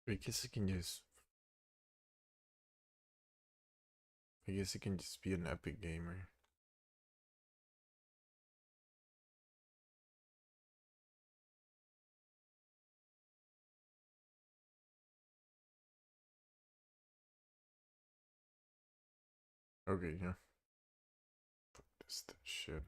I guess it can just be an epic gamer. Okay, yeah. Fuck this shit.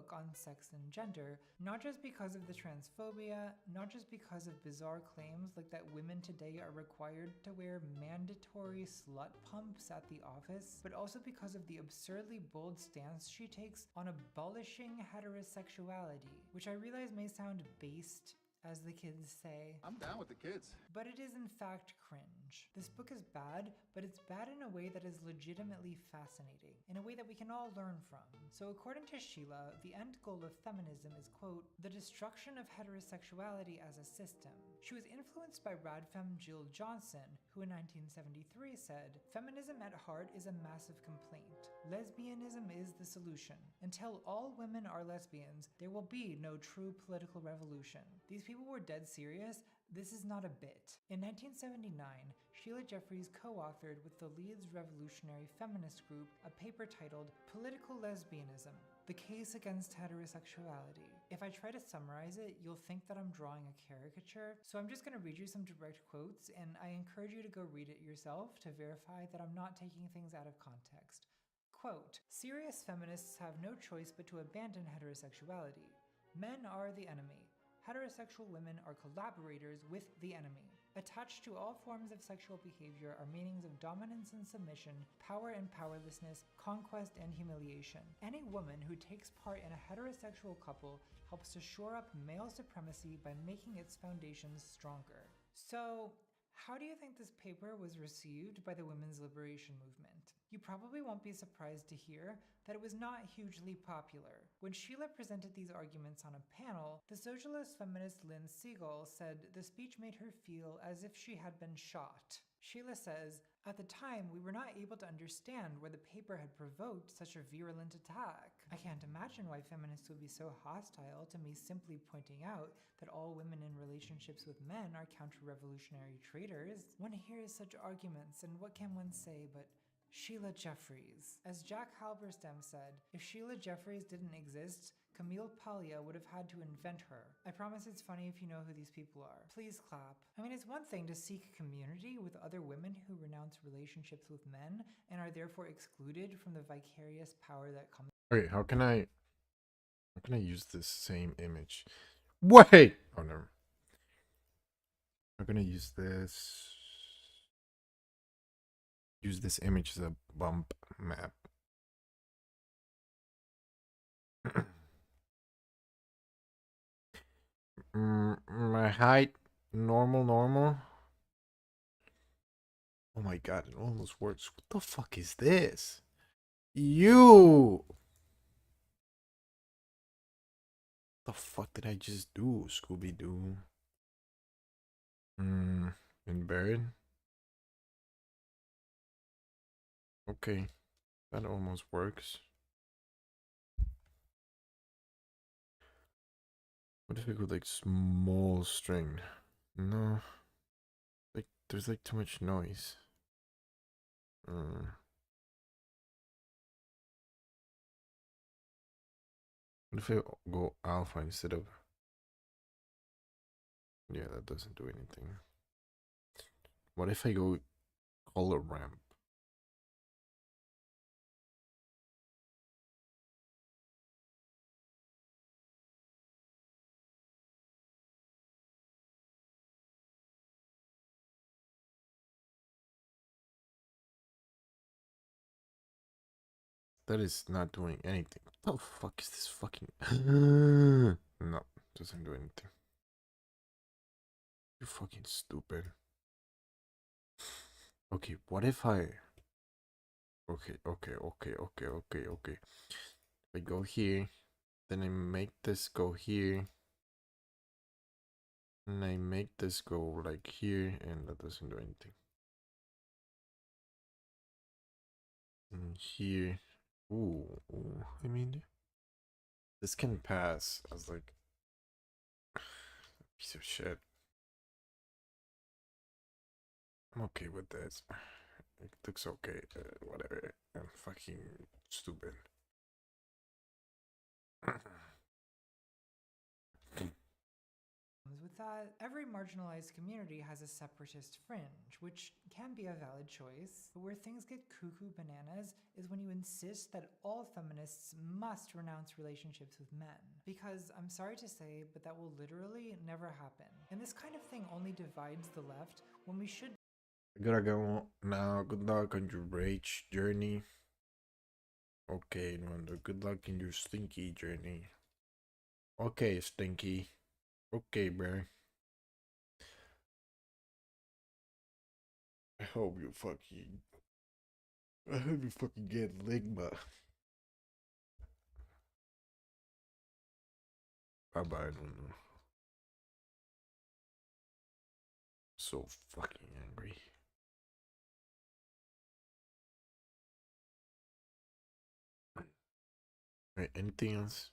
book on sex and gender, not just because of the transphobia, not just because of bizarre claims like that women today are required to wear mandatory slut pumps at the office, but also because of the absurdly bold stance she takes on abolishing heterosexuality, which I realize may sound based, as the kids say. I'm down with the kids. But it is in fact cringe. This book is bad, but it's bad in a way that is legitimately fascinating, in a way that we can all learn from. So according to Sheila, the end goal of feminism is, quote, the destruction of heterosexuality as a system. She was influenced by radfemme Jill Johnson, who in 1973 said, feminism at heart is a massive complaint. Lesbianism is the solution. Until all women are lesbians, there will be no true political revolution. These people were dead serious. This is not a bit. In 1979, Sheila Jeffreys co-authored with the Leeds Revolutionary Feminist Group a paper titled Political Lesbianism, The Case Against Heterosexuality. If I try to summarize it, you'll think that I'm drawing a caricature, so I'm just going to read you some direct quotes, and I encourage you to go read it yourself to verify that I'm not taking things out of context. Quote, serious feminists have no choice but to abandon heterosexuality. Men are the enemy. Heterosexual women are collaborators with the enemy. Attached to all forms of sexual behavior are meanings of dominance and submission, power and powerlessness, conquest and humiliation. Any woman who takes part in a heterosexual couple helps to shore up male supremacy by making its foundations stronger. So, how do you think this paper was received by the women's liberation movement? You probably won't be surprised to hear that it was not hugely popular. When Sheila presented these arguments on a panel, the socialist feminist Lynn Siegel said the speech made her feel as if she had been shot. Sheila says, at the time, we were not able to understand why the paper had provoked such a virulent attack. I can't imagine why feminists would be so hostile to me simply pointing out that all women in relationships with men are counter-revolutionary traitors. One hears such arguments, and what can one say but Sheila Jeffreys. As Jack Halberstam said, if Sheila Jeffreys didn't exist, Camille Paglia would have had to invent her. I promise it's funny if you know who these people are. Please clap. I mean, it's one thing to seek community with other women who renounce relationships with men and are therefore excluded from the vicarious power that comes. Okay, how can I use this same image? Wait! Oh no. I'm gonna use this image as a bump map. My height, normal. Oh my god, it almost works. What the fuck is this? You! What the fuck did I just do, Scooby-Doo? Invert. Okay, that almost works. What if I go like small string? No, like there's like too much noise. What if I go alpha instead of? Yeah, that doesn't do anything. What if I go color ramp? That is not doing anything. What the fuck is this fucking? No, doesn't do anything. You're fucking stupid. Okay, what if I... Okay. I go here, then I make this go here, and I make this go like here, and that doesn't do anything. And here, ooh, I mean, this can pass as like a piece of shit. I'm okay with this. It looks okay. Whatever. I'm fucking stupid. With that, every marginalized community has a separatist fringe, which can be a valid choice, but where things get cuckoo bananas is when you insist that all feminists must renounce relationships with men. Because, I'm sorry to say, but that will literally never happen. And this kind of thing only divides the left when we should. I gotta go now. Good luck on your rage journey. Okay, Wanda, good luck in your stinky journey. Okay, Stinky. Okay, bro. I hope you fucking get Ligma. Bye-bye, Luna. So fucking angry. Right, anything else?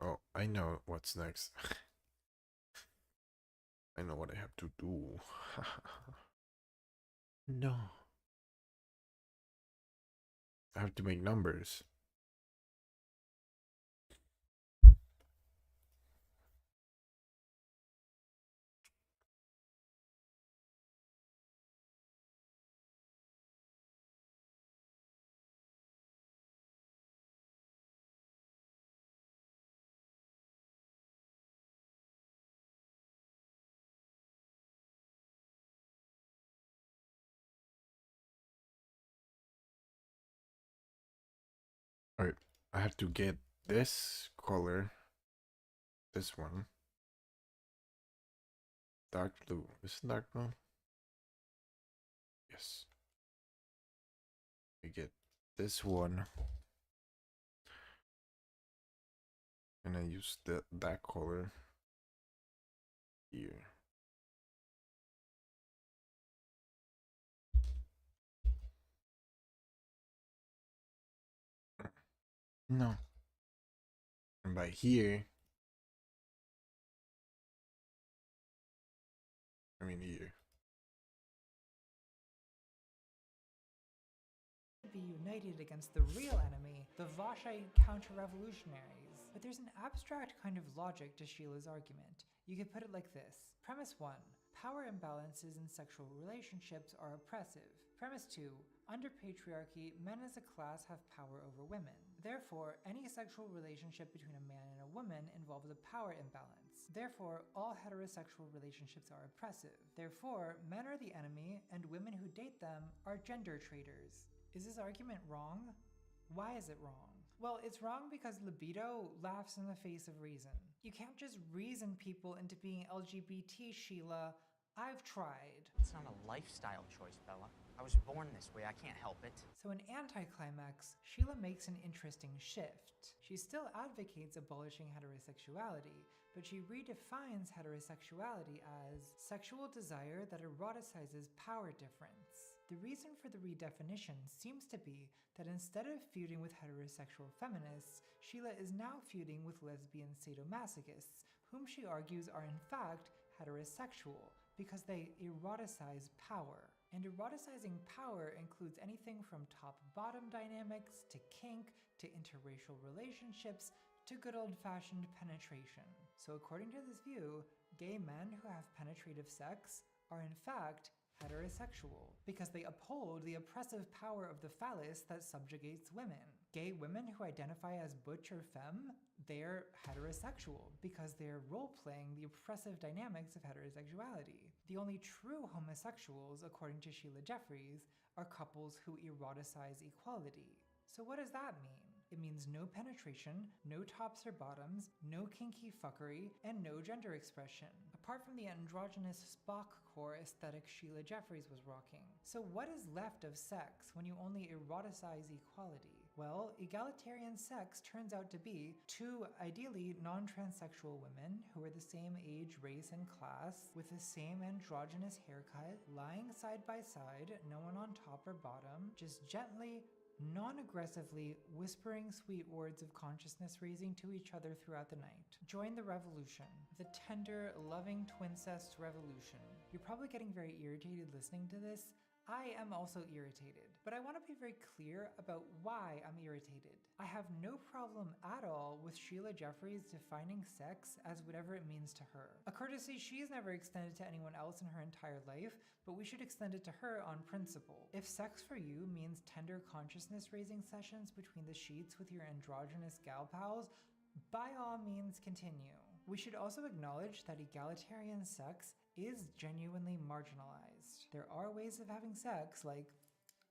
Oh, I know what's next. I know what I have to do. No. I have to make numbers. Alright, I have to get this color. This one. Dark blue. Is it dark blue? Yes. I get this one. And I use that color here. No. And by here, I mean here. Be united against the real enemy, the Vashite counter-revolutionaries. But there's an abstract kind of logic to Sheila's argument. You could put it like this. Premise 1. Power imbalances in sexual relationships are oppressive. Premise 2. Under patriarchy, men as a class have power over women. Therefore, any sexual relationship between a man and a woman involves a power imbalance. Therefore, all heterosexual relationships are oppressive. Therefore, men are the enemy, and women who date them are gender traitors. Is this argument wrong? Why is it wrong? Well, it's wrong because libido laughs in the face of reason. You can't just reason people into being LGBT, Sheila. I've tried. It's not a lifestyle choice, Bella. I was born this way, I can't help it. So in anticlimax, Sheila makes an interesting shift. She still advocates abolishing heterosexuality, but she redefines heterosexuality as sexual desire that eroticizes power difference. The reason for the redefinition seems to be that instead of feuding with heterosexual feminists, Sheila is now feuding with lesbian sadomasochists, whom she argues are in fact heterosexual because they eroticize power. And eroticizing power includes anything from top-bottom dynamics to kink to interracial relationships to good old-fashioned penetration. So according to this view, gay men who have penetrative sex are in fact heterosexual, because they uphold the oppressive power of the phallus that subjugates women. Gay women who identify as butch or femme, they're heterosexual, because they're role-playing the oppressive dynamics of heterosexuality. The only true homosexuals, according to Sheila Jeffreys, are couples who eroticize equality. So what does that mean? It means no penetration, no tops or bottoms, no kinky fuckery, and no gender expression, apart from the androgynous Spock core aesthetic Sheila Jeffreys was rocking. So what is left of sex when you only eroticize equality? Well, egalitarian sex turns out to be two ideally non-transsexual women who are the same age, race, and class, with the same androgynous haircut, lying side by side, no one on top or bottom, just gently, non-aggressively whispering sweet words of consciousness raising to each other throughout the night. Join the revolution, the tender, loving twincest revolution. You're probably getting very irritated listening to this. I am also irritated, but I want to be very clear about why I'm irritated. I have no problem at all with Sheila Jeffries defining sex as whatever it means to her. A courtesy she's never extended to anyone else in her entire life, but we should extend it to her on principle. If sex for you means tender consciousness raising sessions between the sheets with your androgynous gal pals, by all means continue. We should also acknowledge that egalitarian sex is genuinely marginalized. There are ways of having sex, like,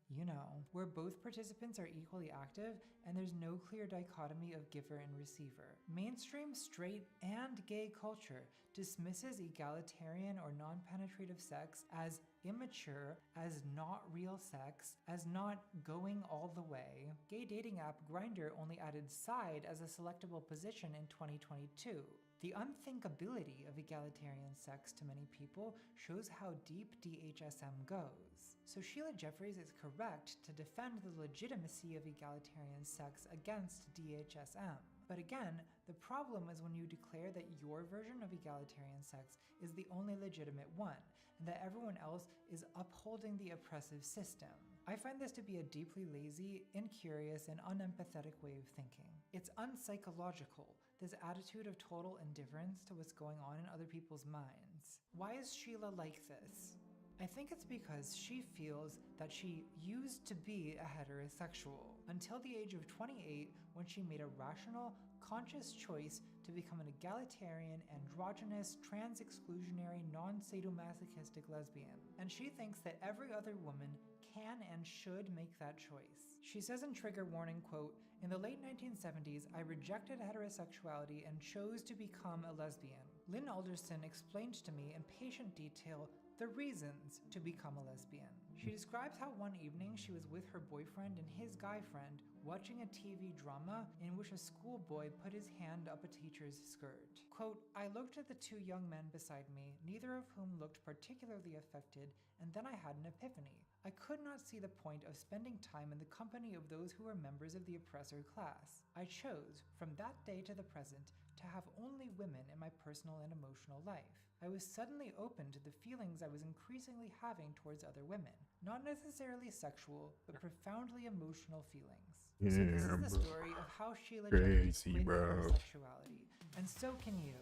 you know, where both participants are equally active and there's no clear dichotomy of giver and receiver. Mainstream straight and gay culture dismisses egalitarian or non-penetrative sex as immature, as not real sex, as not going all the way. Gay dating app Grindr only added side as a selectable position in 2022. The unthinkability of egalitarian sex to many people shows how deep DHSM goes. So Sheila Jeffries is correct to defend the legitimacy of egalitarian sex against DHSM. But again, the problem is when you declare that your version of egalitarian sex is the only legitimate one, and that everyone else is upholding the oppressive system. I find this to be a deeply lazy, incurious, and unempathetic way of thinking. It's unpsychological, this attitude of total indifference to what's going on in other people's minds. Why is Sheila like this? I think it's because she feels that she used to be a heterosexual until the age of 28, when she made a rational, conscious choice to become an egalitarian, androgynous, trans-exclusionary, non-sadomasochistic lesbian. And she thinks that every other woman can and should make that choice. She says in Trigger Warning, quote, "In the late 1970s, I rejected heterosexuality and chose to become a lesbian. Lynn Alderson explained to me in patient detail the reasons to become a lesbian." She describes how one evening she was with her boyfriend and his guy friend watching a TV drama in which a schoolboy put his hand up a teacher's skirt. Quote, "I looked at the two young men beside me, neither of whom looked particularly affected, and then I had an epiphany. I could not see the point of spending time in the company of those who were members of the oppressor class. I chose, from that day to the present, to have only women in my personal and emotional life. I was suddenly open to the feelings I was increasingly having towards other women. Not necessarily sexual, but profoundly emotional feelings." So this is the story of how Sheila Jeffries quit homosexuality, and so can you.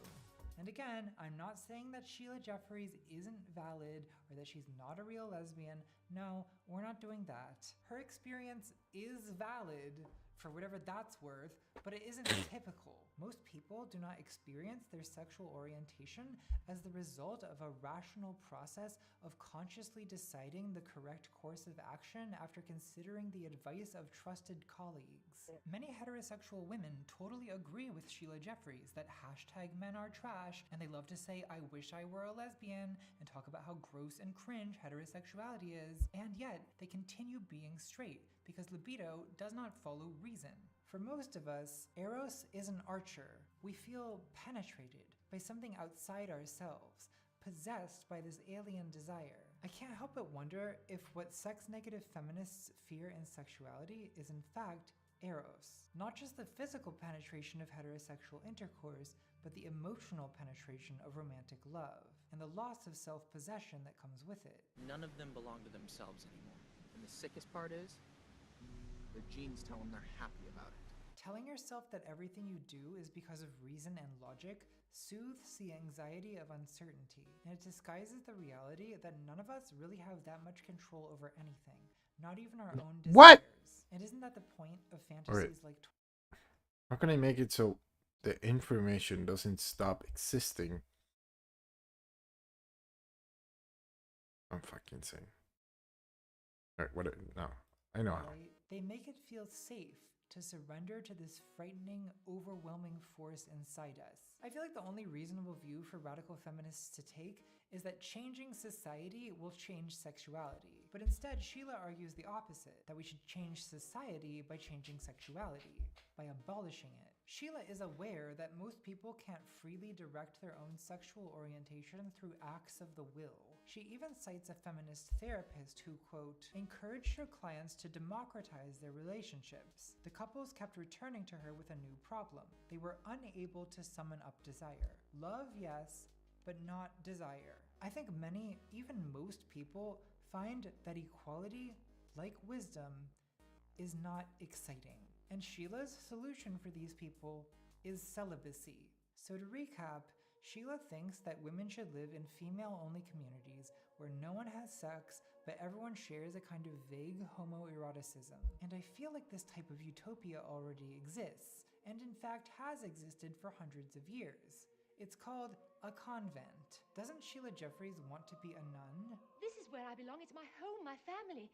And again, I'm not saying that Sheila Jeffries isn't valid or that she's not a real lesbian. No, we're not doing that. Her experience is valid, for whatever that's worth, but it isn't typical. Most people do not experience their sexual orientation as the result of a rational process of consciously deciding the correct course of action after considering the advice of trusted colleagues. Many heterosexual women totally agree with Sheila Jeffries that #men are trash, and they love to say, "I wish I were a lesbian," and talk about how gross and cringe heterosexuality is, and yet they continue being straight because libido does not follow reason. For most of us, Eros is an archer. We feel penetrated by something outside ourselves, possessed by this alien desire. I can't help but wonder if what sex-negative feminists fear in sexuality is in fact Eros. Not just the physical penetration of heterosexual intercourse, but the emotional penetration of romantic love, and the loss of self-possession that comes with it. None of them belong to themselves anymore. And the sickest part is, their genes tell them they're happy about it. Telling yourself that everything you do is because of reason and logic soothes the anxiety of uncertainty, and it disguises the reality that none of us really have that much control over anything, not even our own desires. What? And isn't that the point of fantasies like... How can I make it so the information doesn't stop existing? I'm fucking saying. Alright, what? No, I know how. They make it feel safe to surrender to this frightening, overwhelming force inside us. I feel like the only reasonable view for radical feminists to take is that changing society will change sexuality. But instead, Sheila argues the opposite, that we should change society by changing sexuality, by abolishing it. Sheila is aware that most people can't freely direct their own sexual orientation through acts of the will. She even cites a feminist therapist who, quote, encouraged her clients to democratize their relationships. The couples kept returning to her with a new problem. They were unable to summon up desire. Love, yes, but not desire. I think many, even most people, find that equality, like wisdom, is not exciting. And Sheila's solution for these people is celibacy. So to recap, Sheila thinks that women should live in female-only communities where no one has sex, but everyone shares a kind of vague homoeroticism. And I feel like this type of utopia already exists, and in fact has existed for hundreds of years. It's called a convent. Doesn't Sheila Jeffreys want to be a nun? This is where I belong. It's my home, my family.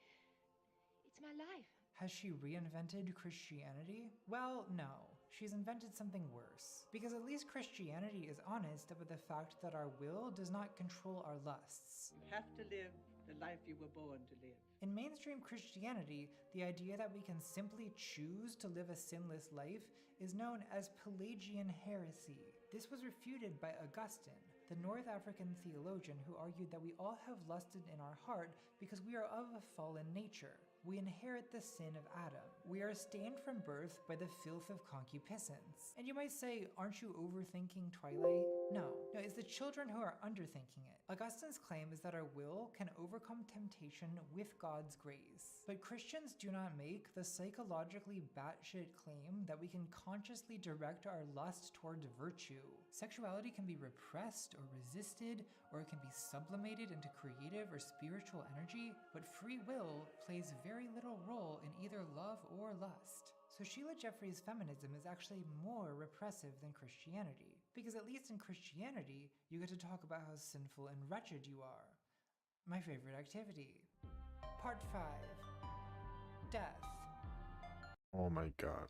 It's my life. Has she reinvented Christianity? Well, no. She's invented something worse. Because at least Christianity is honest about the fact that our will does not control our lusts. You have to live the life you were born to live. In mainstream Christianity, the idea that we can simply choose to live a sinless life is known as Pelagian heresy. This was refuted by Augustine, the North African theologian who argued that we all have lusted in our heart because we are of a fallen nature. We inherit the sin of Adam. We are stained from birth by the filth of concupiscence. And you might say, aren't you overthinking Twilight? No, it's the children who are underthinking it. Augustine's claim is that our will can overcome temptation with God's grace. But Christians do not make the psychologically batshit claim that we can consciously direct our lust towards virtue. Sexuality can be repressed or resisted, or it can be sublimated into creative or spiritual energy, but free will plays very little role in either love or lust. So Sheila Jeffreys' feminism is actually more repressive than Christianity, because at least in Christianity, you get to talk about how sinful and wretched you are. My favorite activity. Part 5. Death. Oh my god,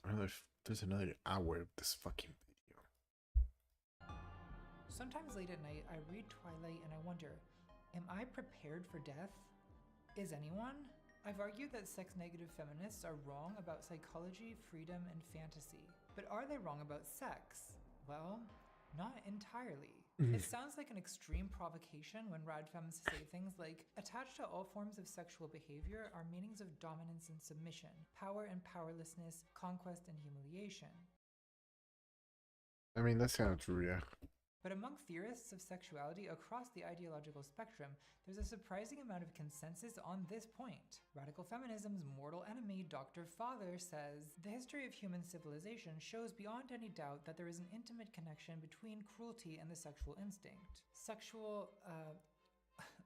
there's another hour of this fucking video. Sometimes late at night, I read Twilight and I wonder, am I prepared for death? Is anyone? I've argued that sex-negative feminists are wrong about psychology, freedom, and fantasy. But are they wrong about sex? Well, not entirely. It sounds like an extreme provocation when radfems say things like, attached to all forms of sexual behavior are meanings of dominance and submission, power and powerlessness, conquest and humiliation. I mean, that sounds true, yeah. But among theorists of sexuality across the ideological spectrum, there's a surprising amount of consensus on this point. Radical feminism's mortal enemy, Dr. Father, says, the history of human civilization shows beyond any doubt that there is an intimate connection between cruelty and the sexual instinct.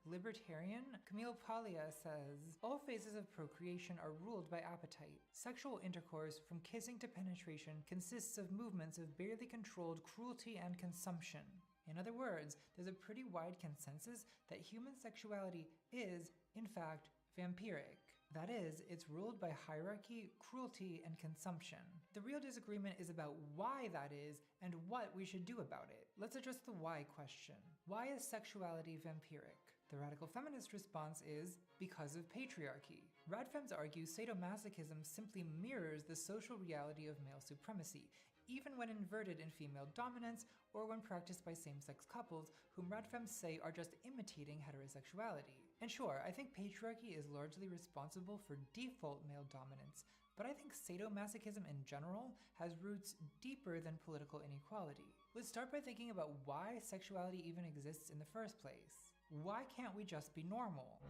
Libertarian Camille Paglia says, all phases of procreation are ruled by appetite. Sexual intercourse, from kissing to penetration, consists of movements of barely controlled cruelty and consumption. In other words, there's a pretty wide consensus that human sexuality is, in fact, vampiric. That is, it's ruled by hierarchy, cruelty, and consumption. The real disagreement is about why that is and what we should do about it. Let's address the why question. Why is sexuality vampiric? The radical feminist response is because of patriarchy. Radfems argue sadomasochism simply mirrors the social reality of male supremacy, even when inverted in female dominance or when practiced by same-sex couples whom radfems say are just imitating heterosexuality. And sure, I think patriarchy is largely responsible for default male dominance, but I think sadomasochism in general has roots deeper than political inequality. Let's start by thinking about why sexuality even exists in the first place. Why can't we just be normal?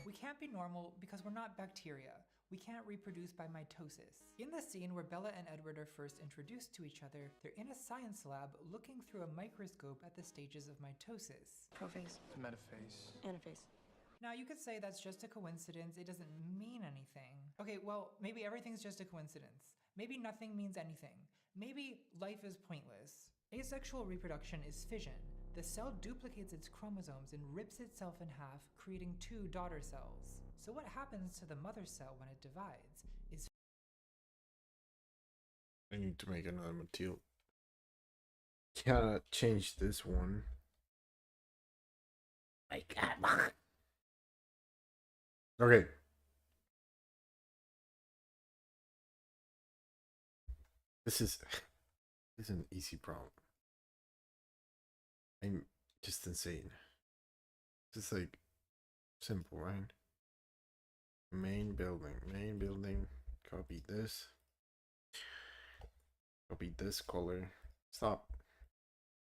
We can't be normal because we're not bacteria. We can't reproduce by mitosis. In the scene where Bella and Edward are first introduced to each other, they're in a science lab looking through a microscope at the stages of mitosis. Prophase. Metaphase. Anaphase. Now you could say that's just a coincidence, it doesn't mean anything. Okay, well, maybe everything's just a coincidence. Maybe nothing means anything. Maybe life is pointless. Asexual reproduction is fission. The cell duplicates its chromosomes and rips itself in half, creating 2 daughter cells. So what happens to the mother cell when it divides is... I need to make another material. Gotta change this one. My god. Okay. This is an easy problem. I'm just insane. This is like simple, right? Main building, copy this color, stop.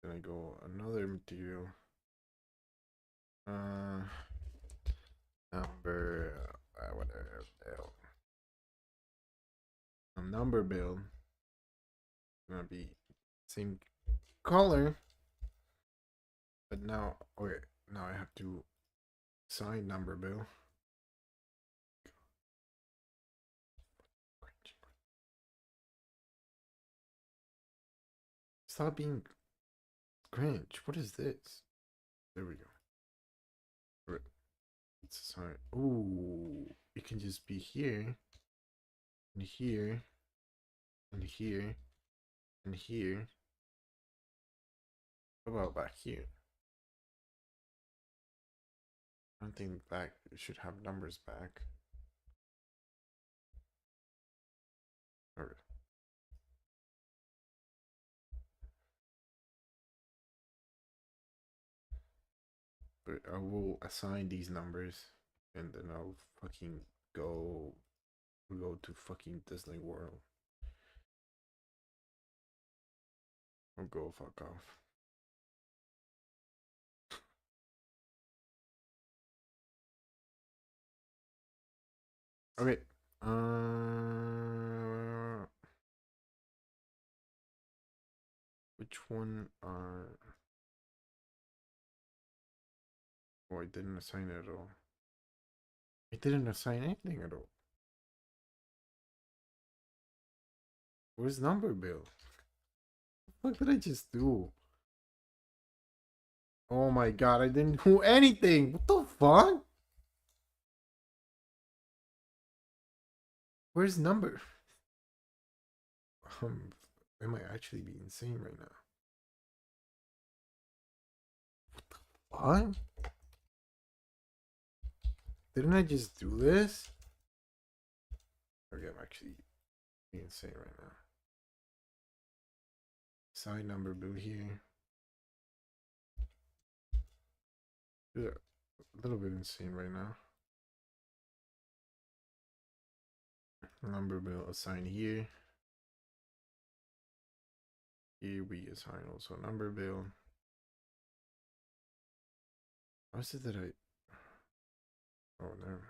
Then I go another material, number bill gonna be same color, but now okay, now I have to sign number bill. Stop being cringe. What is this? There we go. All right. Let's sign. Ooh, it can just be here, and here, and here, and here. What about back here? I don't think back it should have numbers back. Alright. But I will assign these numbers and then I'll fucking go to fucking Disney World. Or go fuck off. Okay. Which one are... Oh, I didn't assign it at all. I didn't assign anything at all. Where's number bill? What did I just do? Oh my god, I didn't do anything. What the fuck? Where's number? I might actually be insane right now. What? Didn't I just do this? Okay, I'm actually being insane right now. Side number bill here. Yeah, a little bit insane right now. Number bill assigned here. Here we assign also number bill. How is it that I... Oh, never mind.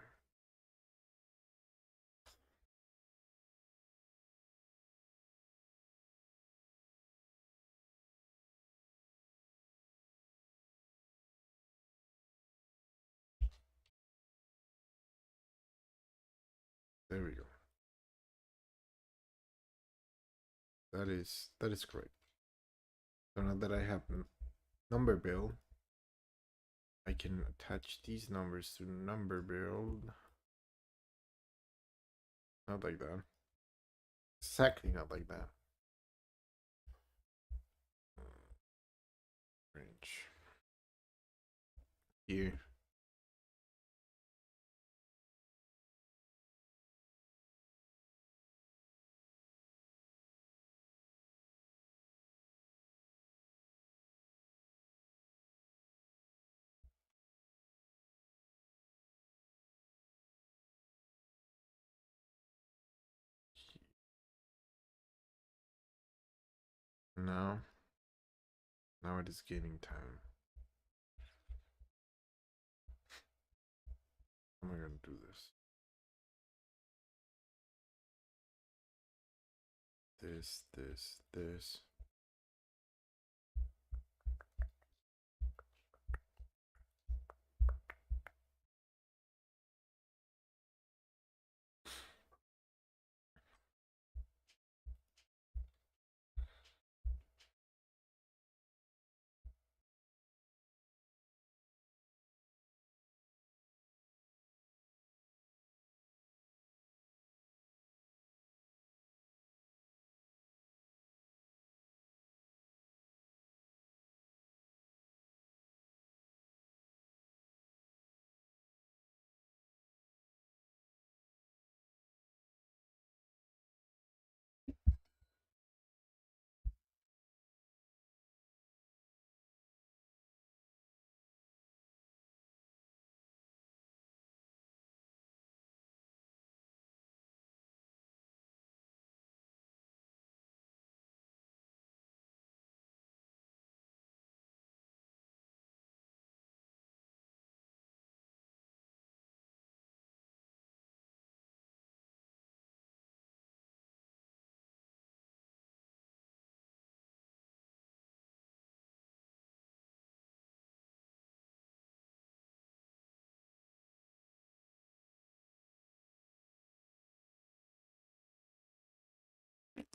There we go. That is correct. So now that I have number bill, I can attach these numbers to number bill. Not like that. Exactly not like that. Range. Here. Now it is gaining time. How am I going to do this? This.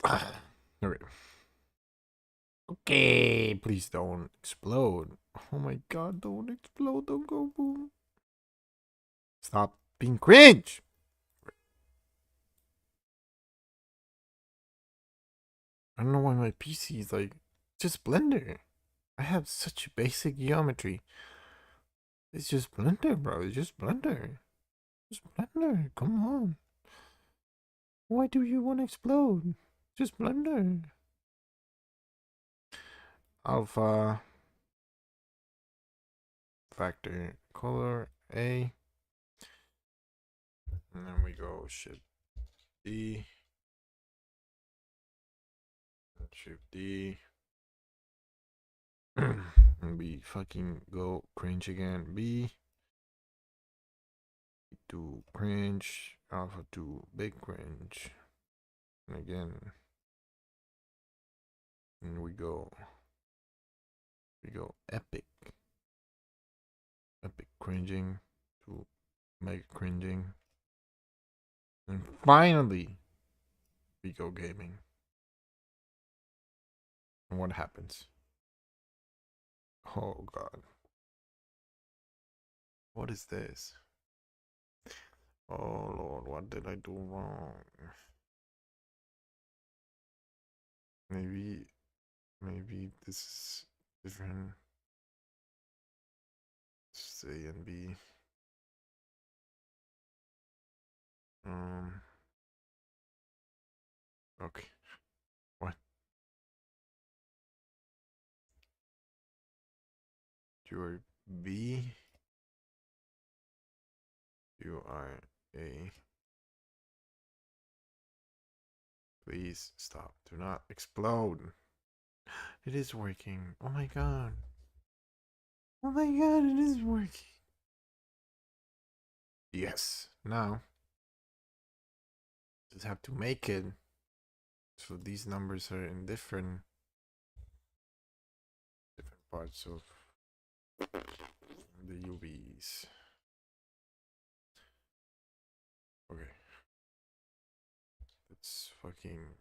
Alright. Okay, please don't explode. Oh my god, don't explode, don't go boom. Stop being cringe! I don't know why my PC is like, just Blender. I have such basic geometry. It's just Blender, bro. It's just Blender. Just Blender. Come on. Why do you want to explode? Just Blender. Alpha. Factor color A. And then we go Shift D. Shift D. And we fucking go cringe again. B. To cringe. Alpha to big cringe. And again. And we go epic. Epic cringing to mega cringing. And finally, we go gaming. And what happens? Oh god. What is this? Oh lord, what did I do wrong? Maybe this is different. Just A and B. Okay. What? You are B. You are A. Please stop. Do not explode. It is working. Oh my god. Oh my god, it is working. Yes. Now, just have to make it. So these numbers are in different parts of the UVs. Okay. It's fucking.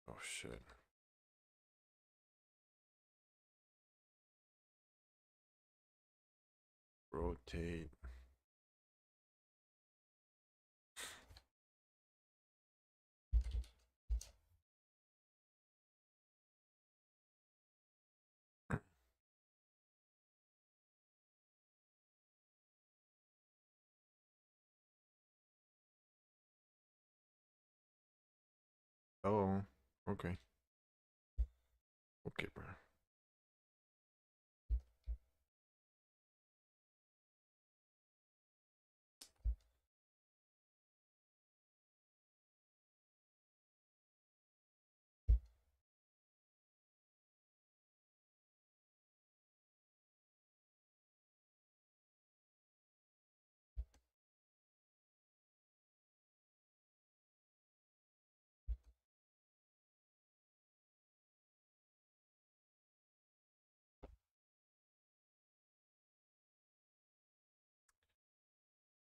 Oh shit. Rotate. Oh, okay. Okay, bro.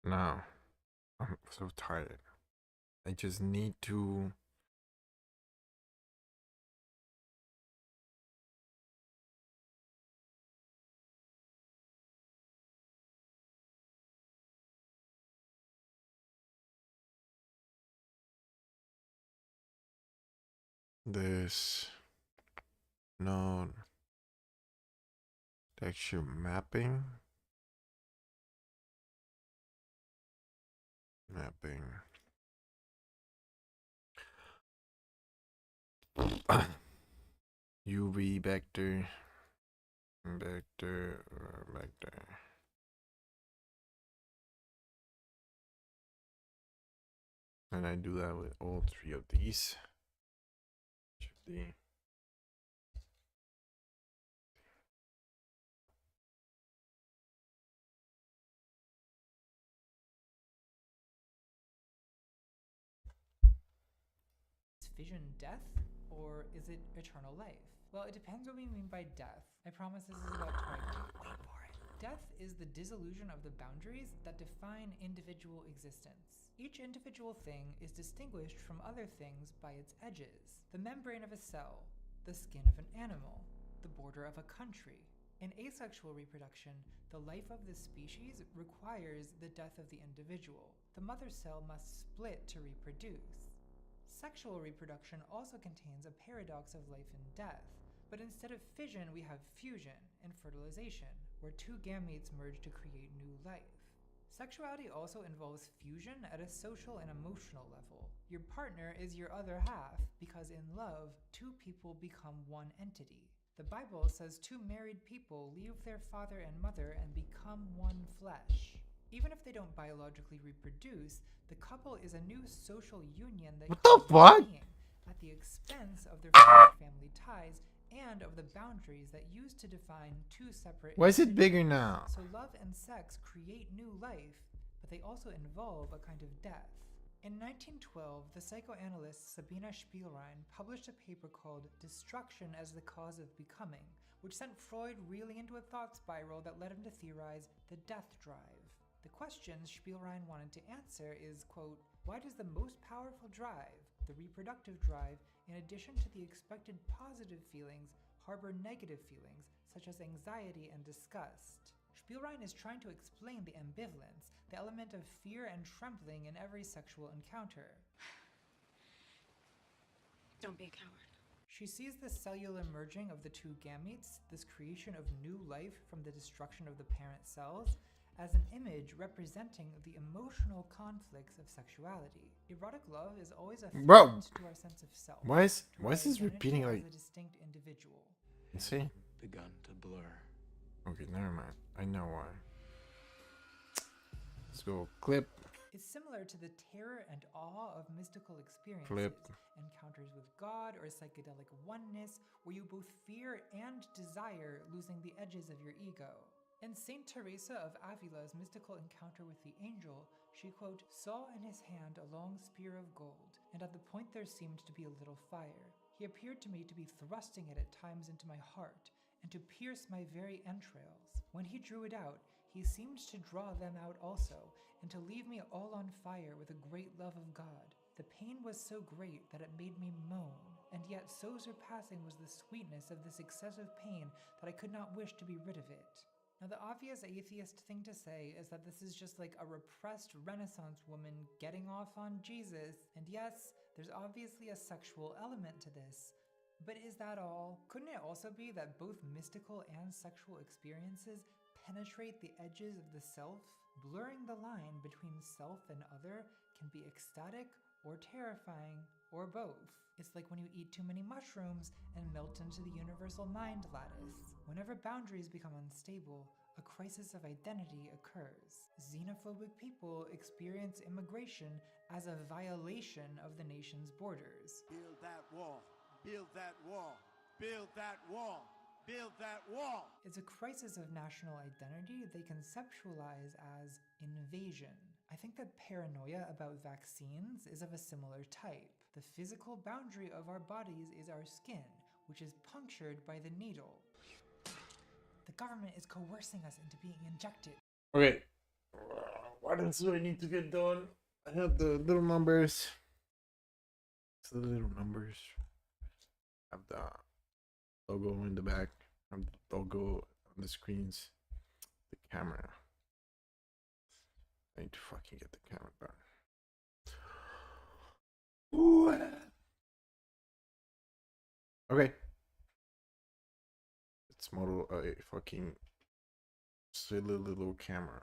Now, I'm so tired. I just need to. This node texture mapping. UV vector. Vector. And I do that with all three of these. Shift D. Is vision death, or is it eternal life? Well, it depends what we mean by death. I promise this is about Twilight. Wait for it. Death is the dissolution of the boundaries that define individual existence. Each individual thing is distinguished from other things by its edges: the membrane of a cell, the skin of an animal, the border of a country. In asexual reproduction, the life of the species requires the death of the individual. The mother cell must split to reproduce. Sexual reproduction also contains a paradox of life and death, but instead of fission we have fusion and fertilization, where two gametes merge to create new life. Sexuality also involves fusion at a social and emotional level. Your partner is your other half, because in love, two people become one entity. The Bible says two married people leave their father and mother and become one flesh. Even if they don't biologically reproduce, the couple is a new social union that comes into being at the expense of their family ties and of the boundaries that used to define two separate Why is it bigger now? So love and sex create new life, but they also involve a kind of death. In 1912, the psychoanalyst Sabina Spielrein published a paper called Destruction as the Cause of Becoming, which sent Freud reeling into a thought spiral that led him to theorize the death drive. The questions Spielrein wanted to answer is, quote, why does the most powerful drive, the reproductive drive, in addition to the expected positive feelings, harbor negative feelings, such as anxiety and disgust? Spielrein is trying to explain the ambivalence, the element of fear and trembling in every sexual encounter. Don't be a coward. She sees the cellular merging of the two gametes, this creation of new life from the destruction of the parent cells, as an image representing the emotional conflicts of sexuality. Erotic love is always a threat to our sense of self. Why is this repeating as like a distinct individual? See? Begun to blur. Okay, never mind. I know why. Let's go clip. It's similar to the terror and awe of mystical experiences, Flip. encounters with God or psychedelic oneness, where you both fear and desire losing the edges of your ego. In Saint Teresa of Avila's mystical encounter with the angel, she, quote, saw in his hand a long spear of gold, and at the point there seemed to be a little fire. He appeared to me to be thrusting it at times into my heart, and to pierce my very entrails. When he drew it out, he seemed to draw them out also, and to leave me all on fire with a great love of God. The pain was so great that it made me moan, and yet so surpassing was the sweetness of this excessive pain that I could not wish to be rid of it. Now, the obvious atheist thing to say is that this is just like a repressed Renaissance woman getting off on Jesus, and yes, there's obviously a sexual element to this. But is that all? Couldn't it also be that both mystical and sexual experiences penetrate the edges of the self? Blurring the line between self and other can be ecstatic or terrifying or both. It's like when you eat too many mushrooms and melt into the universal mind lattice. Whenever boundaries become unstable, a crisis of identity occurs. Xenophobic people experience immigration as a violation of the nation's borders. Build that wall. Build that wall. Build that wall. Build that wall. It's a crisis of national identity they conceptualize as invasion. I think that paranoia about vaccines is of a similar type. The physical boundary of our bodies is our skin, which is punctured by the needle. The government is coercing us into being injected. Okay. What else do I need to get done? I have the little numbers. It's the little numbers. I have the logo in the back. I have the logo on the screens. The camera. I need to fucking get the camera done. Ooh. Okay. Let's model a fucking silly little camera.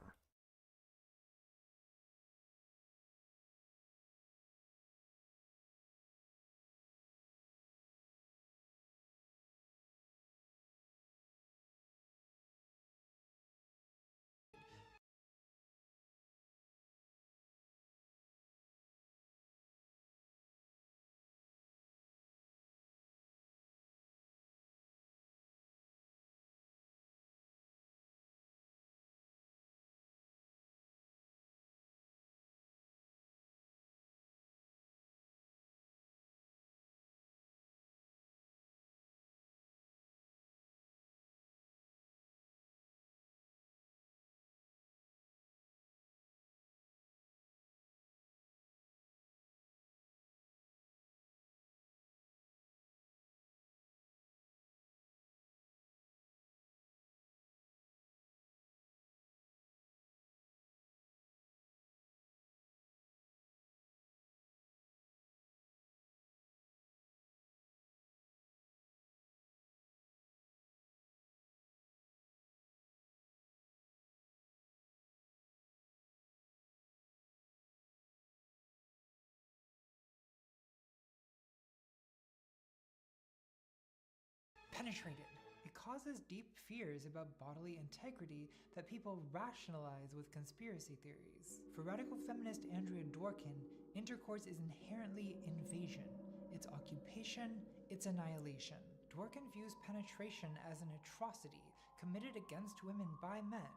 penetrated. It causes deep fears about bodily integrity that people rationalize with conspiracy theories. For radical feminist Andrea Dworkin, intercourse is inherently invasion. It's occupation, it's annihilation. Dworkin views penetration as an atrocity committed against women by men,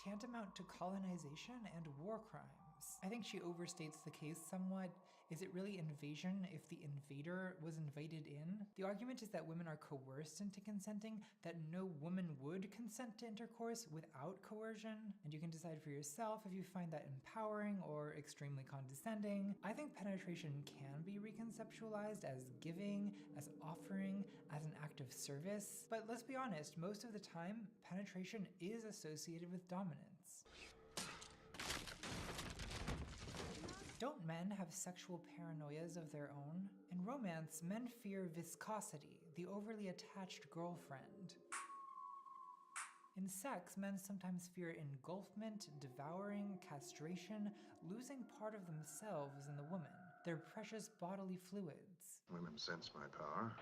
tantamount to colonization and war crimes. I think she overstates the case somewhat. Is it really invasion if the invader was invited in? The argument is that women are coerced into consenting, that no woman would consent to intercourse without coercion, and you can decide for yourself if you find that empowering or extremely condescending. I think penetration can be reconceptualized as giving, as offering, as an act of service, but let's be honest, most of the time, penetration is associated with dominance. Don't men have sexual paranoias of their own? In romance, men fear viscosity, the overly attached girlfriend. In sex, men sometimes fear engulfment, devouring, castration, losing part of themselves in the woman, their precious bodily fluids. Women sense my power,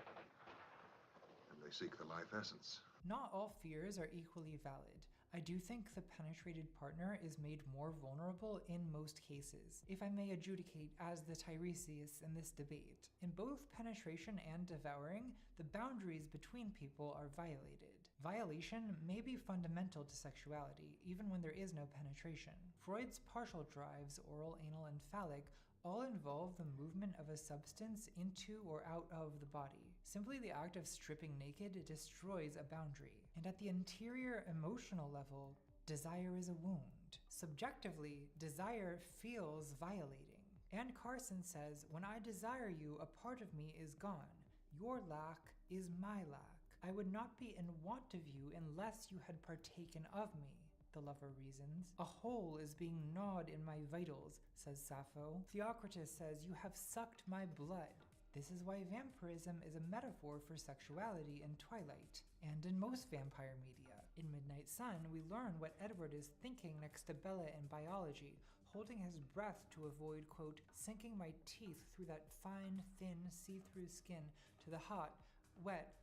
and they seek the life essence. Not all fears are equally valid. I do think the penetrated partner is made more vulnerable in most cases, if I may adjudicate as the Tiresias in this debate. In both penetration and devouring, the boundaries between people are violated. Violation may be fundamental to sexuality, even when there is no penetration. Freud's partial drives, oral, anal, and phallic, all involve the movement of a substance into or out of the body. Simply the act of stripping naked destroys a boundary. And at the interior emotional level, desire is a wound. Subjectively, desire feels violating. Anne Carson says, "When I desire you, a part of me is gone. Your lack is my lack. I would not be in want of you unless you had partaken of me." The lover reasons. "A hole is being gnawed in my vitals," says Sappho. Theocritus says, "You have sucked my blood." This is why vampirism is a metaphor for sexuality in Twilight, and in most vampire media. In Midnight Sun, we learn what Edward is thinking next to Bella in biology, holding his breath to avoid, quote, "sinking my teeth through that fine, thin, see-through skin to the hot, wet,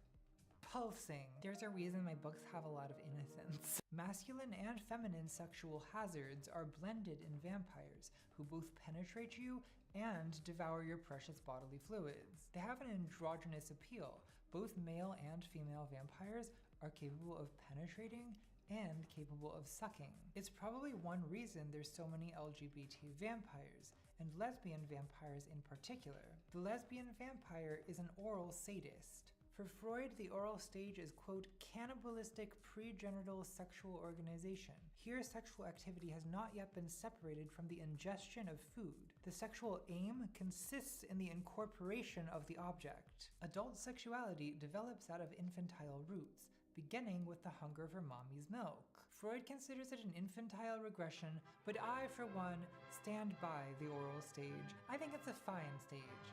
pulsing." There's a reason my books have a lot of innocence. Masculine and feminine sexual hazards are blended in vampires, who both penetrate you and devour your precious bodily fluids. They have an androgynous appeal. Both male and female vampires are capable of penetrating and capable of sucking. It's probably one reason there's so many LGBT vampires, and lesbian vampires in particular. The lesbian vampire is an oral sadist. For Freud, the oral stage is, quote, "cannibalistic pregenital sexual organization." Here, sexual activity has not yet been separated from the ingestion of food. The sexual aim consists in the incorporation of the object. Adult sexuality develops out of infantile roots, beginning with the hunger for mommy's milk. Freud considers it an infantile regression, but I, for one, stand by the oral stage. I think it's a fine stage.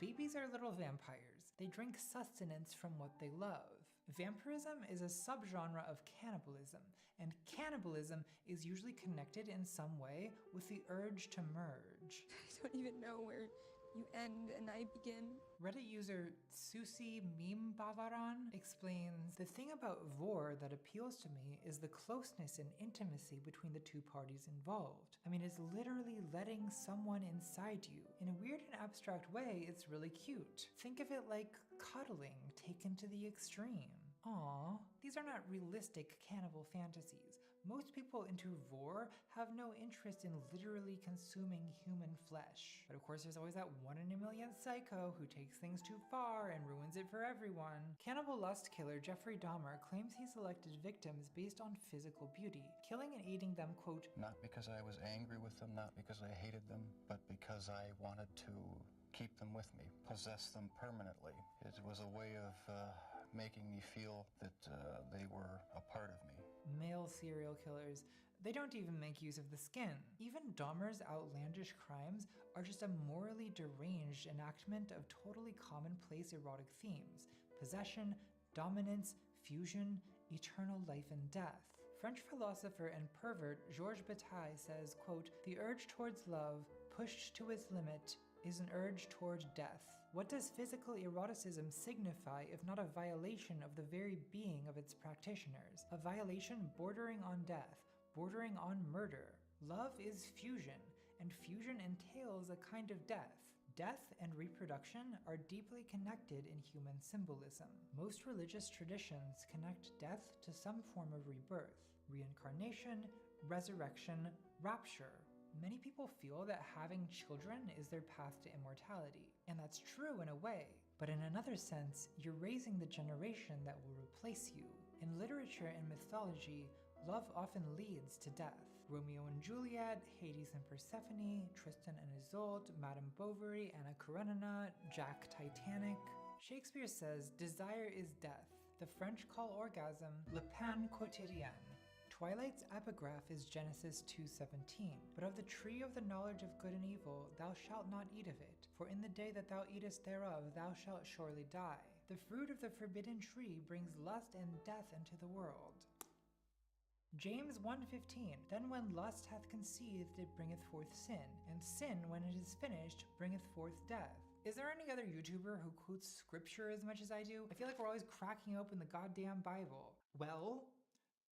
Babies are little vampires. They drink sustenance from what they love. Vampirism is a subgenre of cannibalism, and cannibalism is usually connected in some way with the urge to merge. I don't even know where you end and I begin. Reddit user Susi Meme Bavaran explains, "The thing about vor that appeals to me is the closeness and intimacy between the two parties involved. I mean, it's literally letting someone inside you. In a weird and abstract way, it's really cute. Think of it like cuddling taken to the extreme." Aww, these are not realistic cannibal fantasies. Most people into vor have no interest in literally consuming human flesh. But of course, there's always that 1 in a million psycho who takes things too far and ruins it for everyone. Cannibal lust killer Jeffrey Dahmer claims he selected victims based on physical beauty, killing and eating them, quote, "Not because I was angry with them, not because I hated them, but because I wanted to keep them with me, possess them permanently. It was a way of making me feel that they were a part of me." Male serial killers, they don't even make use of the skin. Even Dahmer's outlandish crimes are just a morally deranged enactment of totally commonplace erotic themes: possession, dominance, fusion, eternal life and death. French philosopher and pervert Georges Bataille says, quote, "The urge towards love, pushed to its limit, is an urge toward death." What does physical eroticism signify if not a violation of the very being of its practitioners? A violation bordering on death, bordering on murder. Love is fusion, and fusion entails a kind of death. Death and reproduction are deeply connected in human symbolism. Most religious traditions connect death to some form of rebirth, reincarnation, resurrection, rapture. Many people feel that having children is their path to immortality, and that's true in a way, but in another sense, you're raising the generation that will replace you. In literature and mythology, love often leads to death. Romeo and Juliet, Hades and Persephone, Tristan and Isolde, Madame Bovary, Anna Karenina, Jack Titanic. Shakespeare says, desire is death. The French call orgasm le pain quotidien. Twilight's epigraph is Genesis 2:17, but of the tree of the knowledge of good and evil thou shalt not eat of it, for in the day that thou eatest thereof thou shalt surely die. The fruit of the forbidden tree brings lust and death into the world. James 1:15, then when lust hath conceived it bringeth forth sin, and sin when it is finished bringeth forth death. Is there any other YouTuber who quotes scripture as much as I do? I feel like we're always cracking open the goddamn Bible. Well,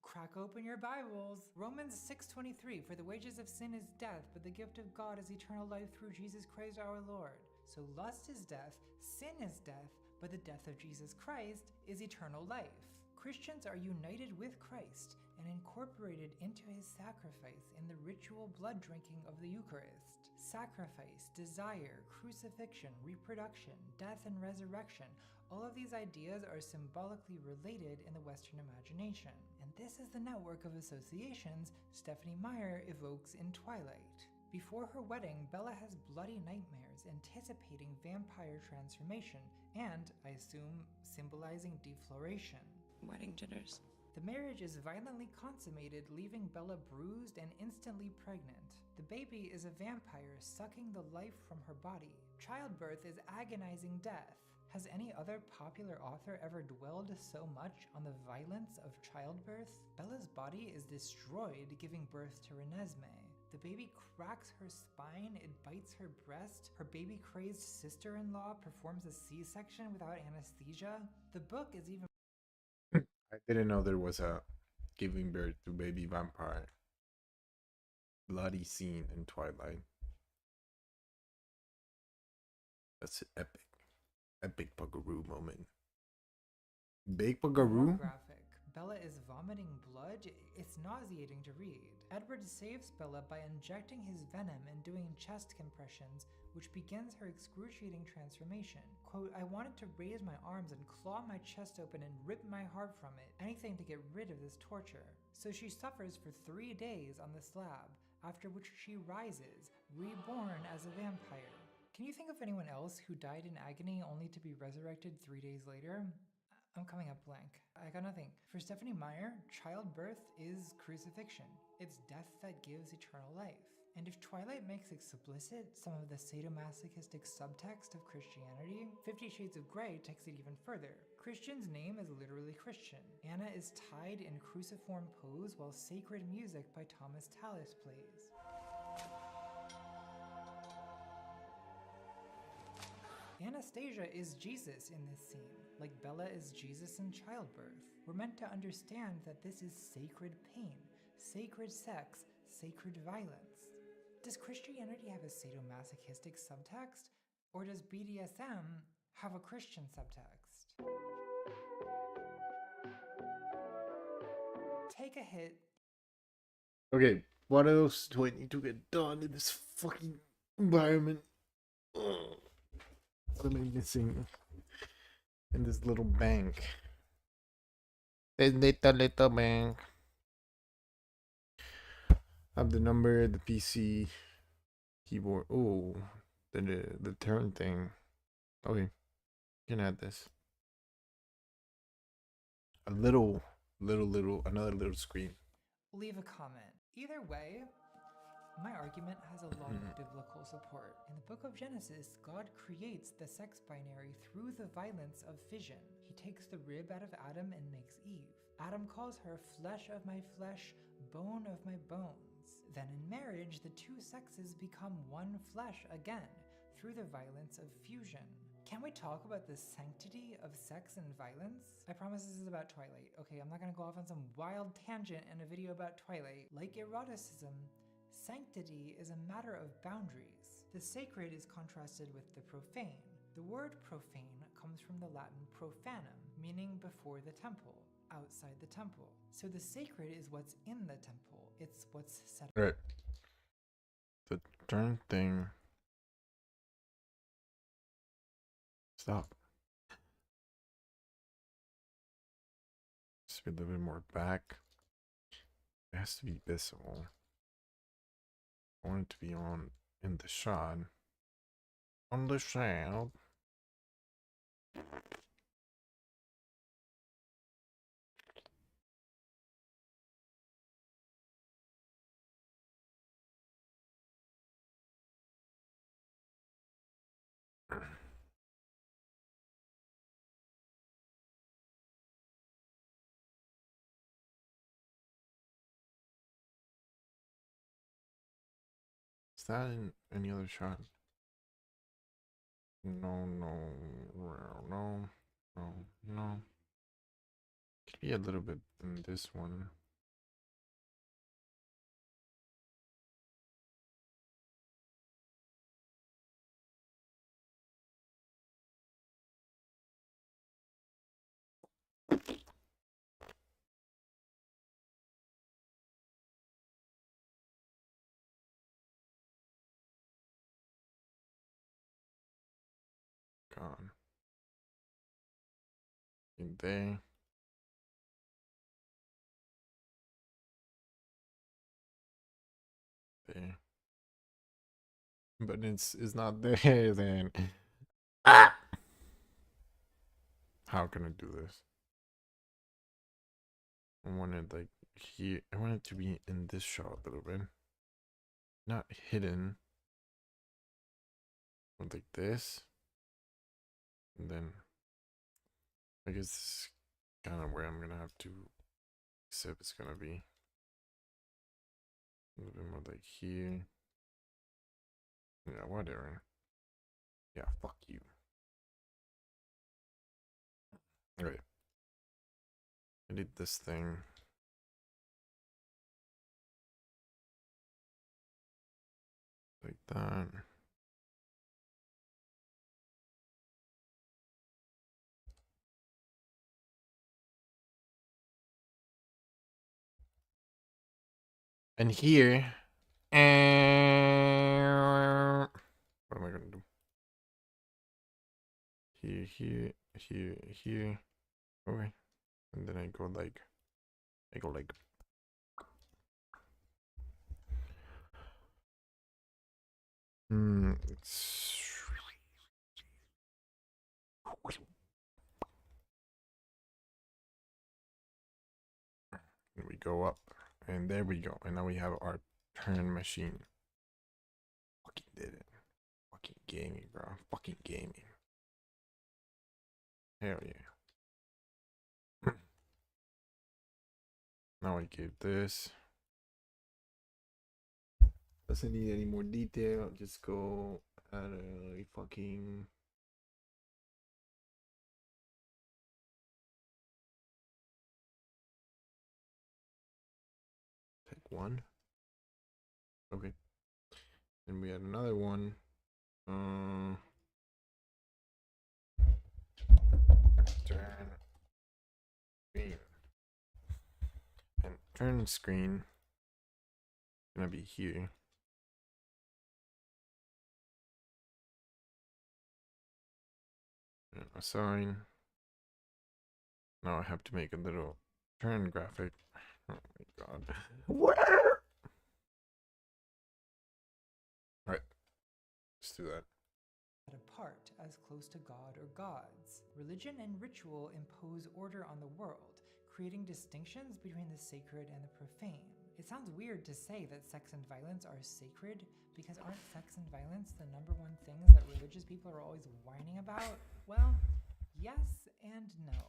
crack open your Bibles. Romans 6:23, for the wages of sin is death, but the gift of God is eternal life through Jesus Christ our Lord. So lust is death, sin is death, but the death of Jesus Christ is eternal life. Christians are united with Christ and incorporated into his sacrifice in the ritual blood drinking of the Eucharist. Sacrifice, desire, crucifixion, reproduction, death, and resurrection, all of these ideas are symbolically related in the Western imagination. And this is the network of associations Stephenie Meyer evokes in Twilight. Before her wedding, Bella has bloody nightmares anticipating vampire transformation and, I assume, symbolizing defloration. Wedding jitters. The marriage is violently consummated, leaving Bella bruised and instantly pregnant. The baby is a vampire sucking the life from her body. Childbirth is agonizing death. Has any other popular author ever dwelled so much on the violence of childbirth? Bella's body is destroyed, giving birth to Renesmee. The baby cracks her spine, it bites her breast, her baby-crazed sister-in-law performs a C-section without anesthesia. The book is even... I didn't know there was a giving birth to baby vampire bloody scene in Twilight. That's epic. Epic Buckaroo moment. Big Buckaroo? Graphic. Bella is vomiting blood. It's nauseating to read. Edward saves Bella by injecting his venom and doing chest compressions, which begins her excruciating transformation. Quote, I wanted to raise my arms and claw my chest open and rip my heart from it, anything to get rid of this torture. So she suffers for 3 days on the slab, after which she rises, reborn as a vampire. Can you think of anyone else who died in agony only to be resurrected 3 days later? I'm coming up blank. I got nothing. For Stephenie Meyer, childbirth is crucifixion. It's death that gives eternal life. And if Twilight makes explicit some of the sadomasochistic subtext of Christianity, 50 Shades of Grey takes it even further. Christian's name is literally Christian. Anna is tied in cruciform pose while sacred music by Thomas Tallis plays. Anastasia is Jesus in this scene, like Bella is Jesus in childbirth. We're meant to understand that this is sacred pain, sacred sex, sacred violence. Does Christianity have a sadomasochistic subtext? Or does BDSM have a Christian subtext? Take a hit. Okay, what else do I need to get done in this fucking environment? Ugh. What am I missing in this little bank? This little bank. I have the number, the PC, keyboard. Oh, the turn thing. Okay, can add this. Another little screen. Leave a comment. Either way, my argument has a lot of biblical support. In the book of Genesis, God creates the sex binary through the violence of fission. He takes the rib out of Adam and makes Eve. Adam calls her flesh of my flesh, bone of my bones. Then in marriage, the two sexes become one flesh again through the violence of fusion. Can we talk about the sanctity of sex and violence? I promise this is about Twilight. Okay, I'm not gonna go off on some wild tangent in a video about Twilight. Like eroticism, sanctity is a matter of boundaries. The sacred is contrasted with the profane. The word profane comes from the Latin profanum, meaning before the temple, outside the temple. So the sacred is what's in the temple. It's what's set up. Right. The turn thing. Stop. Just be a little bit more back. It has to be visible. I want it to be on in the shot. On the shot. Is that in any other shot? No, no, no, no, no. Could be a little bit in this one. Gone. In there. There. But it's not there then. Ah! How can I do this? I want it like here. I want it to be in this shot a little bit. Not hidden. Like this. And then I guess this is kind of where I'm gonna have to accept it's gonna be. A little bit more like here. Yeah, whatever. Yeah, fuck you. Alright. I need this thing. Like that. And here, what am I gonna do? Here, here, here, here. Okay, and then I go like, and we go up. And there we go. And now we have our turn machine. Fucking did it. Fucking gaming, bro. Fucking gaming. Hell yeah. Now I give this. Doesn't need any more detail. Just go add a fucking... one. Okay. And we had another one. Turn screen. And turn screen gonna be here. And assign. Now I have to make a little turn graphic. Oh my god. Where? Alright. Let's do that. Apart as close to God or gods. Religion and ritual impose order on the world, creating distinctions between the sacred and the profane. It sounds weird to say that sex and violence are sacred, because aren't sex and violence the #1 things that religious people are always whining about? Well, yes and no.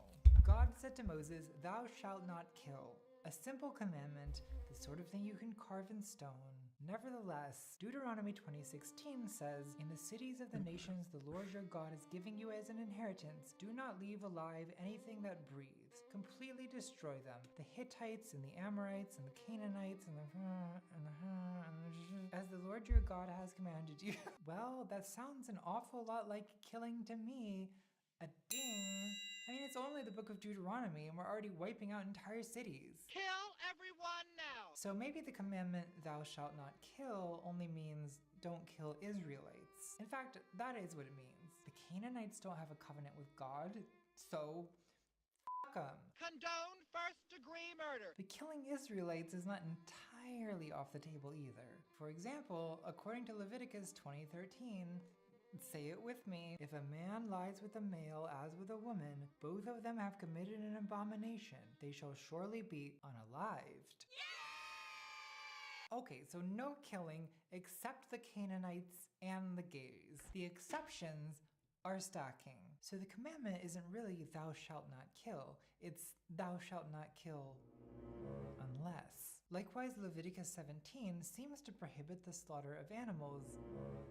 God said to Moses, "Thou shalt not kill." A simple commandment, the sort of thing you can carve in stone. Nevertheless, Deuteronomy 20:16 says, "In the cities of the nations the Lord your God is giving you as an inheritance, do not leave alive anything that breathes. Completely destroy them. The Hittites and the Amorites and the Canaanites and as the Lord your God has commanded you." Well, that sounds an awful lot like killing to me. A ding. I mean, it's only the book of Deuteronomy and we're already wiping out entire cities. Kill everyone now! So maybe the commandment, "thou shalt not kill," only means don't kill Israelites. In fact, that is what it means. The Canaanites don't have a covenant with God, so fuck them. Condone first-degree murder! But killing Israelites is not entirely off the table either. For example, according to Leviticus 20:13, say it with me, "If a man lies with a male as with a woman, both of them have committed an abomination. They shall surely be unalived." Okay, so no killing except the Canaanites and the gays. The exceptions are stacking. So the commandment isn't really "thou shalt not kill," it's "thou shalt not kill unless." Likewise, Leviticus 17 seems to prohibit the slaughter of animals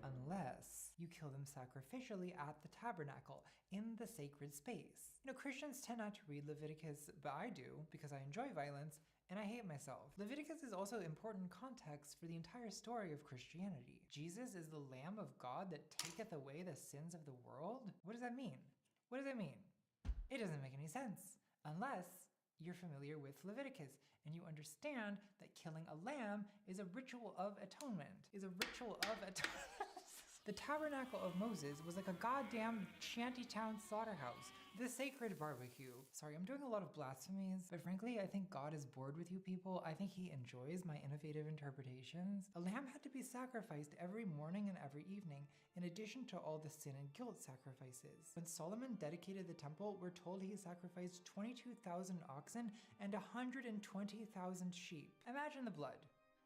unless you kill them sacrificially at the tabernacle in the sacred space. You know, Christians tend not to read Leviticus, but I do because I enjoy violence and I hate myself. Leviticus is also important context for the entire story of Christianity. Jesus is the Lamb of God that taketh away the sins of the world? What does that mean? What does that mean? It doesn't make any sense unless you're familiar with Leviticus and you understand that killing a lamb is a ritual of atonement. The tabernacle of Moses was like a goddamn shantytown slaughterhouse. The sacred barbecue. Sorry, I'm doing a lot of blasphemies, but frankly, I think God is bored with you people. I think he enjoys my innovative interpretations. A lamb had to be sacrificed every morning and every evening, in addition to all the sin and guilt sacrifices. When Solomon dedicated the temple, we're told he sacrificed 22,000 oxen and 120,000 sheep. Imagine the blood.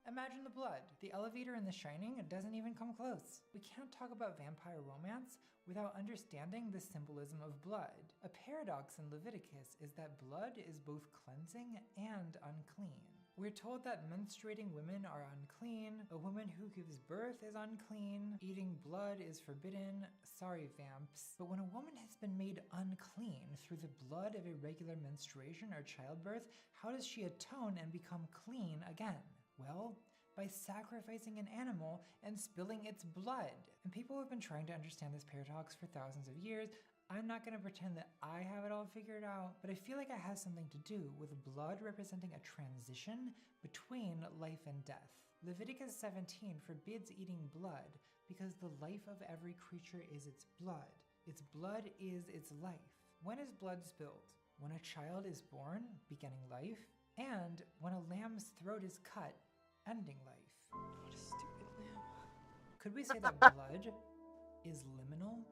Imagine the blood. The elevator in The Shining doesn't even come close. We can't talk about vampire romance without understanding the symbolism of blood. A paradox in Leviticus is that blood is both cleansing and unclean. We're told that menstruating women are unclean, a woman who gives birth is unclean, eating blood is forbidden. Sorry, vamps. But when a woman has been made unclean through the blood of irregular menstruation or childbirth, how does she atone and become clean again? Well, by sacrificing an animal and spilling its blood. And people have been trying to understand this paradox for thousands of years. I'm not going to pretend that I have it all figured out, but I feel like it has something to do with blood representing a transition between life and death. Leviticus 17 forbids eating blood because the life of every creature is its blood. Its blood is its life. When is blood spilled? When a child is born, beginning life, and when a lamb's throat is cut, ending life. What a stupid lamb. Could we say that blood is liminal?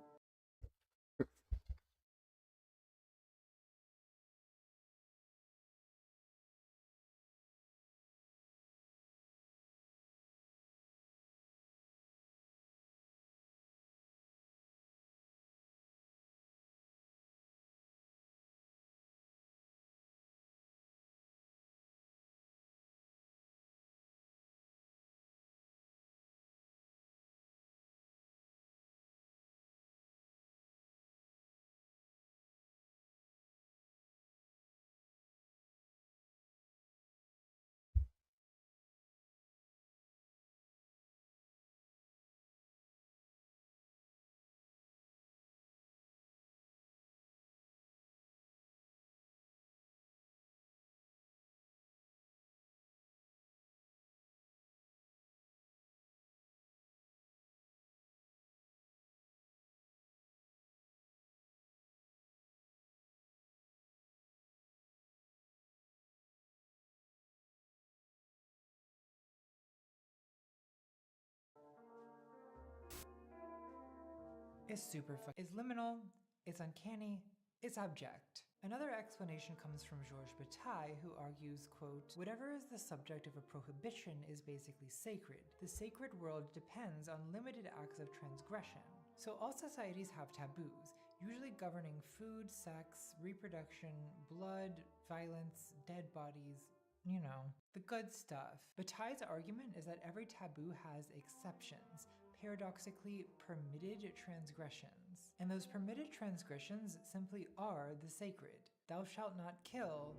It's super fun. It's liminal, it's uncanny, it's abject. Another explanation comes from Georges Bataille, who argues, quote, "Whatever is the subject of a prohibition is basically sacred. The sacred world depends on limited acts of transgression. So all societies have taboos, usually governing food, sex, reproduction, blood, violence, dead bodies, you know, the good stuff. Bataille's argument is that every taboo has exceptions, paradoxically permitted transgressions. And those permitted transgressions simply are the sacred. Thou shalt not kill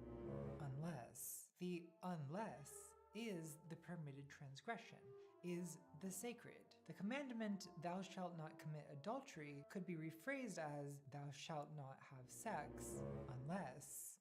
unless. The unless is the permitted transgression, is the sacred. The commandment, thou shalt not commit adultery, could be rephrased as, thou shalt not have sex unless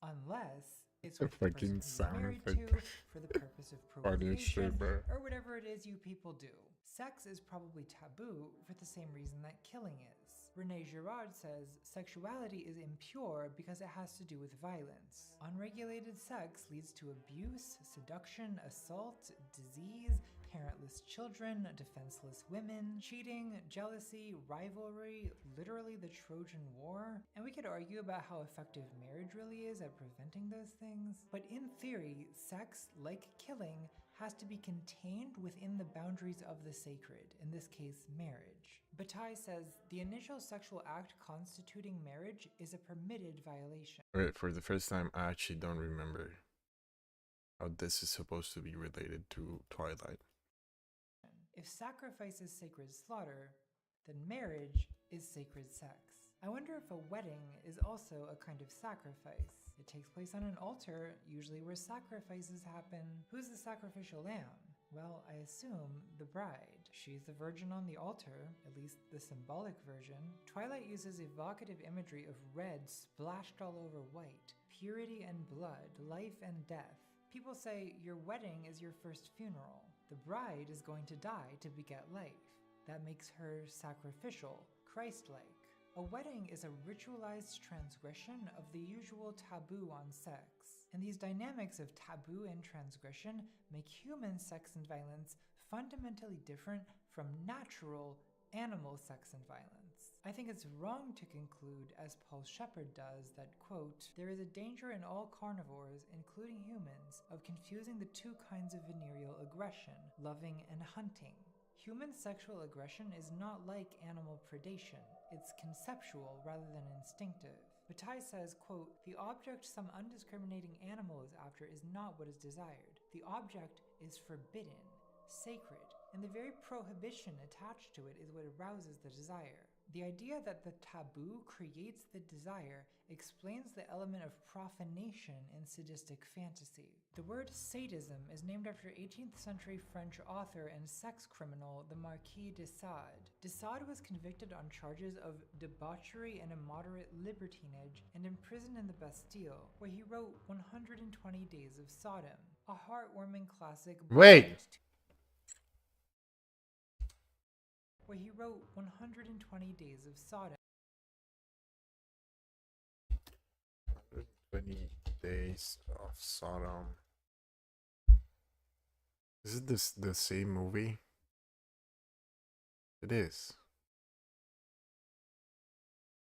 it's a with the person fucking you're sound married effect. to for the purpose of Funny shit, procreation, bro. or whatever it is you people do. Sex is probably taboo for the same reason that killing is. René Girard says, sexuality is impure because it has to do with violence. Unregulated sex leads to abuse, seduction, assault, disease, parentless children, defenseless women, cheating, jealousy, rivalry, literally the Trojan War. And we could argue about how effective marriage really is at preventing those things. But in theory, sex, like killing, has to be contained within the boundaries of the sacred, in this case, marriage. Bataille says, the initial sexual act constituting marriage is a permitted violation. Right, for the first time, I actually don't remember how this is supposed to be related to Twilight. If sacrifice is sacred slaughter, then marriage is sacred sex. I wonder if a wedding is also a kind of sacrifice. It takes place on an altar, usually where sacrifices happen. Who's the sacrificial lamb? Well, I assume the bride. She's the virgin on the altar, at least the symbolic version. Twilight uses evocative imagery of red splashed all over white, purity and blood, life and death. People say your wedding is your first funeral. The bride is going to die to beget life. That makes her sacrificial, Christ-like. A wedding is a ritualized transgression of the usual taboo on sex. And these dynamics of taboo and transgression make human sex and violence fundamentally different from natural animal sex and violence. I think it's wrong to conclude, as Paul Shepard does, that, quote, there is a danger in all carnivores, including humans, of confusing the two kinds of venereal aggression, loving and hunting. Human sexual aggression is not like animal predation. It's conceptual rather than instinctive. Bataille says, quote, the object some undiscriminating animal is after is not what is desired. The object is forbidden, sacred, and the very prohibition attached to it is what arouses the desire. The idea that the taboo creates the desire explains the element of profanation in sadistic fantasy. The word sadism is named after 18th century French author and sex criminal, the Marquis de Sade. De Sade was convicted on charges of debauchery and immoderate libertinage and imprisoned in the Bastille, where he wrote 120 Days of Sodom, a heartwarming classic. Where he wrote 120 Days of Sodom. 120 Days of Sodom. Is it the same movie? It is.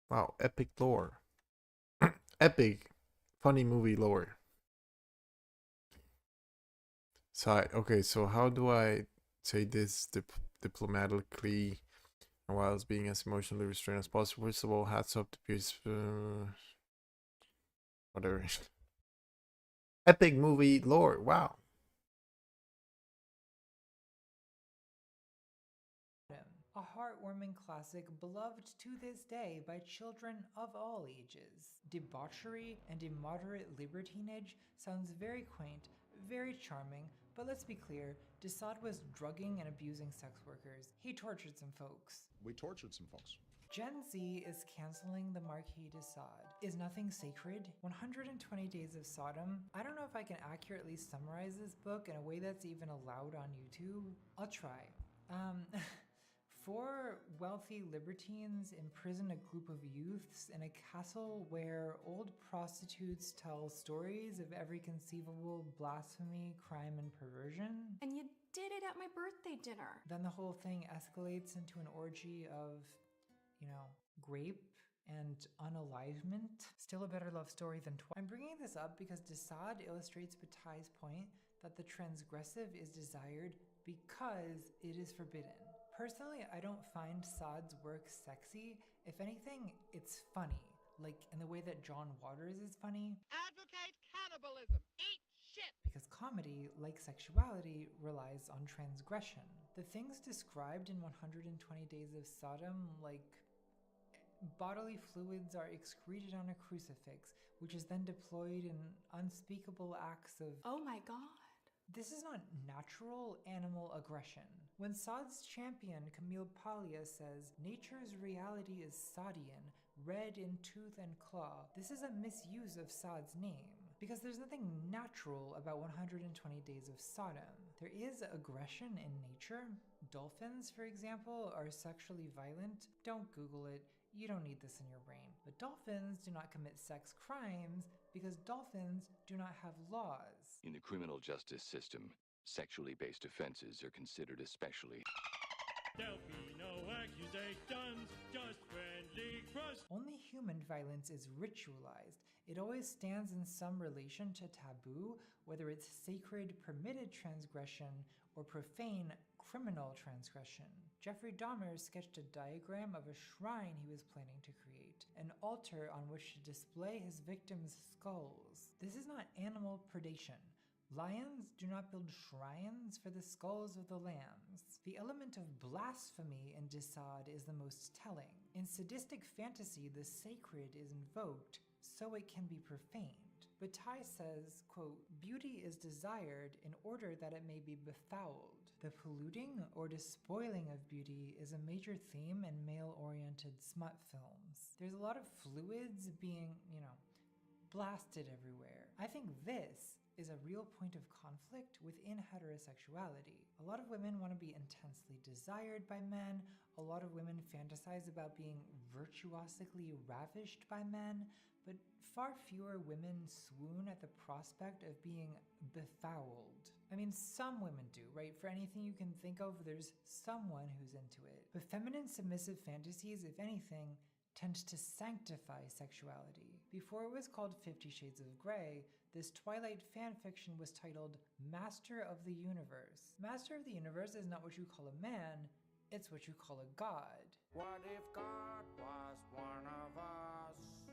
Wow, epic lore. Epic, funny movie lore. So, okay, so how do I say this diplomatically and whilst being as emotionally restrained as possible? First of all, hats off to Pierce. Whatever. Epic movie lore. Wow. A heartwarming classic beloved to this day by children of all ages. Debauchery and immoderate libertinage sounds very quaint, very charming, but let's be clear, de Sade was drugging and abusing sex workers. He tortured some folks. We tortured some folks. Gen Z is canceling the Marquis de Sade. Is nothing sacred? 120 Days of Sodom? I don't know if I can accurately summarize this book in a way that's even allowed on YouTube. I'll try. Four wealthy libertines imprison a group of youths in a castle where old prostitutes tell stories of every conceivable blasphemy, crime, and perversion. And you did it at my birthday dinner. Then the whole thing escalates into an orgy of, grape and unalivement. Still a better love story than Twilight. I'm bringing this up because de Sade illustrates Bataille's point that the transgressive is desired because it is forbidden. Personally, I don't find Sade's work sexy. If anything, it's funny, like in the way that John Waters is funny. Advocate cannibalism. Eat shit. Because comedy, like sexuality, relies on transgression. The things described in 120 Days of Sodom, like bodily fluids are excreted on a crucifix, which is then deployed in unspeakable acts of— Oh my god. This is not natural animal aggression. When Sod's champion Camille Paglia says, "Nature's reality is Sodian, red in tooth and claw," this is a misuse of Sod's name, because there's nothing natural about 120 Days of Sodom. There is aggression in nature. Dolphins, for example, are sexually violent. Don't Google it. You don't need this in your brain. But dolphins do not commit sex crimes because dolphins do not have laws. In the criminal justice system, sexually based offenses are considered especially. There'll be no accusations, just friendly trust. Only human violence is ritualized. It always stands in some relation to taboo, whether it's sacred permitted transgression or profane criminal transgression. Jeffrey Dahmer sketched a diagram of a shrine he was planning to create, an altar on which to display his victims' skulls. This is not animal predation. Lions do not build shrines for the skulls of the lambs. The element of blasphemy in Desaad is the most telling. In sadistic fantasy, the sacred is invoked so it can be profaned. But Tai says, quote, "Beauty is desired in order that it may be befouled. The polluting or despoiling of beauty is a major theme in male-oriented smut films. There's a lot of fluids being, blasted everywhere. I think this is a real point of conflict within heterosexuality. A lot of women want to be intensely desired by men. A lot of women fantasize about being virtuosically ravished by men, but far fewer women swoon at the prospect of being befouled. I mean, some women do, right? For anything you can think of, there's someone who's into it. But feminine submissive fantasies, if anything, tend to sanctify sexuality. Before it was called 50 Shades of Grey, this Twilight fanfiction was titled Master of the Universe. Master of the Universe is not what you call a man, it's what you call a god. What if God was one of us?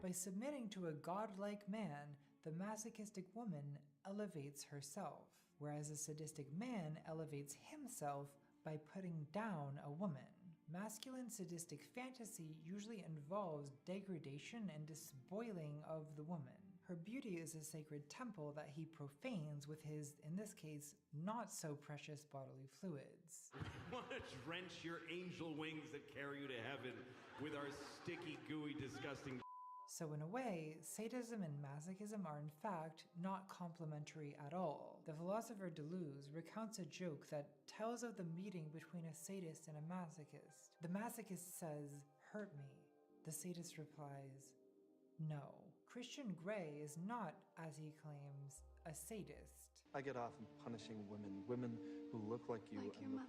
By submitting to a godlike man, the masochistic woman elevates herself, whereas a sadistic man elevates himself by putting down a woman. Masculine sadistic fantasy usually involves degradation and despoiling of the woman. Her beauty is a sacred temple that he profanes with his, in this case, not so precious bodily fluids. We want to drench your angel wings that carry you to heaven with our sticky, gooey, disgusting. So in a way, sadism and masochism are in fact not complementary at all. The philosopher Deleuze recounts a joke that tells of the meeting between a sadist and a masochist. The masochist says, "Hurt me." The sadist replies, "No." Christian Grey is not, as he claims, a sadist. I get off on punishing women who look like you. Like your mother.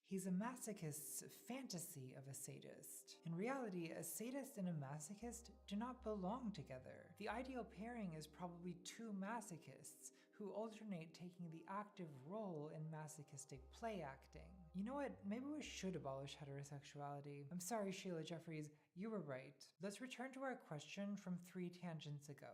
He's a masochist's fantasy of a sadist. In reality, a sadist and a masochist do not belong together. The ideal pairing is probably two masochists who alternate taking the active role in masochistic play acting. You know what? Maybe we should abolish heterosexuality. I'm sorry, Sheila Jeffries, you were right. Let's return to our question from 3 tangents ago.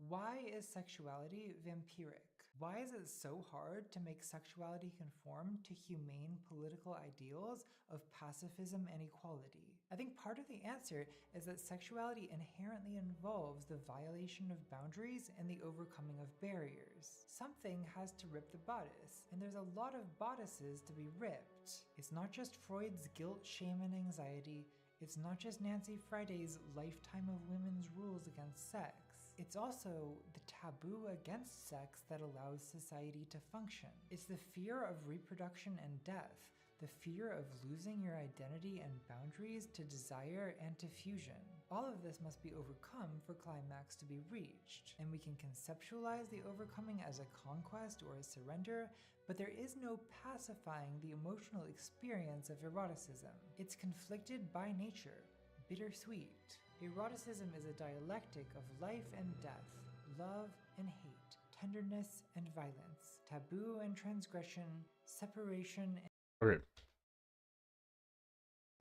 Why is sexuality vampiric? Why is it so hard to make sexuality conform to humane political ideals of pacifism and equality? I think part of the answer is that sexuality inherently involves the violation of boundaries and the overcoming of barriers. Something has to rip the bodice, and there's a lot of bodices to be ripped. It's not just Freud's guilt, shame, and anxiety. It's not just Nancy Friday's lifetime of women's rules against sex. It's also the taboo against sex that allows society to function. It's the fear of reproduction and death, the fear of losing your identity and boundaries to desire and to fusion. All of this must be overcome for climax to be reached, and we can conceptualize the overcoming as a conquest or a surrender, but there is no pacifying the emotional experience of eroticism. It's conflicted by nature, bittersweet. Eroticism is a dialectic of life and death, love and hate, tenderness and violence, taboo and transgression, separation and... Okay.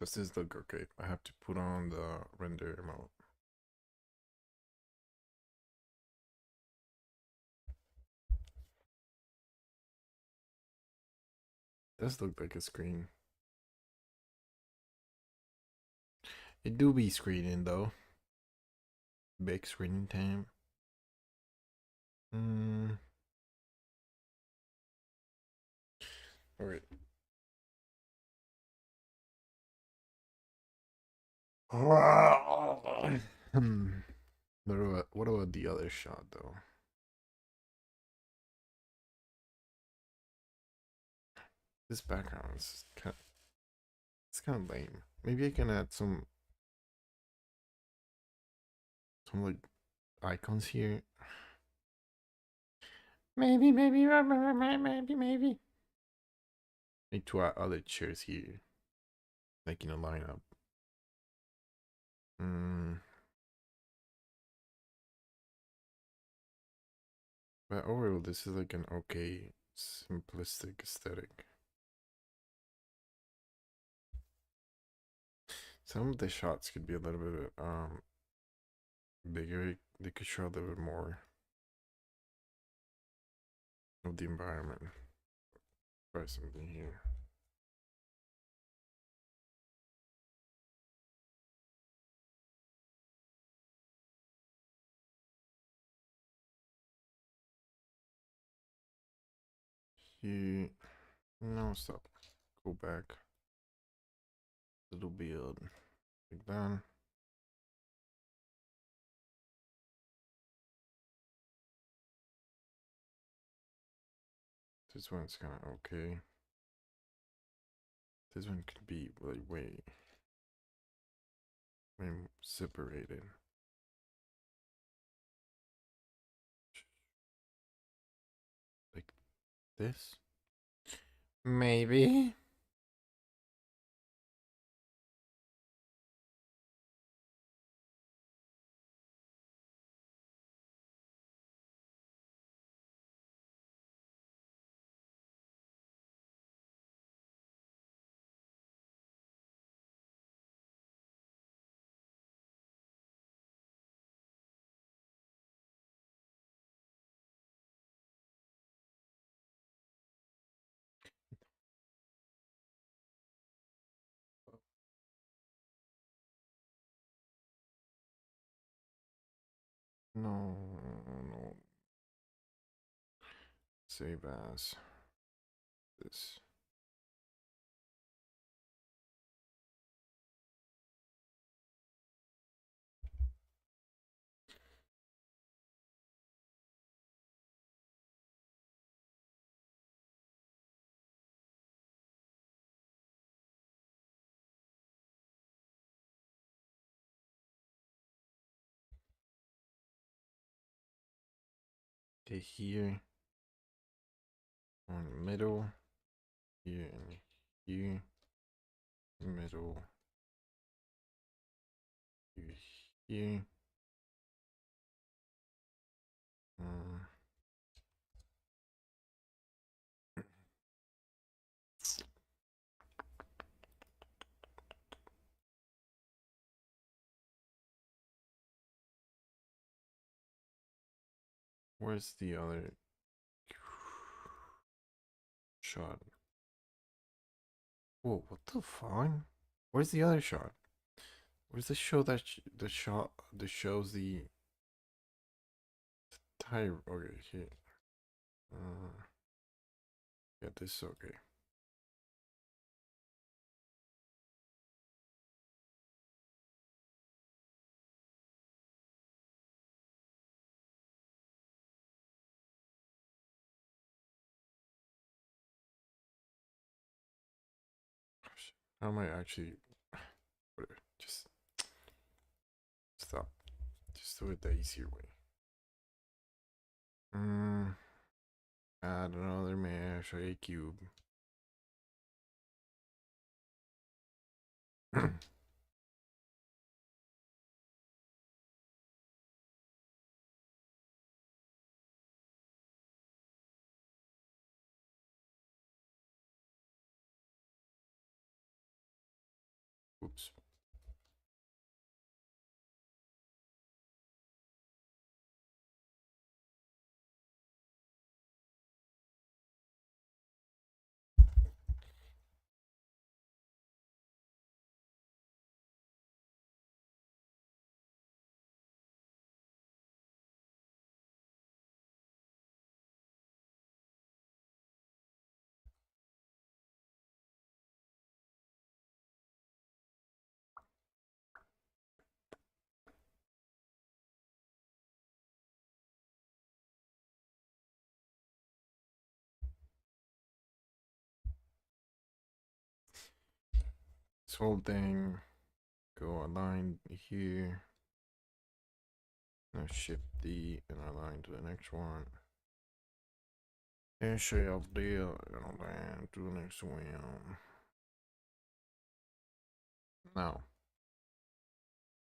This is the okay. I have to put on the render mode. does look like a screen. It do be screening though. Big screening time. Alright. What about the other shot though? This background is kind of lame. Maybe I can add some like icons here. Maybe. Need to add other chairs here, like in a lineup. But overall, this is like an okay, simplistic aesthetic. Some of the shots could be a little bit bigger. They could show a little bit more of the environment. Try something here. No, stop. Go back. Little build. Like that. This one's kind of okay. This one could be like way separated. Like this? Maybe? No. Save as this. Okay, here on middle, here and here, middle, here. Where's the other shot? Whoa, what the fuck? Where's the other shot? Where's the show that the shot that shows the tire? Okay, here. Yeah, this is okay. How am I actually? Whatever. Just stop. Just do it the easier way. Add another mesh, a cube. Oops. this whole thing. Go align here. Now shift D and align to the next one. And shift D and align to the next one. Now,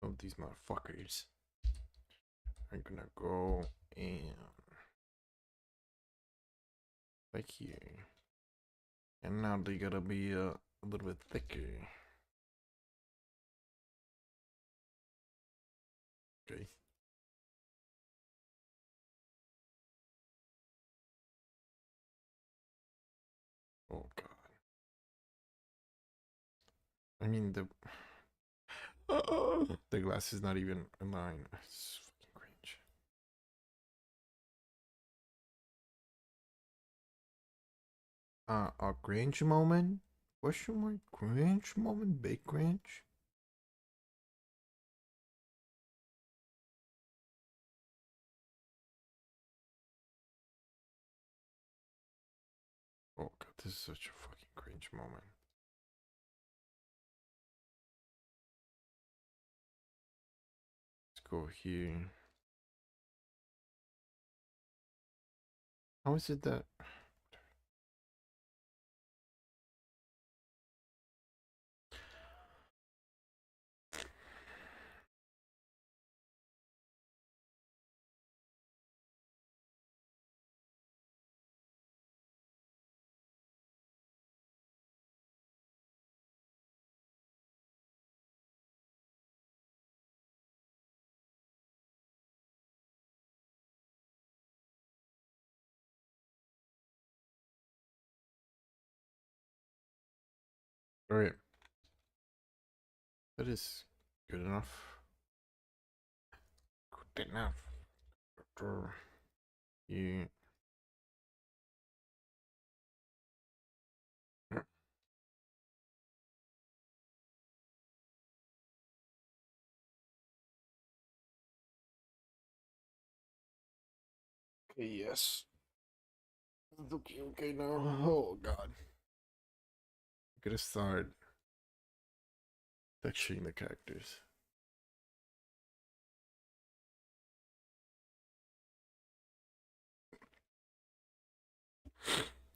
of these motherfuckers are gonna go and like here. And now they gotta be a little bit thicker. Okay. Oh god. I mean the glass is not even aligned. It's fucking cringe. A cringe moment? Question mark? Cringe moment? Big cringe? Oh god, this is such a fucking cringe moment. Let's go here. How is it that... Alright. That is good enough. Good enough. Yeah. Okay, yes. Okay, okay now. Oh god. I'm gonna start texturing the characters.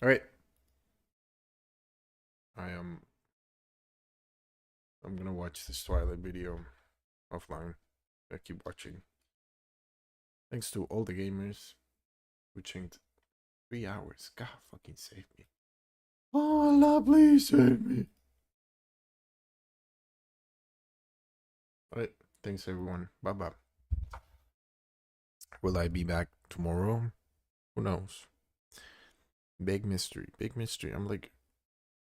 Alright. I'm gonna watch this Twilight video offline. I keep watching. Thanks to all the gamers who chinked 3 hours. God fucking save me. Oh Allah, please save me. Alright, thanks everyone. Bye bye. Will I be back tomorrow? Who knows? Big mystery. Big mystery. I'm like,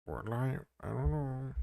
will I don't know.